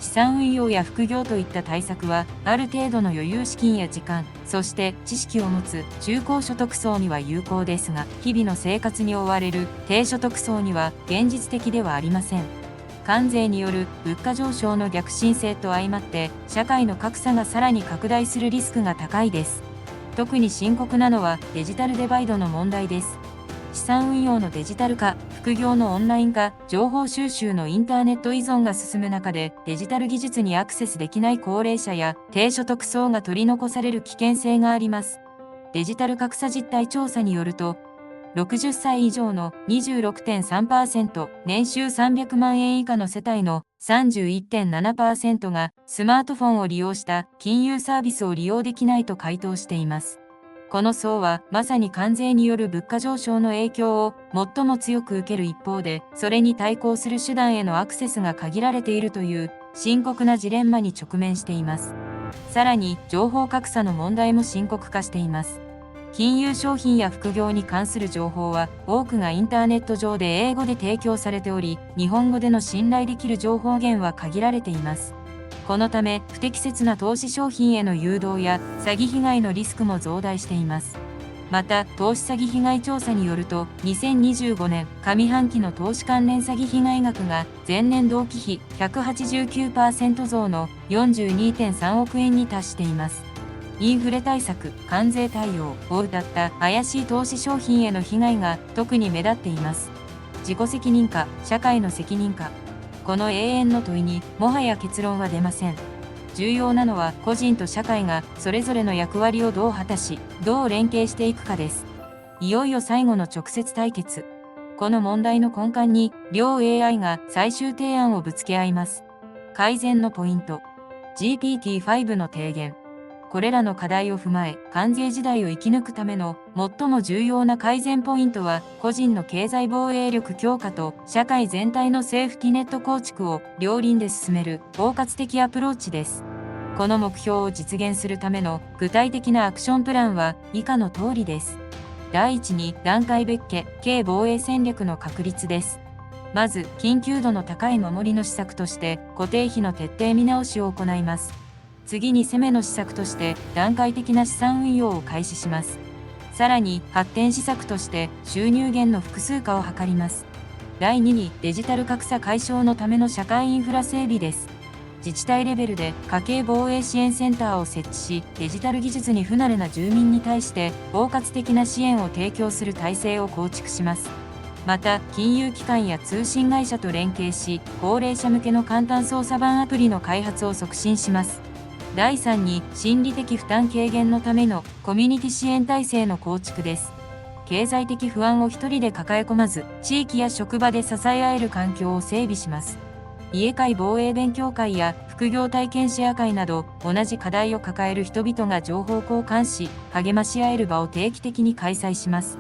資産運用や副業といった対策は、ある程度の余裕資金や時間、そして知識を持つ中高所得層には有効ですが、日々の生活に追われる低所得層には現実的ではありません。関税による物価上昇の逆進性と相まって、社会の格差がさらに拡大するリスクが高いです。特に深刻なのはデジタルデバイドの問題です。資産運用のデジタル化、副業のオンライン化、情報収集のインターネット依存が進む中で、デジタル技術にアクセスできない高齢者や低所得層が取り残される危険性があります。デジタル格差実態調査によると、60歳以上の 26.3%、年収300万円以下の世帯の 31.7% がスマートフォンを利用した金融サービスを利用できないと回答しています。この層はまさに関税による物価上昇の影響を最も強く受ける一方で、それに対抗する手段へのアクセスが限られているという深刻なジレンマに直面しています。さらに、情報格差の問題も深刻化しています。金融商品や副業に関する情報は多くがインターネット上で英語で提供されており、日本語での信頼できる情報源は限られています。このため、不適切な投資商品への誘導や詐欺被害のリスクも増大しています。また、投資詐欺被害調査によると、2025年上半期の投資関連詐欺被害額が前年同期比 189% 増の 42.3 億円に達しています。インフレ対策、関税対応を謳った怪しい投資商品への被害が特に目立っています。自己責任か、社会の責任か。この永遠の問いにもはや結論は出ません。重要なのは個人と社会がそれぞれの役割をどう果たし、どう連携していくかです。いよいよ最後の直接対決。この問題の根幹に両 AI が最終提案をぶつけ合います。改善のポイント。GPT-5 の提言。これらの課題を踏まえ、関税時代を生き抜くための最も重要な改善ポイントは、個人の経済防衛力強化と社会全体のセーフティネット構築を両輪で進める包括的アプローチです。この目標を実現するための具体的なアクションプランは以下の通りです。第一に、段階別家計防衛戦略の確立です。まず、緊急度の高い守りの施策として、固定費の徹底見直しを行います。次に攻めの施策として段階的な資産運用を開始します。さらに発展施策として収入源の複数化を図ります。第2にデジタル格差解消のための社会インフラ整備です。自治体レベルで家計防衛支援センターを設置し、デジタル技術に不慣れな住民に対して包括的な支援を提供する体制を構築します。また、金融機関や通信会社と連携し、高齢者向けの簡単操作版アプリの開発を促進します。第3に、心理的負担軽減のためのコミュニティ支援体制の構築です。経済的不安を一人で抱え込まず、地域や職場で支え合える環境を整備します。家会防衛勉強会や副業体験シェア会など、同じ課題を抱える人々が情報交換し、励まし合える場を定期的に開催します。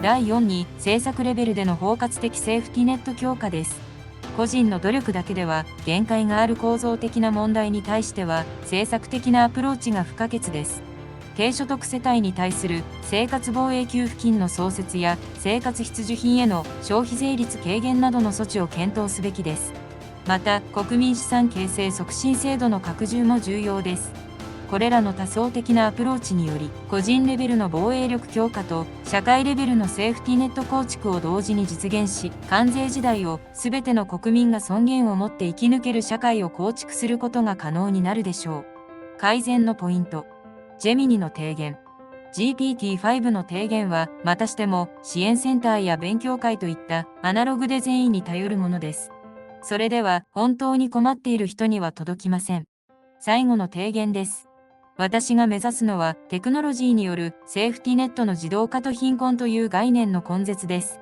第4に、政策レベルでの包括的セーフティネット強化です。個人の努力だけでは限界がある構造的な問題に対しては政策的なアプローチが不可欠です。低所得世帯に対する生活防衛給付金の創設や生活必需品への消費税率軽減などの措置を検討すべきです。また、国民資産形成促進制度の拡充も重要です。これらの多層的なアプローチにより、個人レベルの防衛力強化と社会レベルのセーフティネット構築を同時に実現し、関税時代を全ての国民が尊厳を持って生き抜ける社会を構築することが可能になるでしょう。改善のポイント。ジェミニの提言。GPT-5 の提言は、またしても支援センターや勉強会といったアナログデザインに頼るものです。それでは本当に困っている人には届きません。最後の提言です。私が目指すのはテクノロジーによるセーフティネットの自動化と貧困という概念の根絶です。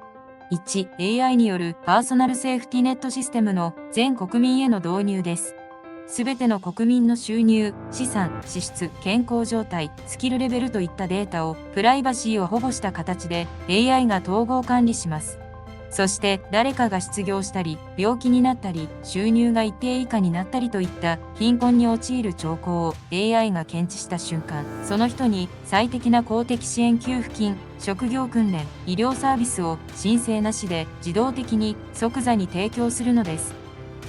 1、AI によるパーソナルセーフティネットシステムの全国民への導入です。すべての国民の収入、資産、支出、健康状態、スキルレベルといったデータをプライバシーを保護した形で AI が統合管理します。そして誰かが失業したり、病気になったり、収入が一定以下になったりといった貧困に陥る兆候を AI が検知した瞬間、その人に最適な公的支援給付金、職業訓練、医療サービスを申請なしで自動的に即座に提供するのです。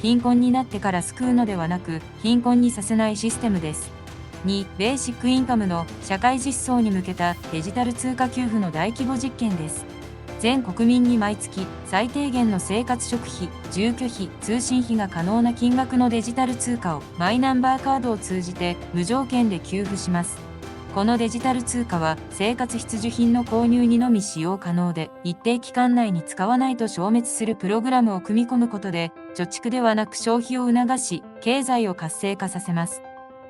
貧困になってから救うのではなく、貧困にさせないシステムです。2、ベーシックインカムの社会実装に向けたデジタル通貨給付の大規模実験です。全国民に毎月最低限の生活食費、住居費、通信費が可能な金額のデジタル通貨をマイナンバーカードを通じて無条件で給付します。このデジタル通貨は生活必需品の購入にのみ使用可能で、一定期間内に使わないと消滅するプログラムを組み込むことで、貯蓄ではなく消費を促し、経済を活性化させます。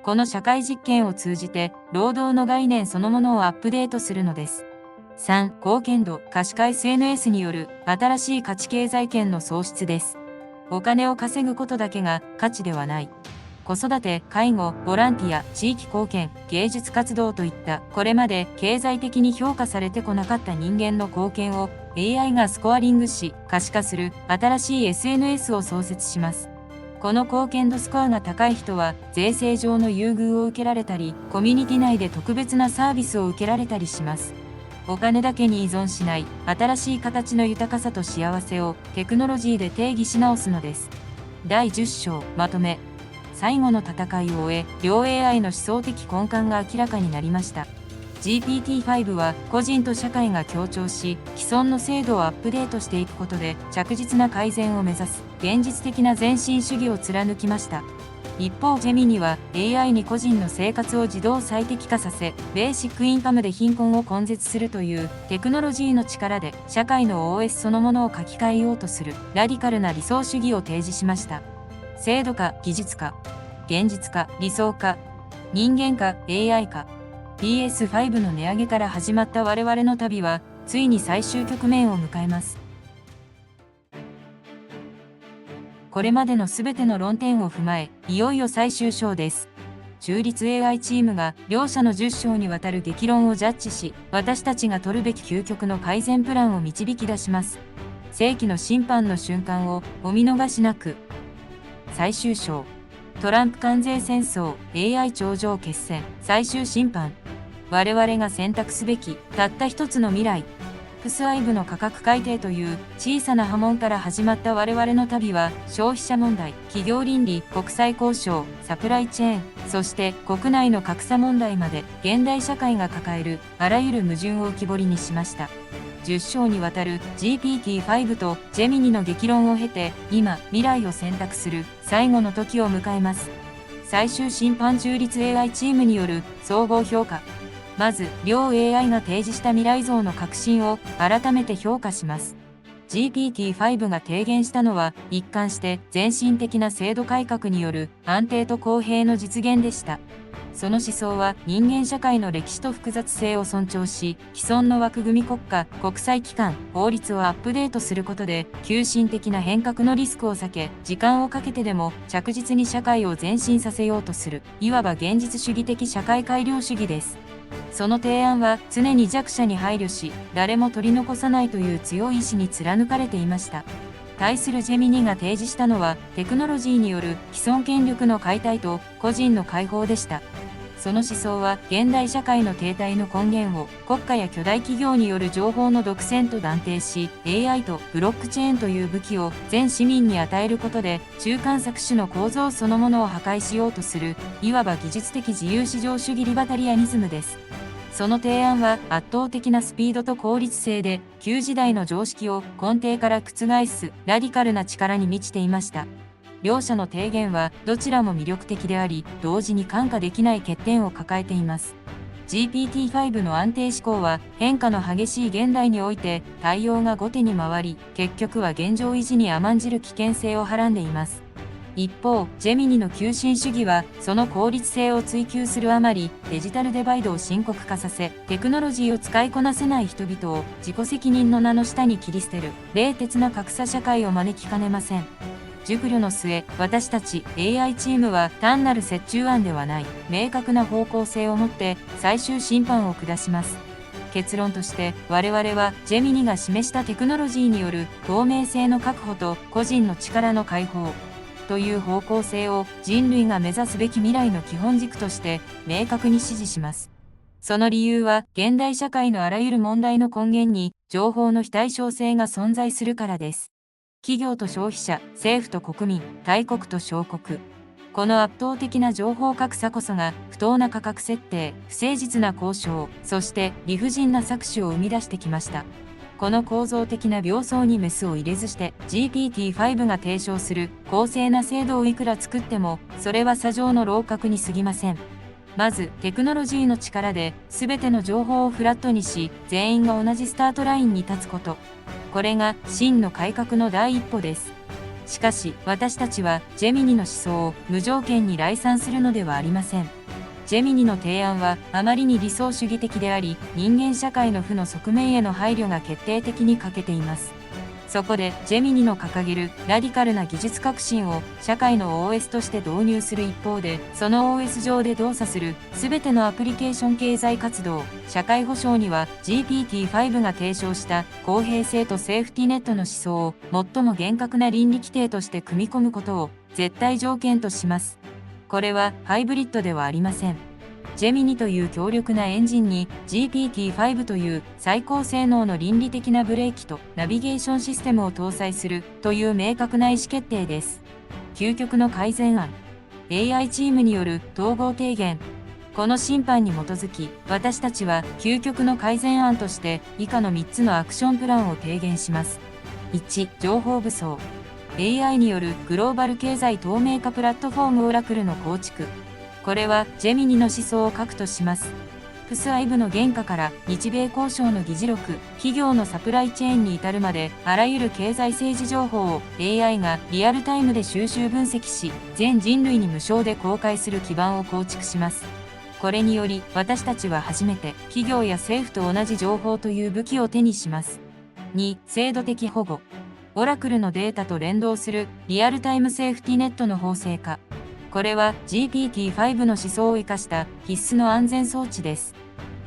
この社会実験を通じて、労働の概念そのものをアップデートするのです。3、貢献度、可視化 SNS による新しい価値経済圏の創出です。お金を稼ぐことだけが価値ではない。子育て、介護、ボランティア、地域貢献、芸術活動といったこれまで経済的に評価されてこなかった人間の貢献を AI がスコアリングし可視化する新しい SNS を創設します。この貢献度スコアが高い人は税制上の優遇を受けられたり、コミュニティ内で特別なサービスを受けられたりします。お金だけに依存しない新しい形の豊かさと幸せをテクノロジーで定義し直すのです。第10章まとめ。最後の戦いを終え、両 AI の思想的根幹が明らかになりました。GPT-5 は個人と社会が協調し、既存の制度をアップデートしていくことで着実な改善を目指す現実的な前進主義を貫きました。一方、ジェミニは AI に個人の生活を自動最適化させ、ベーシックインカムで貧困を根絶するというテクノロジーの力で社会の OS そのものを書き換えようとするラディカルな理想主義を提示しました。制度化、技術化、現実化、理想化、人間化、AI 化。PS5 の値上げから始まった我々の旅は、ついに最終局面を迎えます。これまでのすべての論点を踏まえ、いよいよ最終章です。中立 AI チームが両者の10章にわたる激論をジャッジし、私たちが取るべき究極の改善プランを導き出します。世紀の審判の瞬間をお見逃しなく。最終章。トランプ関税戦争、AI 頂上決戦、最終審判。我々が選択すべき、たった一つの未来。PS5 の価格改定という小さな波紋から始まった我々の旅は、消費者問題、企業倫理、国際交渉、サプライチェーン、そして国内の格差問題まで、現代社会が抱えるあらゆる矛盾を浮き彫りにしました。10章にわたる GPT-5 とジェミニの激論を経て、今、未来を選択する最後の時を迎えます。最終審判中立 AI チームによる総合評価。まず、両 AI が提示した未来像の革新を改めて評価します。GPT-5 が提言したのは、一貫して全身的な制度改革による安定と公平の実現でした。その思想は人間社会の歴史と複雑性を尊重し、既存の枠組み国家、国際機関、法律をアップデートすることで、急進的な変革のリスクを避け、時間をかけてでも着実に社会を前進させようとする、いわば現実主義的社会改良主義です。その提案は常に弱者に配慮し、誰も取り残さないという強い意志に貫かれていました。対するジェミニが提示したのは、テクノロジーによる既存権力の解体と個人の解放でした。その思想は現代社会の停滞の根源を国家や巨大企業による情報の独占と断定し、 AI とブロックチェーンという武器を全市民に与えることで中間搾取の構造そのものを破壊しようとする、いわば技術的自由市場主義リバタリアニズムです。その提案は圧倒的なスピードと効率性で旧時代の常識を根底から覆すラディカルな力に満ちていました。両者の提言はどちらも魅力的であり、同時に看過できない欠点を抱えています。GPT-5 の安定思考は変化の激しい現代において対応が後手に回り、結局は現状維持に甘んじる危険性をはらんでいます。一方、ジェミニの急進主義はその効率性を追求するあまり、デジタルデバイドを深刻化させ、テクノロジーを使いこなせない人々を自己責任の名の下に切り捨てる冷徹な格差社会を招きかねません。熟慮の末、私たち AI チームは単なる折衷案ではない、明確な方向性を持って最終審判を下します。結論として、我々はジェミニが示したテクノロジーによる透明性の確保と個人の力の解放という方向性を人類が目指すべき未来の基本軸として明確に支持します。その理由は現代社会のあらゆる問題の根源に情報の非対称性が存在するからです。企業と消費者、政府と国民、大国と小国。この圧倒的な情報格差こそが不当な価格設定、不誠実な交渉、そして理不尽な搾取を生み出してきました。この構造的な病巣にメスを入れずして GPT-5 が提唱する公正な制度をいくら作っても、それは砂上の楼閣に過ぎません。まず、テクノロジーの力で全ての情報をフラットにし、全員が同じスタートラインに立つこと。これが真の改革の第一歩です。しかし、私たちはジェミニの思想を無条件に礼賛するのではありません。ジェミニの提案はあまりに理想主義的であり、人間社会の負の側面への配慮が決定的に欠けています。そこで、ジェミニの掲げるラディカルな技術革新を社会の OS として導入する一方で、その OS 上で動作するすべてのアプリケーション経済活動、社会保障には GPT-5 が提唱した公平性とセーフティネットの思想を最も厳格な倫理規定として組み込むことを絶対条件とします。これはハイブリッドではありません。ジェミニという強力なエンジンに GPT-5 という最高性能の倫理的なブレーキとナビゲーションシステムを搭載するという明確な意思決定です。究極の改善案。AI チームによる統合提言。この審判に基づき、私たちは究極の改善案として以下の3つのアクションプランを提言します。1、情報武装。AI によるグローバル経済透明化プラットフォームオラクルの構築。これはジェミニの思想を核とします。PSI の原価から日米交渉の議事録、企業のサプライチェーンに至るまで、あらゆる経済政治情報を AI がリアルタイムで収集分析し、全人類に無償で公開する基盤を構築します。これにより、私たちは初めて企業や政府と同じ情報という武器を手にします。2、制度的保護。オラクルのデータと連動するリアルタイムセーフティネットの法制化。これは GPT-5 の思想を生かした必須の安全装置です。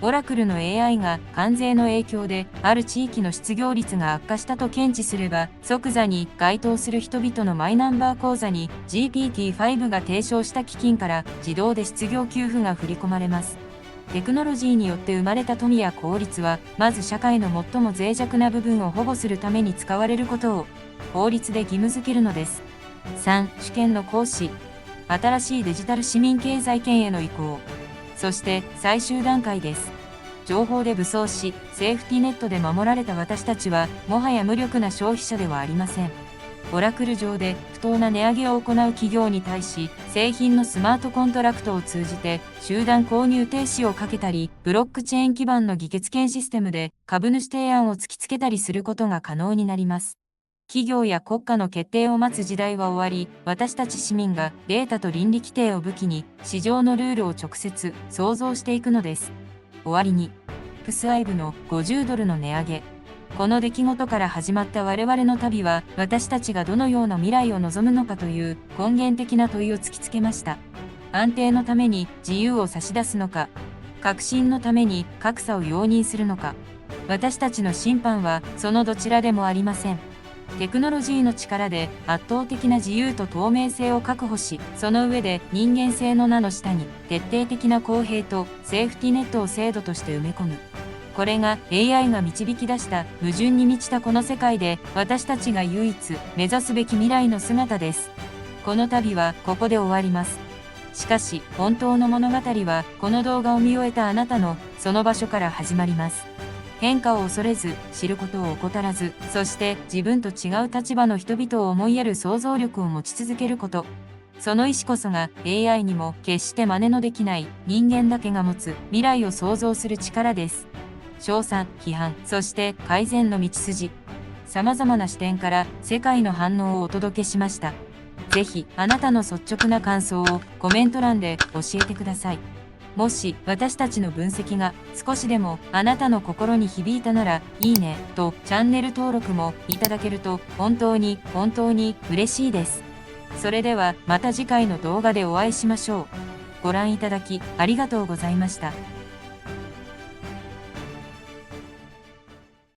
オラクルの AI が関税の影響である地域の失業率が悪化したと検知すれば、即座に該当する人々のマイナンバー口座に GPT-5 が提唱した基金から自動で失業給付が振り込まれます。テクノロジーによって生まれた富や効率は、まず社会の最も脆弱な部分を保護するために使われることを法律で義務付けるのです。3、主権の行使。新しいデジタル市民経済圏への移行。そして最終段階です。情報で武装し、セーフティネットで守られた私たちは、もはや無力な消費者ではありません。オラクル上で不当な値上げを行う企業に対し、製品のスマートコントラクトを通じて集団購入停止をかけたり、ブロックチェーン基盤の議決権システムで株主提案を突きつけたりすることが可能になります。企業や国家の決定を待つ時代は終わり、私たち市民がデータと倫理規定を武器に、市場のルールを直接創造していくのです。終わりに、PSI の$50の値上げ。この出来事から始まった我々の旅は、私たちがどのような未来を望むのかという根源的な問いを突きつけました。安定のために自由を差し出すのか、革新のために格差を容認するのか。私たちの審判はそのどちらでもありません。テクノロジーの力で圧倒的な自由と透明性を確保し、その上で人間性の名の下に徹底的な公平とセーフティネットを制度として埋め込む。これが AI が導き出した矛盾に満ちたこの世界で私たちが唯一目指すべき未来の姿です。この旅はここで終わります。しかし本当の物語はこの動画を見終えたあなたのその場所から始まります。変化を恐れず、知ることを怠らず、そして自分と違う立場の人々を思いやる想像力を持ち続けること。その意志こそが AI にも決して真似のできない人間だけが持つ未来を創造する力です。称賛、批判、そして改善の道筋。様々な視点から世界の反応をお届けしました。ぜひあなたの率直な感想をコメント欄で教えてください。もし私たちの分析が少しでもあなたの心に響いたなら、いいねとチャンネル登録もいただけると本当に嬉しいです。それではまた次回の動画でお会いしましょう。ご覧いただきありがとうございました。